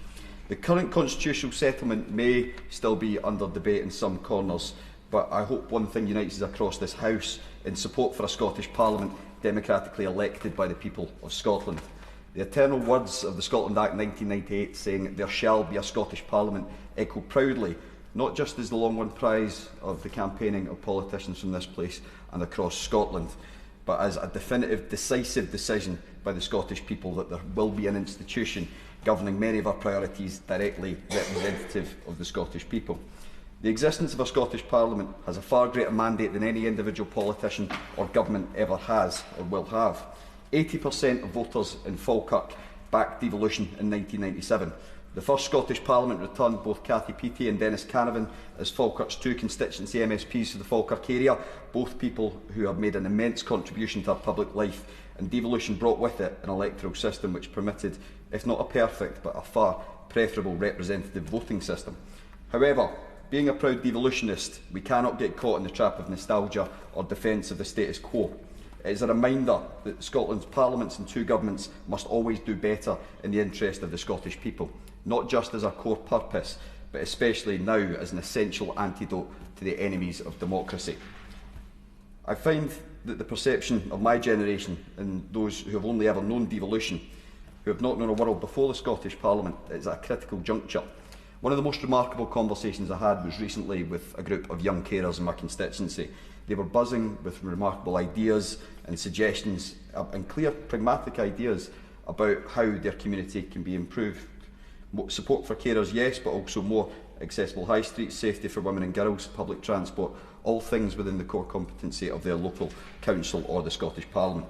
The current constitutional settlement may still be under debate in some corners, but I hope one thing unites us across this House in support for a Scottish Parliament democratically elected by the people of Scotland. The eternal words of the Scotland Act 1998 saying there shall be a Scottish Parliament echo proudly, not just as the long-won prize of the campaigning of politicians from this place and across Scotland, but as a definitive, decisive decision by the Scottish people that there will be an institution governing many of our priorities directly representative of the Scottish people. The existence of a Scottish Parliament has a far greater mandate than any individual politician or government ever has or will have. 80% of voters in Falkirk backed devolution in 1997. The first Scottish Parliament returned both Cathy Peaty and Dennis Canavan as Falkirk's 2 constituency MSPs for the Falkirk area, both people who have made an immense contribution to our public life, and devolution brought with it an electoral system which permitted, if not a perfect, but a far preferable representative voting system. However, being a proud devolutionist, we cannot get caught in the trap of nostalgia or defence of the status quo. It is a reminder that Scotland's parliaments and 2 governments must always do better in the interest of the Scottish people, not just as a core purpose, but especially now as an essential antidote to the enemies of democracy. I find that the perception of my generation and those who have only ever known devolution, who have not known a world before the Scottish Parliament, is at a critical juncture. One of the most remarkable conversations I had was recently with a group of young carers in my constituency. They were buzzing with remarkable ideas and suggestions and clear, pragmatic ideas about how their community can be improved. Support for carers, yes, but also more accessible high streets, safety for women and girls, public transport, all things within the core competency of their local council or the Scottish Parliament.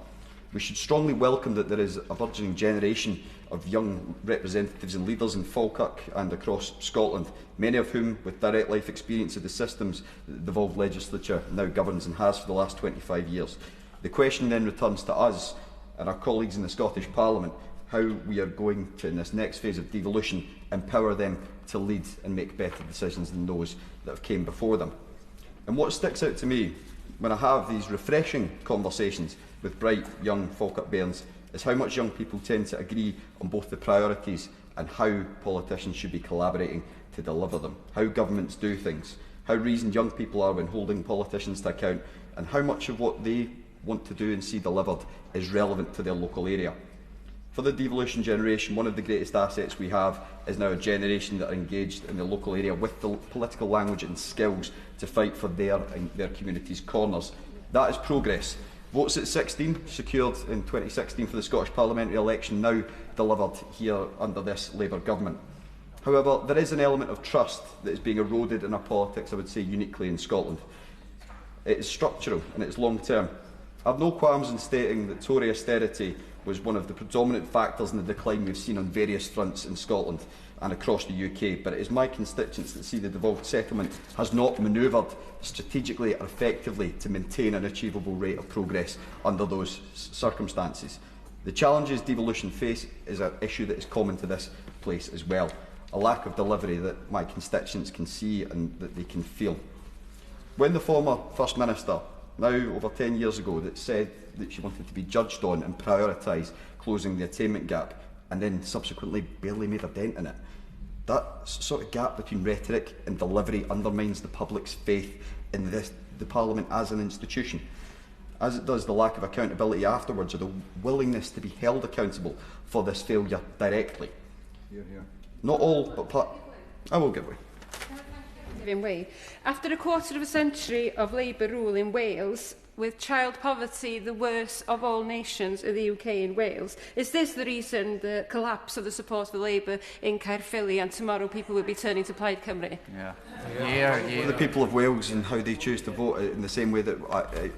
We should strongly welcome that there is a burgeoning generation of young representatives and leaders in Falkirk and across Scotland, many of whom with direct life experience of the systems that the devolved legislature now governs and has for the last 25 years. The question then returns to us and our colleagues in the Scottish Parliament how we are going to, in this next phase of devolution, empower them to lead and make better decisions than those that have came before them. And what sticks out to me when I have these refreshing conversations with bright young Falkirk bairns is how much young people tend to agree on both the priorities and how politicians should be collaborating to deliver them, how governments do things, how reasoned young people are when holding politicians to account, and how much of what they want to do and see delivered is relevant to their local area. For the devolution generation, one of the greatest assets we have is now a generation that are engaged in the local area with the political language and skills to fight for their community's corners. That is progress. Votes at 16, secured in 2016 for the Scottish parliamentary election, now delivered here under this Labour government. However, there is an element of trust that is being eroded in our politics, I would say uniquely in Scotland. It is structural and it is long-term. I have no qualms in stating that Tory austerity was one of the predominant factors in the decline we've seen on various fronts in Scotland and across the UK, but it is my constituents that see the devolved settlement has not manoeuvred strategically or effectively to maintain an achievable rate of progress under those circumstances. The challenges devolution face is an issue that is common to this place as well, a lack of delivery that my constituents can see and that they can feel. When the former First Minister, now over 10 years ago, that said that she wanted to be judged on and prioritise closing the attainment gap and then subsequently barely made a dent in it, that sort of gap between rhetoric and delivery undermines the public's faith in the Parliament as an institution, as it does the lack of accountability afterwards or the willingness to be held accountable for this failure directly. Not all, but part. I will give way. After a quarter of a century of Labour rule in Wales, with child poverty the worst of all nations in the UK and Wales, is this the reason the collapse of the support for Labour in Caerphilly, and tomorrow people will be turning to Plaid Cymru? For the people of Wales and how they choose to vote, in the same way that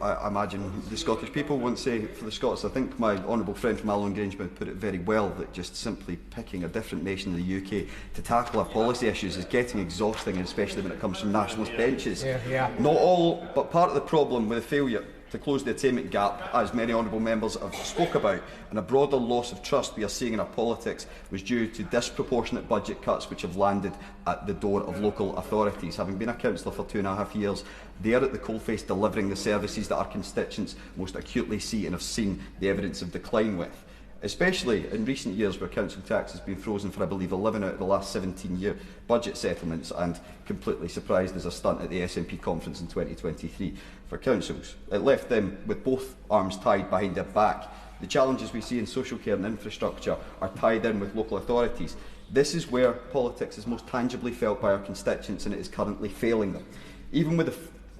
I imagine the Scottish people won't say for the Scots. I think my honourable friend from Alloa and Grangemouth put it very well, that just simply picking a different nation in the UK to tackle our policy issues is getting exhausting, especially when it comes from nationalist benches. Not all, but part of the problem with the failure to close the attainment gap, as many honourable members have spoke about, and a broader loss of trust we are seeing in our politics was due to disproportionate budget cuts which have landed at the door of local authorities. Having been a councillor for 2.5 years, they are at the coalface delivering the services that our constituents most acutely see and have seen the evidence of decline with. Especially in recent years where council tax has been frozen for, I believe, 11 out of the last 17-year budget settlements, and completely surprised as a stunt at the SNP conference in 2023 for councils. It left them with both arms tied behind their back. The challenges we see in social care and infrastructure are tied in with local authorities. This is where politics is most tangibly felt by our constituents, and it is currently failing them. Even with the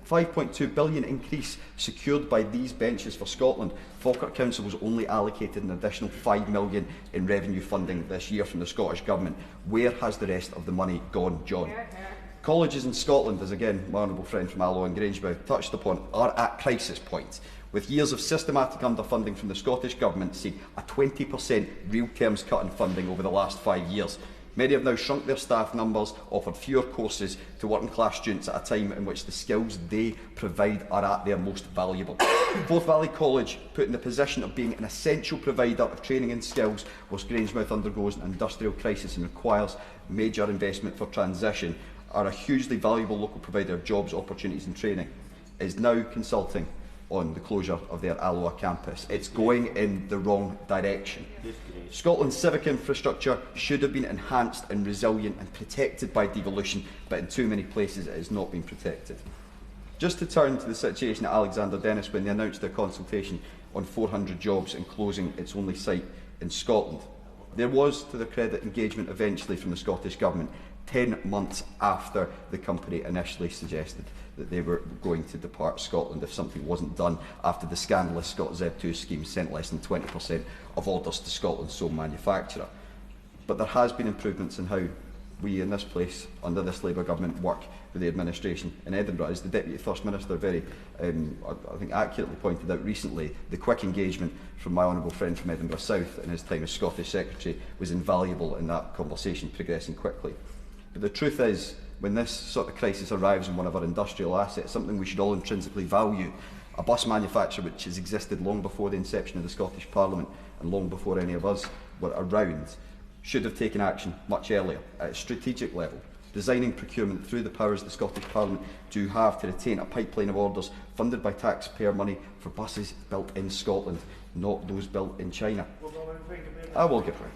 £5.2 billion increase secured by these benches for Scotland, Falkirk Council was only allocated an additional £5 million in revenue funding this year from the Scottish Government. Where has the rest of the money gone, John? Colleges in Scotland, as again my honourable friend from Alloa and Grangemouth touched upon, are at crisis point, with years of systematic underfunding from the Scottish Government seeing a 20% real terms cut in funding over the last 5 years. Many have now shrunk their staff numbers, offered fewer courses to working class students at a time in which the skills they provide are at their most valuable. Forth Valley College, put in the position of being an essential provider of training and skills whilst Grangemouth undergoes an industrial crisis and requires major investment for transition, are a hugely valuable local provider of jobs, opportunities and training, is now consulting on the closure of their Alloa campus. It's going in the wrong direction. Scotland's civic infrastructure should have been enhanced and resilient and protected by devolution, but in too many places it has not been protected. Just to turn to the situation at Alexander Dennis when they announced their consultation on 400 jobs and closing its only site in Scotland. There was, to their credit, engagement eventually from the Scottish Government 10 months after the company initially suggested that they were going to depart Scotland if something wasn't done after the scandalous ScotZEB2 scheme sent less than 20% of orders to Scotland's sole manufacturer. But there has been improvements in how we in this place, under this Labour Government, work with the administration in Edinburgh. As the Deputy First Minister very, I think, accurately pointed out recently, the quick engagement from my honourable friend from Edinburgh South in his time as Scottish Secretary was invaluable in that conversation progressing quickly. But the truth is, when this sort of crisis arrives in one of our industrial assets, something we should all intrinsically value, a bus manufacturer which has existed long before the inception of the Scottish Parliament and long before any of us were around, should have taken action much earlier at a strategic level, designing procurement through the powers the Scottish Parliament do have to retain a pipeline of orders funded by taxpayer money for buses built in Scotland, not those built in China. I will give way.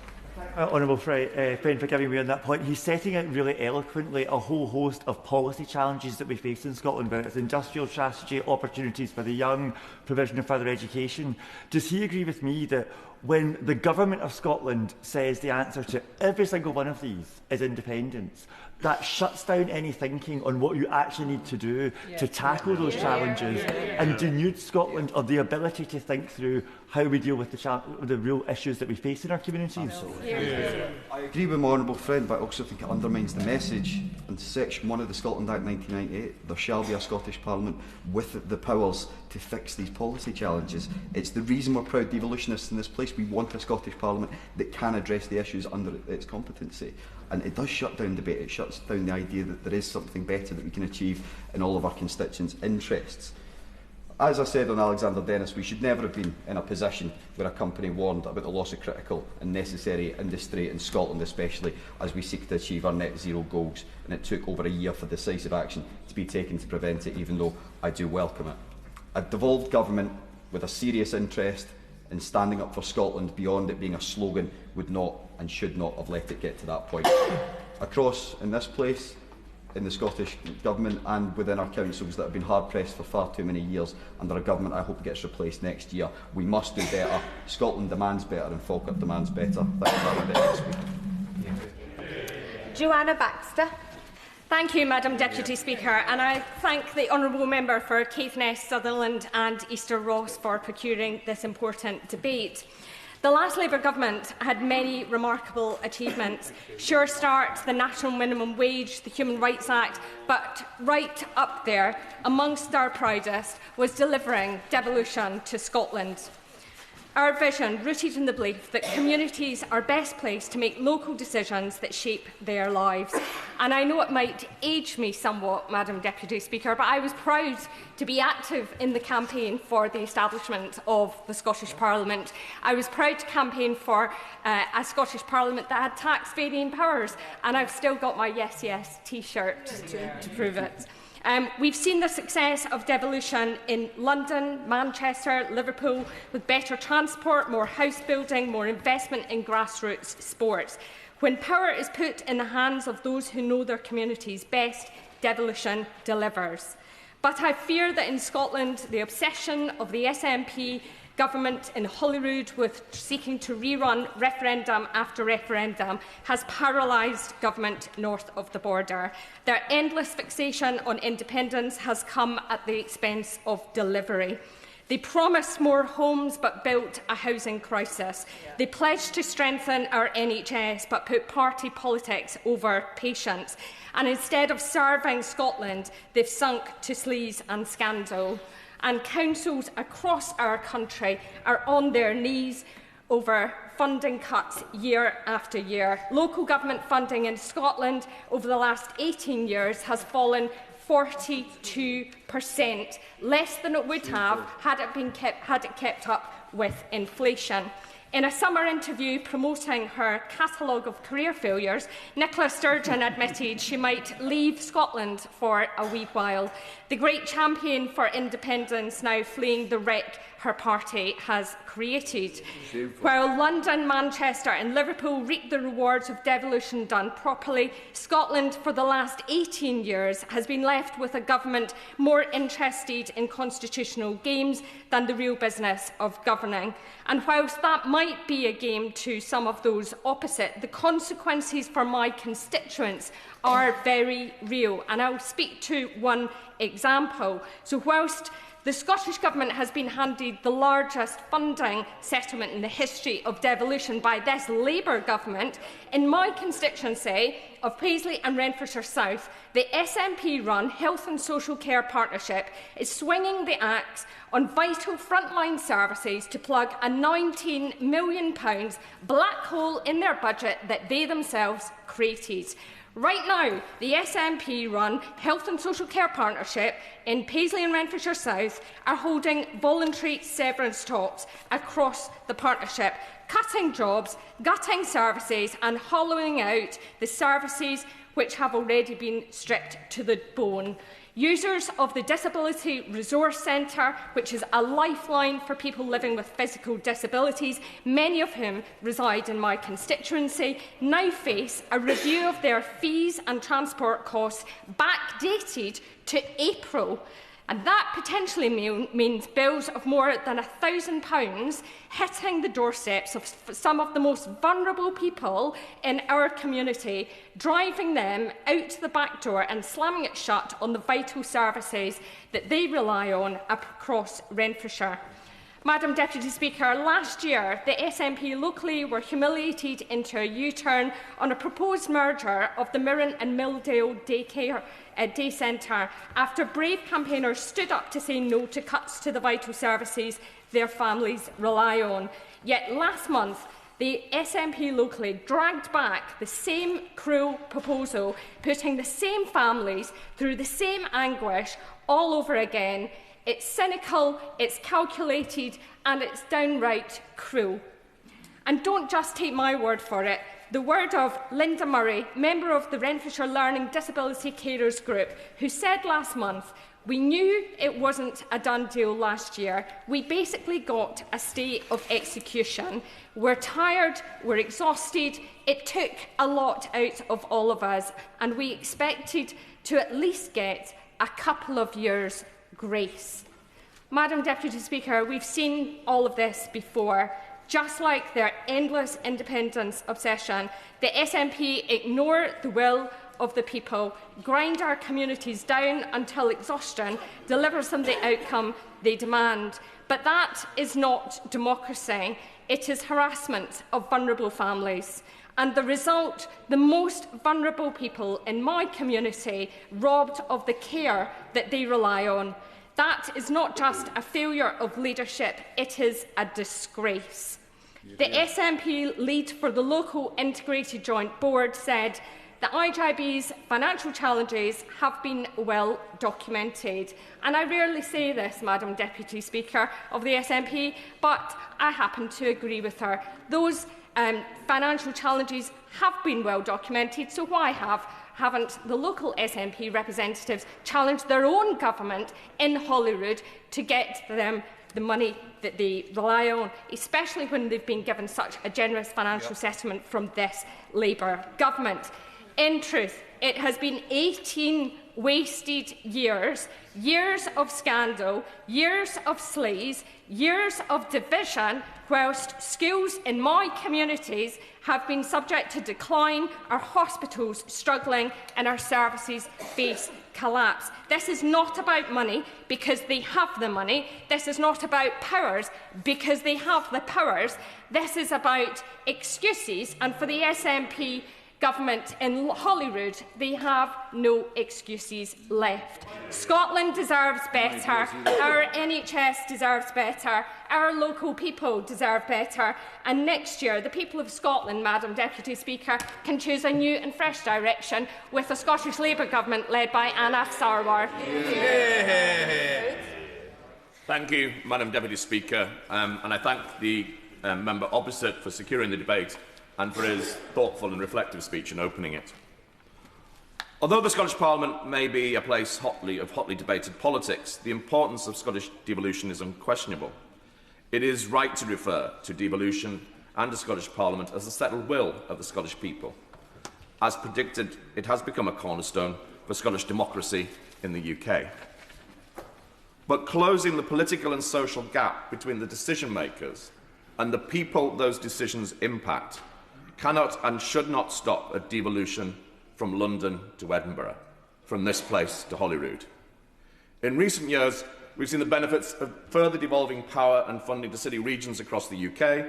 Honourable friend for giving me on that point. He's setting out really eloquently a whole host of policy challenges that we face in Scotland, whether it's industrial strategy, opportunities for the young, provision of further education. Does he agree with me that when the Government of Scotland says the answer to every single one of these is independence, that shuts down any thinking on what you actually need to do to tackle those challenges and denude Scotland of the ability to think through how we deal with the real issues that we face in our communities. I agree with my honourable friend, but I also think it undermines the message. In Section 1 of the Scotland Act 1998, there shall be a Scottish Parliament with the powers to fix these policy challenges. It's the reason we're proud devolutionists in this place. We want a Scottish Parliament that can address the issues under its competency. And it does shut down debate. It shuts down the idea that there is something better that we can achieve in all of our constituents' interests. As I said on Alexander Dennis, we should never have been in a position where a company warned about the loss of critical and necessary industry in Scotland, especially as we seek to achieve our net zero goals. And it took over a year for decisive action to be taken to prevent it, even though I do welcome it. A devolved government with a serious interest in standing up for Scotland beyond it being a slogan would not and should not have let it get to that point. Across in this place, in the Scottish Government and within our councils that have been hard-pressed for far too many years under a government I hope gets replaced next year, we must do better. Scotland demands better and Falkirk demands better. Thank you, Madam Deputy Speaker. Joanna Baxter. Thank you, Madam Deputy Speaker, and I thank the honourable member for Caithness, Sutherland and Easter Ross for procuring this important debate. The last Labour government had many remarkable achievements. Sure Start, the National Minimum Wage, the Human Rights Act, but right up there, amongst our proudest, was delivering devolution to Scotland. Our vision, rooted in the belief that communities are best placed to make local decisions that shape their lives. And I know it might age me somewhat, Madam Deputy Speaker, but I was proud to be active in the campaign for the establishment of the Scottish Parliament. I was proud to campaign for a Scottish Parliament that had tax-varying powers, and I've still got my Yes Yes T-shirt to prove it. We've seen the success of devolution in London, Manchester, Liverpool, with better transport, more house building, more investment in grassroots sports. When power is put in the hands of those who know their communities best, devolution delivers. But I fear that in Scotland, the obsession of the SNP government in Holyrood with seeking to rerun referendum after referendum has paralysed government north of the border. Their endless fixation on independence has come at the expense of delivery. They promised more homes but built a housing crisis. They pledged to strengthen our NHS but put party politics over patients. And instead of serving Scotland, they've sunk to sleaze and scandal. And councils across our country are on their knees over funding cuts year after year. Local government funding in Scotland over the last 18 years has fallen 42%, less than it would have had it kept up with inflation. In a summer interview promoting her catalogue of career failures, Nicola Sturgeon admitted she might leave Scotland for a wee while. The great champion for independence now fleeing the wreck her party has created. While London, Manchester and Liverpool reap the rewards of devolution done properly, Scotland for the last 18 years has been left with a government more interested in constitutional games than the real business of governing. And whilst that might be a game to some of those opposite, the consequences for my constituents are very real. And I'll speak to one example. So whilst the Scottish Government has been handed the largest funding settlement in the history of devolution by this Labour government, in my constituency of Paisley and Renfrewshire South, the SNP-run Health and Social Care Partnership is swinging the axe on vital frontline services to plug a £19 million black hole in their budget that they themselves created. Right now, the SNP-run Health and Social Care Partnership in Paisley and Renfrewshire South are holding voluntary severance talks across the partnership, cutting jobs, gutting services and hollowing out the services which have already been stripped to the bone. Users of the Disability Resource Centre, which is a lifeline for people living with physical disabilities, many of whom reside in my constituency, now face a review of their fees and transport costs backdated to April. And that potentially means bills of more than £1,000 hitting the doorsteps of some of the most vulnerable people in our community, driving them out the back door and slamming it shut on the vital services that they rely on across Renfrewshire. Madam Deputy Speaker, last year the SNP locally were humiliated into a U-turn on a proposed merger of the Mirren and Milldale Day Centre after brave campaigners stood up to say no to cuts to the vital services their families rely on. Yet last month the SNP locally dragged back the same cruel proposal, putting the same families through the same anguish all over again. It's cynical, it's calculated, and it's downright cruel. And don't just take my word for it. The word of Linda Murray, member of the Renfrewshire Learning Disability Carers Group, who said last month, "We knew it wasn't a done deal last year. We basically got a stay of execution. We're tired, we're exhausted. It took a lot out of all of us, and we expected to at least get a couple of years' grace." Madam Deputy Speaker, we've seen all of this before. Just like their endless independence obsession, the SNP ignore the will of the people, grind our communities down until exhaustion delivers them the outcome they demand. But that is not democracy. It is harassment of vulnerable families. And the result, the most vulnerable people in my community robbed of the care that they rely on. That is not just a failure of leadership, it is a disgrace. The SNP lead for the local Integrated Joint Board said the IJB's financial challenges have been well documented. And I rarely say this, Madam Deputy Speaker of the SNP, but I happen to agree with her. Those financial challenges have been well documented, so why haven't the local SNP representatives challenged their own government in Holyrood to get them the money that they rely on, especially when they've been given such a generous financial settlement from this Labour government? In truth, it has been 18 wasted years, years of scandal, years of sleaze, years of division, whilst schools in my communities have been subject to decline, our hospitals struggling and our services face collapse. This is not about money because they have the money. This is not about powers because they have the powers. This is about excuses, and for the SNP government in Holyrood, they have no excuses left. Scotland deserves better, our NHS deserves better, our local people deserve better, and next year the people of Scotland, Madam Deputy Speaker, can choose a new and fresh direction with a Scottish Labour government led by Anaf Sarwar. Thank you, Madam Deputy Speaker, and I thank the member opposite for securing the debate and for his thoughtful and reflective speech in opening it. Although the Scottish Parliament may be a place of hotly debated politics, the importance of Scottish devolution is unquestionable. It is right to refer to devolution and the Scottish Parliament as the settled will of the Scottish people. As predicted, it has become a cornerstone for Scottish democracy in the UK. But closing the political and social gap between the decision-makers and the people those decisions impact cannot and should not stop at devolution from London to Edinburgh, from this place to Holyrood. In recent years, we've seen the benefits of further devolving power and funding to city regions across the UK,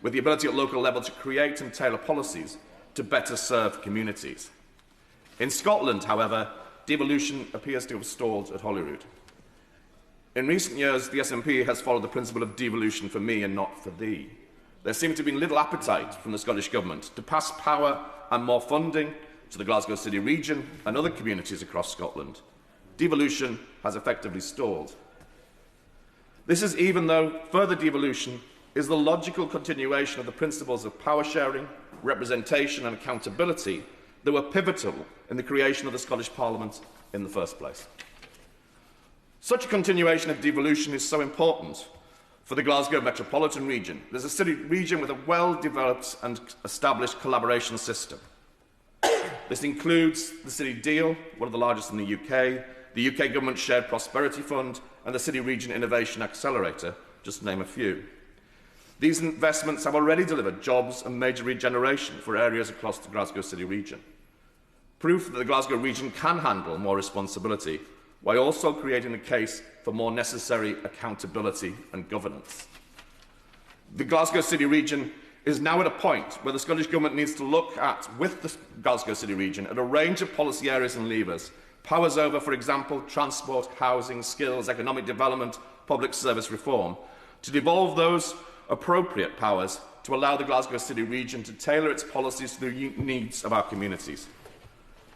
with the ability at local level to create and tailor policies to better serve communities. In Scotland, however, devolution appears to have stalled at Holyrood. In recent years, the SNP has followed the principle of devolution for me and not for thee. There seems to have been little appetite from the Scottish Government to pass power and more funding to the Glasgow City region and other communities across Scotland. Devolution has effectively stalled. This is even though further devolution is the logical continuation of the principles of power sharing, representation and accountability that were pivotal in the creation of the Scottish Parliament in the first place. Such a continuation of devolution is so important for the Glasgow metropolitan region. There's a city region with a well-developed and established collaboration system. This includes the City Deal, one of the largest in the UK, the UK Government Shared Prosperity Fund and the City Region Innovation Accelerator, just to name a few. These investments have already delivered jobs and major regeneration for areas across the Glasgow City region. Proof that the Glasgow region can handle more responsibility, while also creating a case for more necessary accountability and governance. The Glasgow City region is now at a point where the Scottish Government needs to look at, with the Glasgow City region, at a range of policy areas and levers. Powers over, for example, transport, housing, skills, economic development, public service reform, to devolve those appropriate powers to allow the Glasgow City region to tailor its policies to the needs of our communities.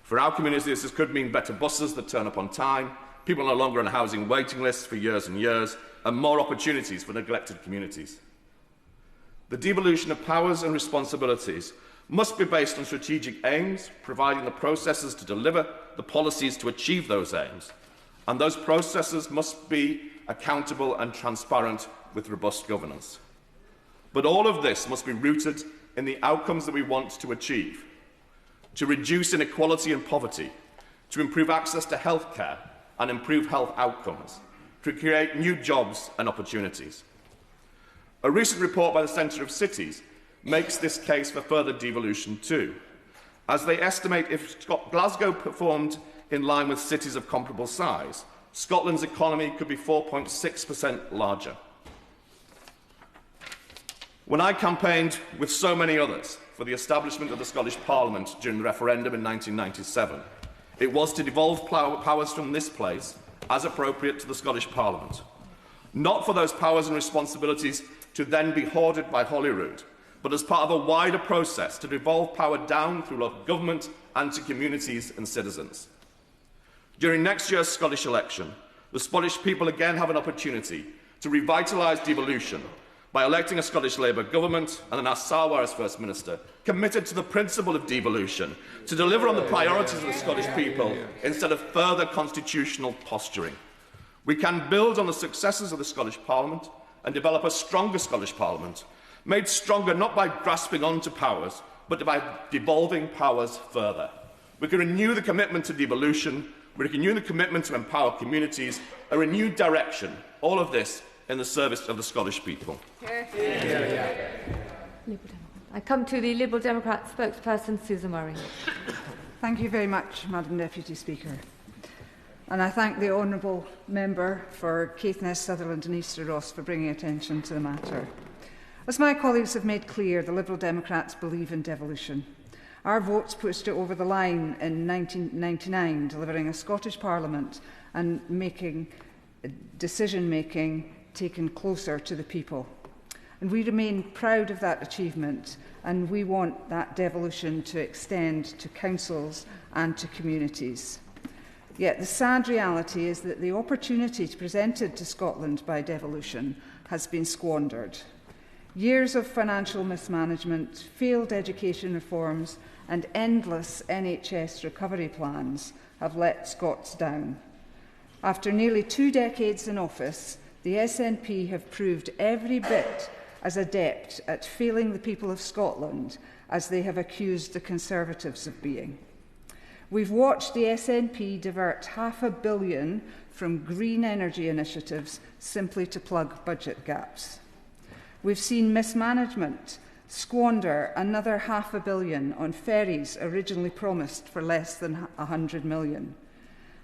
For our communities, this could mean better buses that turn up on time, people no longer on housing waiting lists for years and years, and more opportunities for neglected communities. The devolution of powers and responsibilities must be based on strategic aims, providing the processes to deliver the policies to achieve those aims. And those processes must be accountable and transparent with robust governance. But all of this must be rooted in the outcomes that we want to achieve: to reduce inequality and poverty, to improve access to healthcare and improve health outcomes, to create new jobs and opportunities. A recent report by the Centre of Cities makes this case for further devolution too, as they estimate if Glasgow performed in line with cities of comparable size, Scotland's economy could be 4.6% larger. When I campaigned with so many others for the establishment of the Scottish Parliament during the referendum in 1997, it was to devolve powers from this place as appropriate to the Scottish Parliament, not for those powers and responsibilities to then be hoarded by Holyrood, but as part of a wider process to devolve power down through local government and to communities and citizens. During next year's Scottish election, the Scottish people again have an opportunity to revitalise devolution by electing a Scottish Labour government and an Asawa as First Minister, committed to the principle of devolution, to deliver on the priorities of the Scottish people instead of further constitutional posturing. We can build on the successes of the Scottish Parliament and develop a stronger Scottish Parliament, made stronger not by grasping onto powers, but by devolving powers further. We can renew the commitment to devolution, we can renew the commitment to empower communities, a renewed direction, all of this in the service of the Scottish people. I come to the Liberal Democrat spokesperson, Susan Murray. Thank you very much, Madam Deputy Speaker. And I thank the honourable member for Caithness, Sutherland and Easter Ross for bringing attention to the matter. As my colleagues have made clear, the Liberal Democrats believe in devolution. Our votes pushed it over the line in 1999, delivering a Scottish Parliament and making decision-making taken closer to the people. And we remain proud of that achievement, and we want that devolution to extend to councils and to communities. Yet the sad reality is that the opportunity presented to Scotland by devolution has been squandered. Years of financial mismanagement, failed education reforms and endless NHS recovery plans have let Scots down. After nearly 2 decades in office, the SNP have proved every bit as adept at failing the people of Scotland as they have accused the Conservatives of being. We've watched the SNP divert £500 million from green energy initiatives simply to plug budget gaps. We've seen mismanagement squander another £500 million on ferries originally promised for less than £100 million.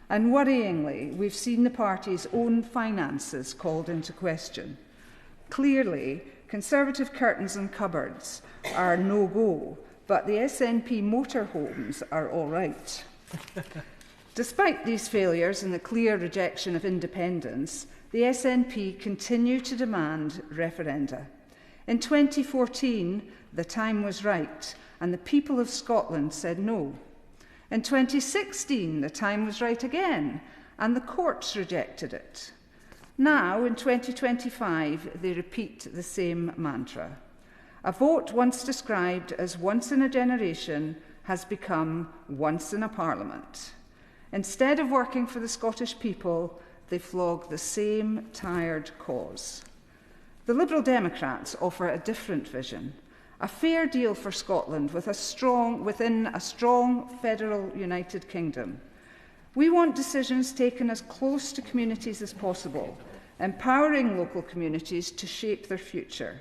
And worryingly, we've seen the party's own finances called into question. Clearly, Conservative curtains and cupboards are no-go, but the SNP motorhomes are all right. Despite these failures and the clear rejection of independence, the SNP continue to demand referenda. In 2014, the time was right, and the people of Scotland said no. In 2016, the time was right again, and the courts rejected it. Now, in 2025, they repeat the same mantra. A vote once described as once in a generation has become once in a parliament. Instead of working for the Scottish people, they flog the same tired cause. The Liberal Democrats offer a different vision, a fair deal for Scotland within a strong federal United Kingdom. We want decisions taken as close to communities as possible, empowering local communities to shape their future.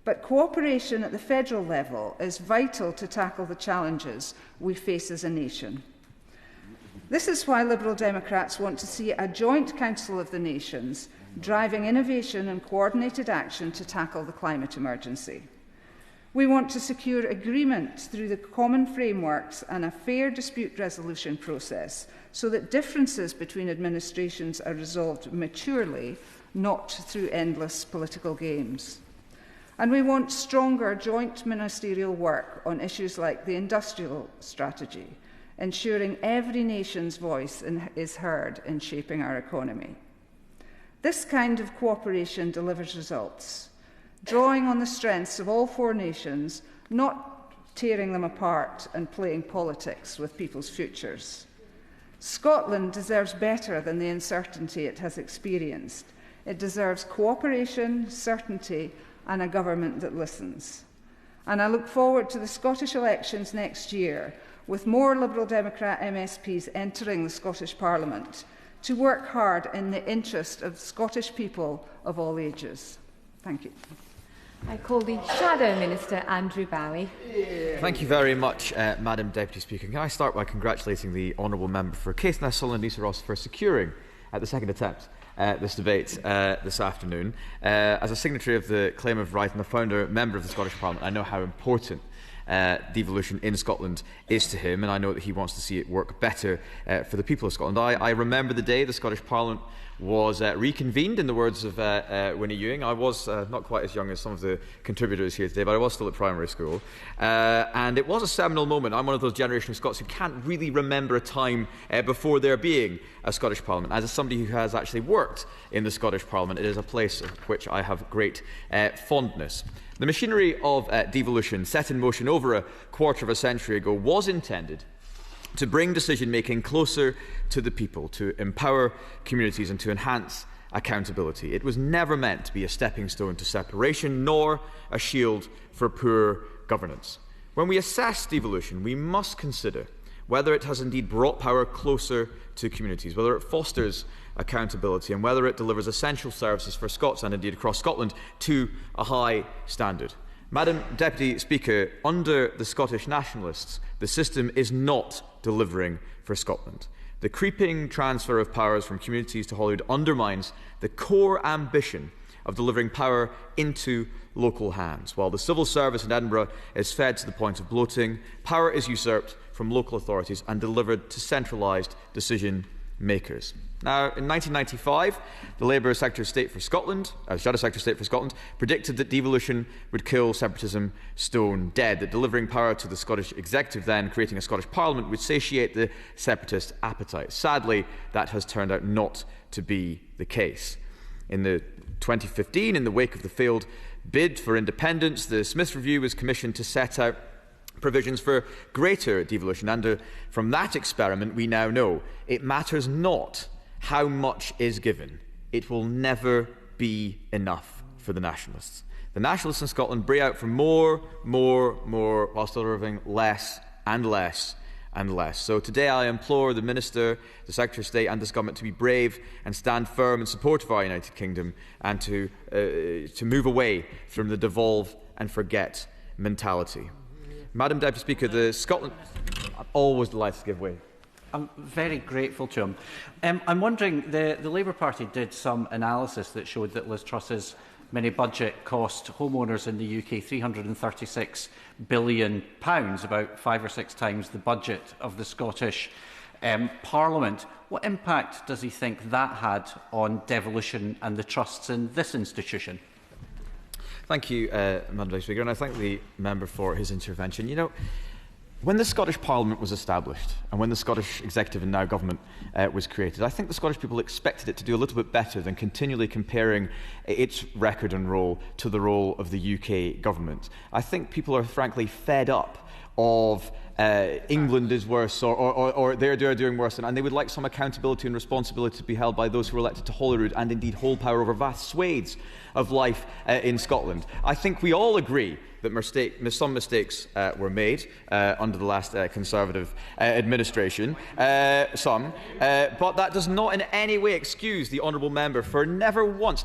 But cooperation at the federal level is vital to tackle the challenges we face as a nation. This is why Liberal Democrats want to see a joint Council of the Nations driving innovation and coordinated action to tackle the climate emergency. We want to secure agreement through the common frameworks and a fair dispute resolution process so that differences between administrations are resolved maturely, not through endless political games. And we want stronger joint ministerial work on issues like the industrial strategy, ensuring every nation's voice is heard in shaping our economy. This kind of cooperation delivers results, drawing on the strengths of all four nations, not tearing them apart and playing politics with people's futures. Scotland deserves better than the uncertainty it has experienced. It deserves cooperation, certainty, and a government that listens. And I look forward to the Scottish elections next year, with more Liberal Democrat MSPs entering the Scottish Parliament, to work hard in the interest of Scottish people of all ages. Thank you. I call the Shadow Minister, Andrew Bowie. Thank you very much, Madam Deputy Speaker. Can I start by congratulating the Honourable Member for Caithness, Sutherland, Lisa Ross for securing, at the second attempt, this debate this afternoon. As a signatory of the Claim of Right and the founder member of the Scottish Parliament, I know how important devolution in Scotland is to him, and I know that he wants to see it work better for the people of Scotland. I remember the day the Scottish Parliament was reconvened, in the words of Winnie Ewing. I was not quite as young as some of the contributors here today, but I was still at primary school. And it was a seminal moment. I'm one of those generation of Scots who can't really remember a time before there being a Scottish Parliament. As somebody who has actually worked in the Scottish Parliament, it is a place of which I have great fondness. The machinery of devolution, set in motion over a quarter of a century ago, was intended to bring decision-making closer to the people, to empower communities and to enhance accountability. It was never meant to be a stepping stone to separation, nor a shield for poor governance. When we assess devolution, we must consider whether it has indeed brought power closer to communities, whether it fosters accountability, and whether it delivers essential services for Scots and indeed across Scotland to a high standard. Madam Deputy Speaker, under the Scottish Nationalists, the system is not delivering for Scotland. The creeping transfer of powers from communities to Holyrood undermines the core ambition of delivering power into local hands. While the civil service in Edinburgh is fed to the point of bloating, power is usurped from local authorities and delivered to centralised decision makers. Now, in 1995, the Labour Secretary of State for Scotland, Shadow Secretary of State for Scotland, predicted that devolution would kill separatism stone dead, that delivering power to the Scottish Executive, then creating a Scottish Parliament, would satiate the separatist appetite. Sadly, that has turned out not to be the case. In 2015, in the wake of the failed bid for independence, the Smith Review was commissioned to set out provisions for greater devolution. And from that experiment, we now know it matters not how much is given. It will never be enough for the Nationalists. The Nationalists in Scotland bray out for more, whilst delivering less and less and less. So today I implore the Minister, the Secretary of State and this Government to be brave and stand firm in support of our United Kingdom and to move away from the devolve and forget mentality. Madam Deputy Speaker, the Scotland... I'm always delighted to give way. I'm very grateful to him. I'm wondering, the Labour Party did some analysis that showed that Liz Truss's mini-budget cost homeowners in the UK £336 billion, about 5 or 6 times the budget of the Scottish Parliament. What impact does he think that had on devolution and the trusts in this institution? Thank you, Madam Vice Speaker, and I thank the member for his intervention. You know, when the Scottish Parliament was established and when the Scottish Executive and now Government was created, I think the Scottish people expected it to do a little bit better than continually comparing its record and role to the role of the UK Government. I think people are frankly fed up of England is worse, or they're doing worse, and they would like some accountability and responsibility to be held by those who were elected to Holyrood and indeed hold power over vast swathes of life in Scotland. I think we all agree that some mistakes were made under the last Conservative administration, but that does not in any way excuse the honourable member for never once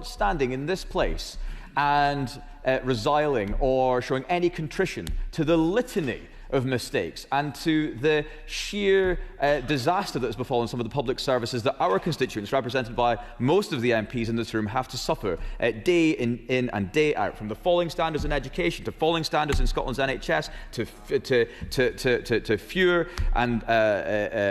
standing in this place and resiling or showing any contrition to the litany of mistakes and to the sheer disaster that has befallen some of the public services that our constituents, represented by most of the MPs in this room, have to suffer day in and day out, from the falling standards in education to falling standards in Scotland's NHS to fewer and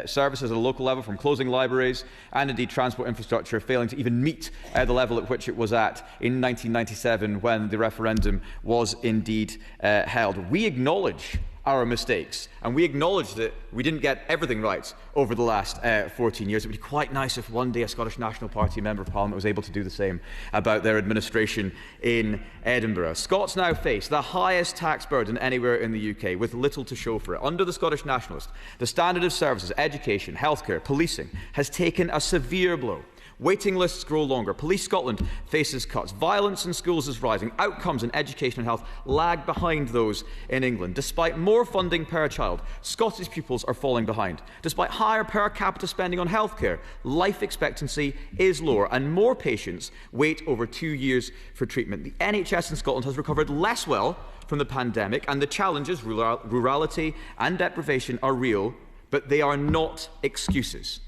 services at a local level, from closing libraries and indeed transport infrastructure failing to even meet the level at which it was at in 1997 when the referendum was indeed held. We acknowledge our mistakes, and we acknowledge that we didn't get everything right over the last 14 years. It would be quite nice if one day a Scottish National Party Member of Parliament was able to do the same about their administration in Edinburgh. Scots now face the highest tax burden anywhere in the UK, with little to show for it. Under the Scottish Nationalist, the standard of services, education, healthcare, policing has taken a severe blow. Waiting lists grow longer. Police Scotland faces cuts. Violence in schools is rising. Outcomes in education and health lag behind those in England. Despite more funding per child, Scottish pupils are falling behind. Despite higher per capita spending on healthcare, life expectancy is lower and more patients wait over 2 years for treatment. The NHS in Scotland has recovered less well from the pandemic, and the challenges, rurality and deprivation, are real, but they are not excuses.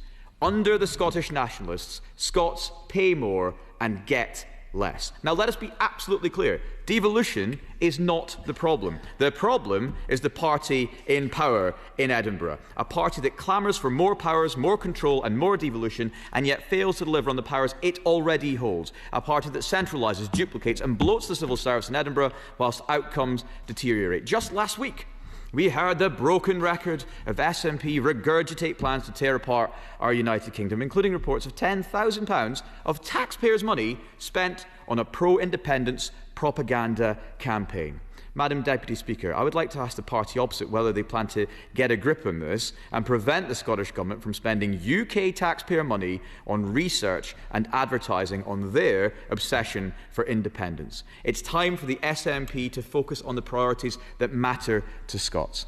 Under the Scottish Nationalists, Scots pay more and get less. Now, let us be absolutely clear. Devolution is not the problem. The problem is the party in power in Edinburgh, a party that clamours for more powers, more control and more devolution, and yet fails to deliver on the powers it already holds, a party that centralises, duplicates and bloats the civil service in Edinburgh whilst outcomes deteriorate. Just last week, we heard the broken record of SNP regurgitate plans to tear apart our United Kingdom, including reports of £10,000 of taxpayers' money spent on a pro-independence propaganda campaign. Madam Deputy Speaker, I would like to ask the party opposite whether they plan to get a grip on this and prevent the Scottish Government from spending UK taxpayer money on research and advertising on their obsession for independence. It's time for the SNP to focus on the priorities that matter to Scots.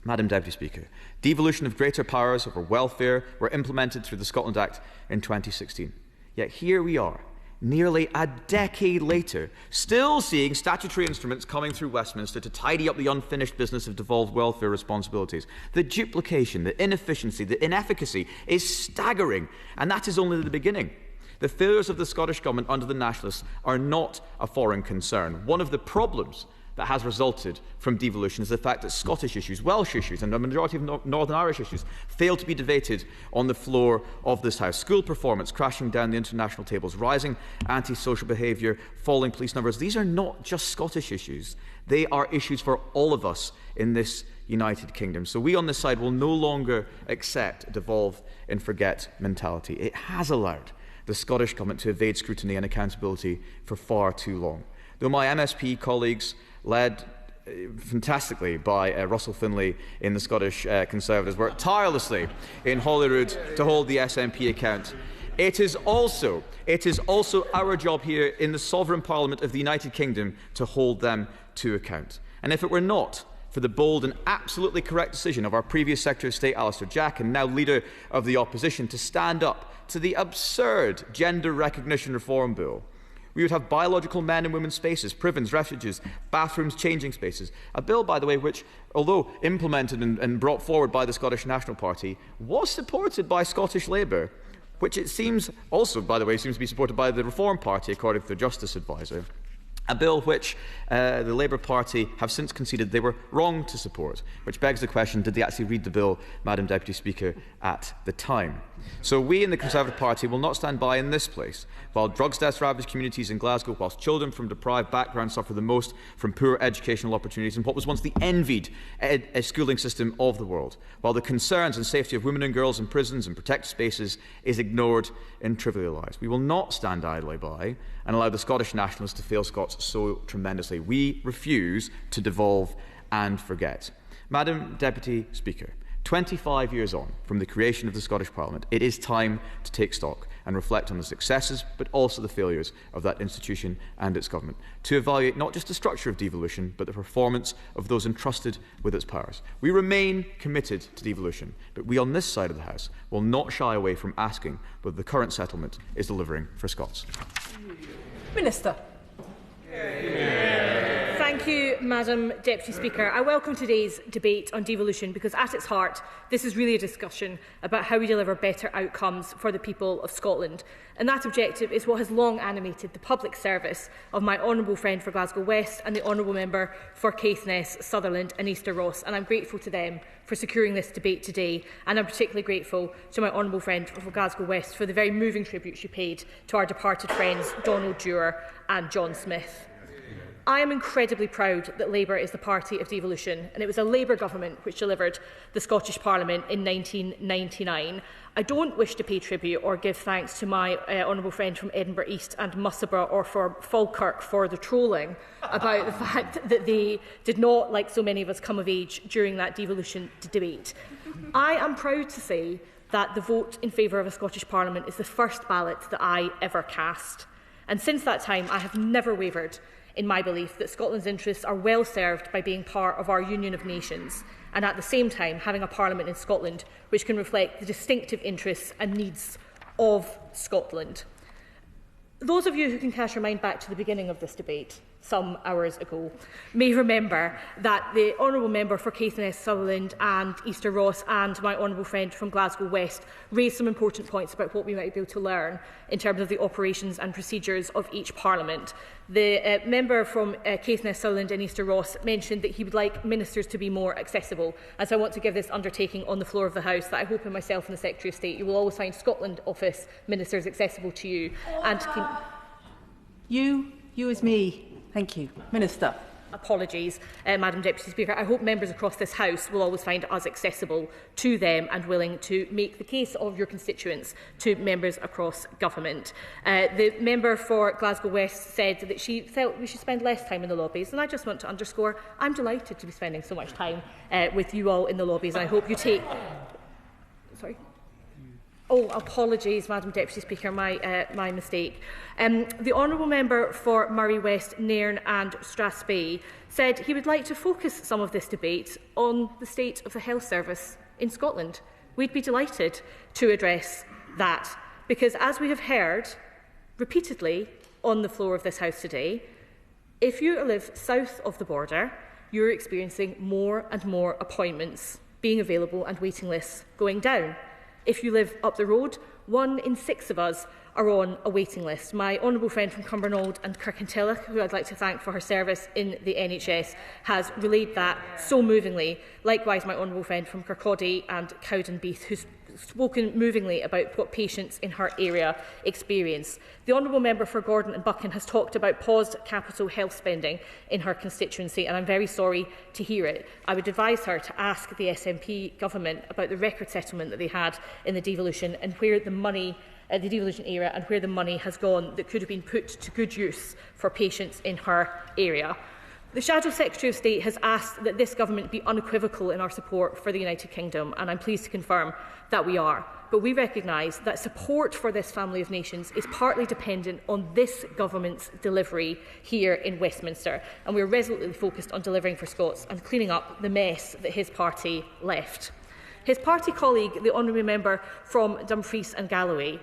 Madam Deputy Speaker, devolution of greater powers over welfare were implemented through the Scotland Act in 2016. Yet here we are, nearly a decade later, still seeing statutory instruments coming through Westminster to tidy up the unfinished business of devolved welfare responsibilities. The duplication, the inefficiency, the inefficacy is staggering, and that is only the beginning. The failures of the Scottish Government under the Nationalists are not a foreign concern. One of the problems that has resulted from devolution is the fact that Scottish issues, Welsh issues and a majority of Northern Irish issues fail to be debated on the floor of this House. School performance crashing down the international tables, rising antisocial behaviour, falling police numbers. These are not just Scottish issues. They are issues for all of us in this United Kingdom. So we on this side will no longer accept a devolve and forget mentality. It has allowed the Scottish Government to evade scrutiny and accountability for far too long. Though my MSP colleagues, led fantastically by Russell Finlay in the Scottish Conservatives, worked tirelessly in Holyrood to hold the SNP account, it is also our job here in the Sovereign Parliament of the United Kingdom to hold them to account. And if it were not for the bold and absolutely correct decision of our previous Secretary of State, Alistair Jack, and now Leader of the Opposition, to stand up to the absurd Gender Recognition Reform Bill, we would have biological men and women spaces, privens, refuges, bathrooms, changing spaces. A bill, by the way, which, although implemented and brought forward by the Scottish National Party, was supported by Scottish Labour, which it seems also, by the way, seems to be supported by the Reform Party, according to the Justice Advisor. A bill which the Labour Party have since conceded they were wrong to support, which begs the question, did they actually read the bill, Madam Deputy Speaker, at the time? So we in the Conservative Party will not stand by in this place while drugs deaths ravage communities in Glasgow, whilst children from deprived backgrounds suffer the most from poor educational opportunities in what was once the envied schooling system of the world, while the concerns and safety of women and girls in prisons and protected spaces is ignored and trivialised. We will not stand idly by and allow the Scottish Nationalists to fail Scots so tremendously. We refuse to devolve and forget. Madam Deputy Speaker, 25 years on from the creation of the Scottish Parliament, it is time to take stock and reflect on the successes but also the failures of that institution and its government, to evaluate not just the structure of devolution but the performance of those entrusted with its powers. We remain committed to devolution, but we on this side of the House will not shy away from asking whether the current settlement is delivering for Scots. Minister. Thank you, Madam Deputy Speaker. I welcome today's debate on devolution because at its heart this is really a discussion about how we deliver better outcomes for the people of Scotland. And that objective is what has long animated the public service of my honourable friend for Glasgow West and the honourable member for Caithness, Sutherland and Easter Ross. And I'm grateful to them for securing this debate today. And I'm particularly grateful to my honourable friend for Glasgow West for the very moving tribute she paid to our departed friends Donald Dewar and John Smith. I am incredibly proud that Labour is the party of devolution, and it was a Labour government which delivered the Scottish Parliament in 1999. I don't wish to pay tribute or give thanks to my honourable friend from Edinburgh East and Musselburgh or for Falkirk for the trolling about the fact that they did not, like so many of us, come of age during that devolution debate. I am proud to say that the vote in favour of a Scottish Parliament is the first ballot that I ever cast. And since that time, I have never wavered in my belief that Scotland's interests are well served by being part of our Union of Nations and at the same time having a Parliament in Scotland which can reflect the distinctive interests and needs of Scotland. Those of you who can cast your mind back to the beginning of this debate, some hours ago, may remember that the honourable member for Caithness, Sutherland and Easter Ross and my honourable friend from Glasgow West raised some important points about what we might be able to learn in terms of the operations and procedures of each Parliament. The member from Caithness, Sutherland and Easter Ross mentioned that he would like ministers to be more accessible. And so I want to give this undertaking on the floor of the House that I hope in myself and the Secretary of State you will always find Scotland Office ministers accessible to you. And You as me. Thank you. Minister. Apologies, Madam Deputy Speaker. I hope members across this House will always find us accessible to them and willing to make the case of your constituents to members across government. The member for Glasgow West said that she felt we should spend less time in the lobbies, and I just want to underscore I'm delighted to be spending so much time with you all in the lobbies, and I hope you take... Sorry? Oh, apologies, Madam Deputy Speaker, my mistake. The honourable member for Murray West, Nairn and Strathspey said he would like to focus some of this debate on the state of the health service in Scotland. We'd be delighted to address that because, as we have heard repeatedly on the floor of this House today, if you live south of the border, you're experiencing more and more appointments being available and waiting lists going down. If you live up the road, 1 in 6 of us are on a waiting list. My honourable friend from Cumbernauld and Kirkintilloch, who I'd like to thank for her service in the NHS, has relayed that so movingly. Likewise, my honourable friend from Kirkcaldy and Cowdenbeath, who's spoken movingly about what patients in her area experience. The honourable member for Gordon and Buchan has talked about paused capital health spending in her constituency, and I'm very sorry to hear it. I would advise her to ask the SNP government about the record settlement that they had in the devolution and where the money the devolution era and where the money has gone that could have been put to good use for patients in her area. The Shadow Secretary of State has asked that this government be unequivocal in our support for the United Kingdom, and I'm pleased to confirm that we are. But we recognise that support for this family of nations is partly dependent on this government's delivery here in Westminster, and we are resolutely focused on delivering for Scots and cleaning up the mess that his party left. His party colleague, the honourable member from Dumfries and Galloway,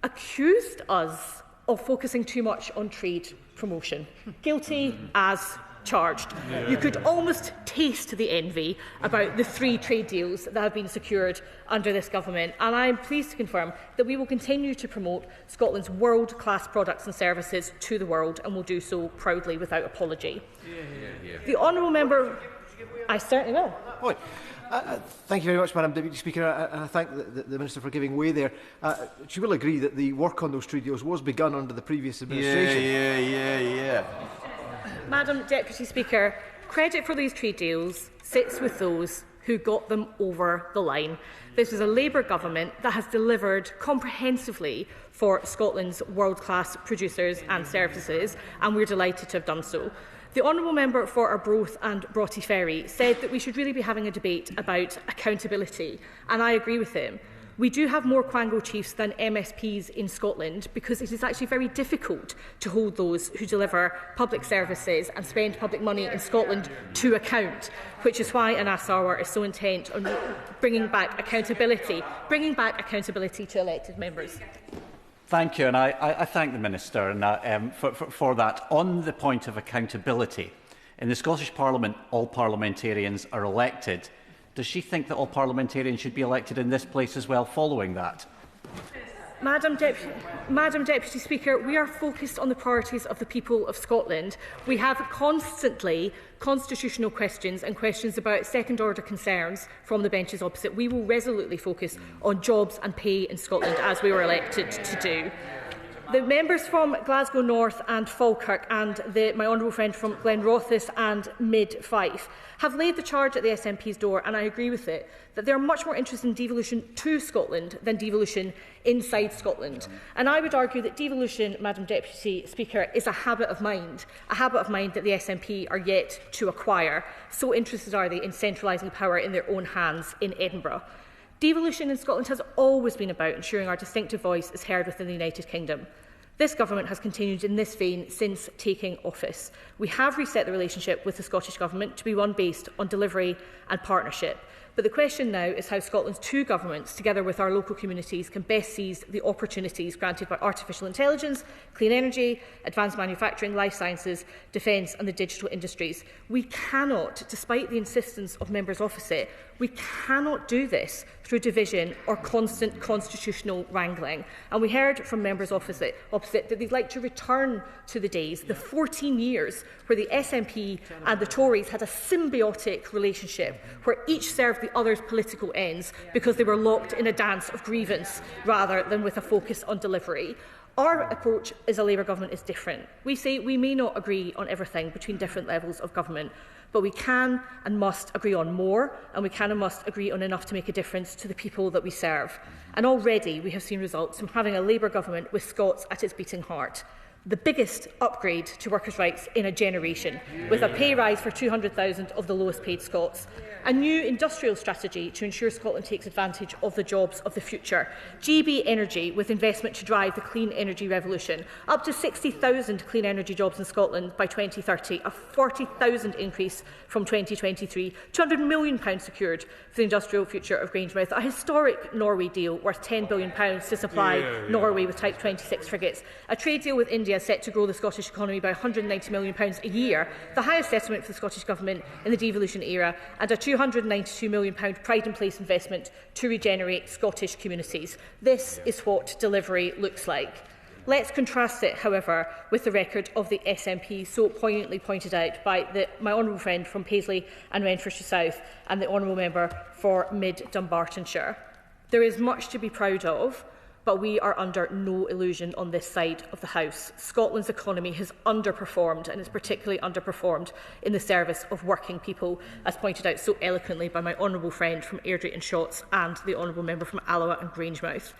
accused us of focusing too much on trade promotion. Guilty as charged. You could almost taste the envy about the 3 trade deals that have been secured under this government, and I am pleased to confirm that we will continue to promote Scotland's world-class products and services to the world, and will do so proudly without apology. The honourable member... I certainly will. Thank you very much, Madam Deputy Speaker, and I thank the Minister for giving way there. She will agree that the work on those trade deals was begun under the previous administration. Yeah. Madam Deputy Speaker, credit for these trade deals sits with those who got them over the line. This is a Labour government that has delivered comprehensively for Scotland's world-class producers and services, and we're delighted to have done so. The honourable member for Arbroath and Broughty Ferry said that we should really be having a debate about accountability, and I agree with him. We do have more Quango chiefs than MSPs in Scotland because it is actually very difficult to hold those who deliver public services and spend public money in Scotland to account, which is why Anas Sarwar is so intent on bringing back accountability to elected members. Thank you, and I thank the Minister for that. On the point of accountability, in the Scottish Parliament, all parliamentarians are elected. Does she think that all parliamentarians should be elected in this place as well following that? Madam Deputy Speaker, we are focused on the priorities of the people of Scotland. We have constantly constitutional questions and questions about second-order concerns from the benches opposite. We will resolutely focus on jobs and pay in Scotland, as we were elected to do. The members from Glasgow North and Falkirk and my honourable friend from Glenrothes and Mid-Fife have laid the charge at the SNP's door, and I agree with it, that they are much more interested in devolution to Scotland than devolution inside Scotland. And I would argue that devolution, Madam Deputy Speaker, is a habit of mind that the SNP are yet to acquire. So interested are they in centralising power in their own hands in Edinburgh. Devolution in Scotland has always been about ensuring our distinctive voice is heard within the United Kingdom. This government has continued in this vein since taking office. We have reset the relationship with the Scottish Government to be one based on delivery and partnership. But the question now is how Scotland's two governments, together with our local communities, can best seize the opportunities granted by artificial intelligence, clean energy, advanced manufacturing, life sciences, defence and the digital industries. We cannot, despite the insistence of members opposite, we cannot do this through division or constant constitutional wrangling. And we heard from members opposite that they'd like to return to the days, the 14 years, where the SNP and the Tories had a symbiotic relationship, where each served the other's political ends because they were locked in a dance of grievance rather than with a focus on delivery. Our approach as a Labour government is different. We say we may not agree on everything between different levels of government, but we can and must agree on more, and we can and must agree on enough to make a difference to the people that we serve. And already we have seen results from having a Labour government with Scots at its beating heart. The biggest upgrade to workers' rights in a generation, with a pay rise for 200,000 of the lowest paid Scots. A new industrial strategy to ensure Scotland takes advantage of the jobs of the future. GB Energy, with investment to drive the clean energy revolution. Up to 60,000 clean energy jobs in Scotland by 2030, a 40,000 increase from 2023. £200 million secured for the industrial future of Grangemouth. A historic Norway deal worth £10 billion to supply Norway with Type 26 frigates. A trade deal with India set to grow the Scottish economy by £190 million a year, the highest settlement for the Scottish Government in the devolution era, and a £292 million Pride in Place investment to regenerate Scottish communities. This is what delivery looks like. Let's contrast it, however, with the record of the SNP, so poignantly pointed out by my honourable friend from Paisley and Renfrewshire South and the honourable member for Mid-Dumbartonshire. There is much to be proud of, but we are under no illusion on this side of the House. Scotland's economy has underperformed, and it's particularly underperformed in the service of working people, as pointed out so eloquently by my honourable friend from Airdrie and Shotts and the honourable member from Alloa and Grangemouth.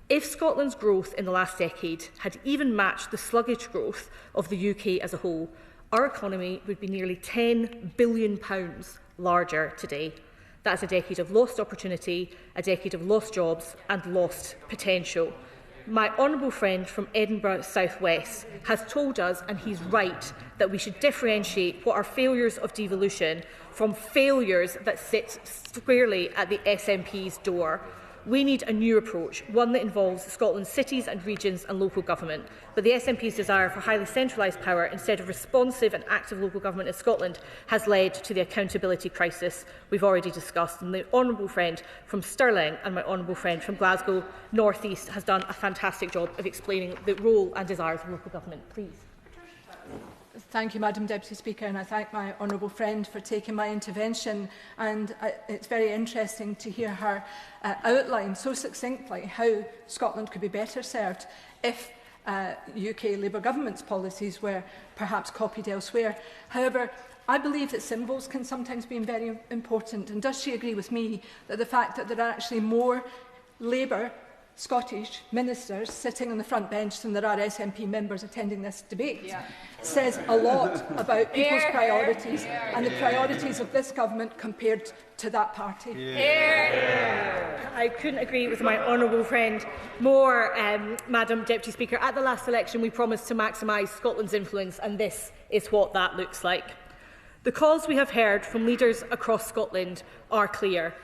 If Scotland's growth in the last decade had even matched the sluggish growth of the UK as a whole, our economy would be nearly £10 billion larger today. That's a decade of lost opportunity, a decade of lost jobs and lost potential. My honourable friend from Edinburgh South West has told us, and he's right, that we should differentiate what are failures of devolution from failures that sit squarely at the SNP's door. We need a new approach, one that involves Scotland's cities and regions and local government. But the SNP's desire for highly centralised power instead of responsive and active local government in Scotland has led to the accountability crisis we've already discussed. And the honourable friend from Stirling and my honourable friend from Glasgow North East has done a fantastic job of explaining the role and desires of local government. Please. Thank you, Madam Deputy Speaker, and I thank my honourable friend for taking my intervention. And it's very interesting to hear her outline so succinctly how Scotland could be better served if UK Labour government's policies were perhaps copied elsewhere. However, I believe that symbols can sometimes be very important. And does she agree with me that the fact that there are actually more Labour Scottish ministers sitting on the front bench than there are SNP members attending this debate says a lot about people's priorities and the priorities of this government compared to that party. I couldn't agree with my honourable friend more, Madam Deputy Speaker. At the last election, we promised to maximise Scotland's influence, and this is what that looks like. The calls we have heard from leaders across Scotland are clear.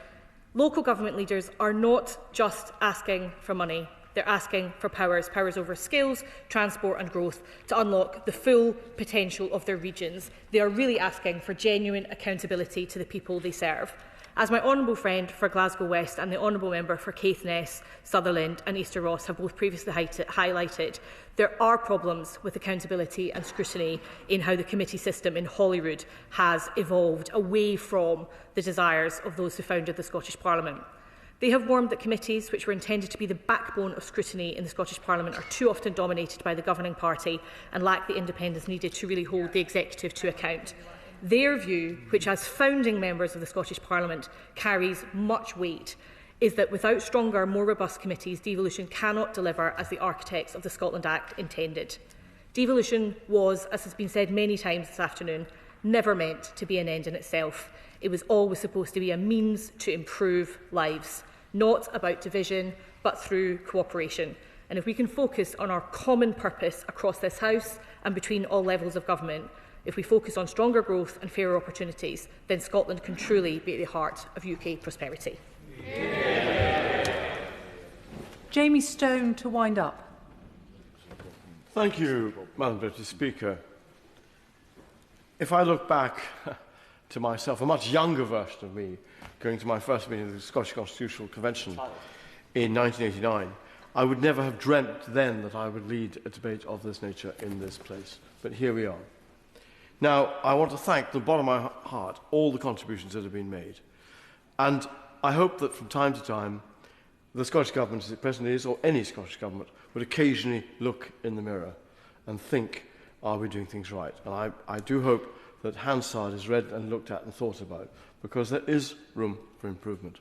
Local government leaders are not just asking for money. They're asking for powers over skills, transport and growth to unlock the full potential of their regions. They are really asking for genuine accountability to the people they serve. As my honourable friend for Glasgow West and the honourable member for Caithness, Sutherland and Easter Ross have both previously highlighted, there are problems with accountability and scrutiny in how the committee system in Holyrood has evolved away from the desires of those who founded the Scottish Parliament. They have warned that committees, which were intended to be the backbone of scrutiny in the Scottish Parliament, are too often dominated by the governing party and lack the independence needed to really hold the executive to account. Their view, which as founding members of the Scottish Parliament carries much weight, is that without stronger, more robust committees, devolution cannot deliver as the architects of the Scotland Act intended. Devolution was, as has been said many times this afternoon, never meant to be an end in itself. It was always supposed to be a means to improve lives, not about division, but through cooperation. And if we can focus on our common purpose across this House and between all levels of government, if we focus on stronger growth and fairer opportunities, then Scotland can truly be at the heart of UK prosperity. Jamie Stone to wind up. Thank you, Madam Deputy Speaker. If I look back to myself, a much younger version of me, going to my first meeting of the Scottish Constitutional Convention in 1989, I would never have dreamt then that I would lead a debate of this nature in this place. But here we are. Now, I want to thank, from the bottom of my heart, all the contributions that have been made. And I hope that from time to time, the Scottish Government, as it presently is, or any Scottish Government, would occasionally look in the mirror and think, are we doing things right? And I do hope that Hansard is read and looked at and thought about, because there is room for improvement.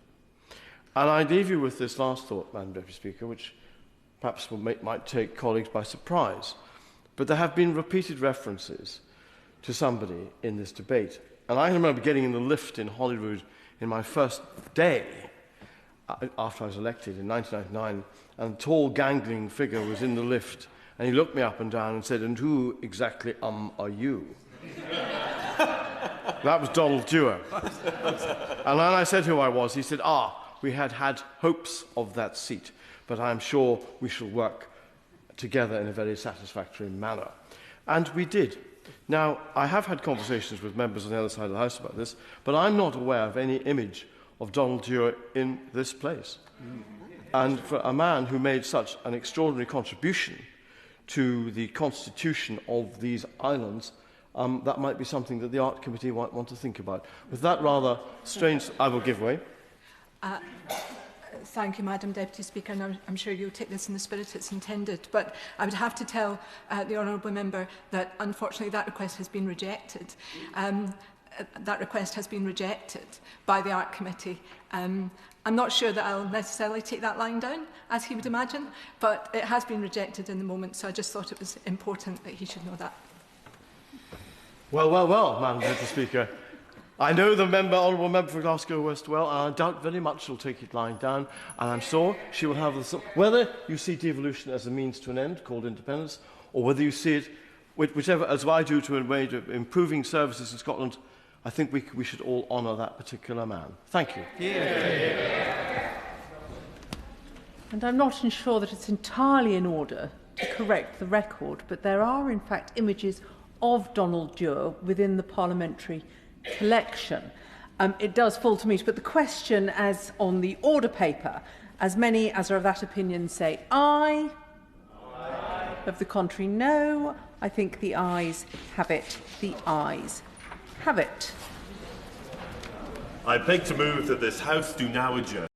And I leave you with this last thought, Madam Deputy Speaker, which perhaps might take colleagues by surprise. But there have been repeated references to somebody in this debate. And I remember getting in the lift in Holyrood in my first day after I was elected in 1999, and a tall, gangling figure was in the lift, and he looked me up and down and said, "And who exactly are you?" That was Donald Dewar. And when I said who I was, he said, we had hopes of that seat, but I'm sure we shall work together in a very satisfactory manner. And we did. Now, I have had conversations with members on the other side of the House about this, but I'm not aware of any image of Donald Dewar in this place. And for a man who made such an extraordinary contribution to the constitution of these islands, that might be something that the Art Committee might want to think about. With that rather strange... I will give way. Thank you, Madam Deputy Speaker, and I'm sure you'll take this in the spirit it's intended. But I would have to tell the honourable member that, unfortunately, that request has been rejected. That request has been rejected by the Art Committee. I'm not sure that I'll necessarily take that line down, as he would imagine, but it has been rejected in the moment, so I just thought it was important that he should know that. Well, Madam Deputy Speaker. I know the honourable member for Glasgow West well, and I doubt very much she'll take it lying down, and I'm sure she will have the... Whether you see devolution as a means to an end, called independence, or whether you see it, whichever, as I do, to a way of improving services in Scotland, I think we should all honour that particular man. Thank you. And I'm not sure that it's entirely in order to correct the record, but there are, in fact, images of Donald Dewar within the parliamentary collection. It does fall to me, but the question, as on the order paper, as many as are of that opinion say aye. Aye. Of the contrary, no. I think the ayes have it. The ayes have it. I beg to move that this House do now adjourn.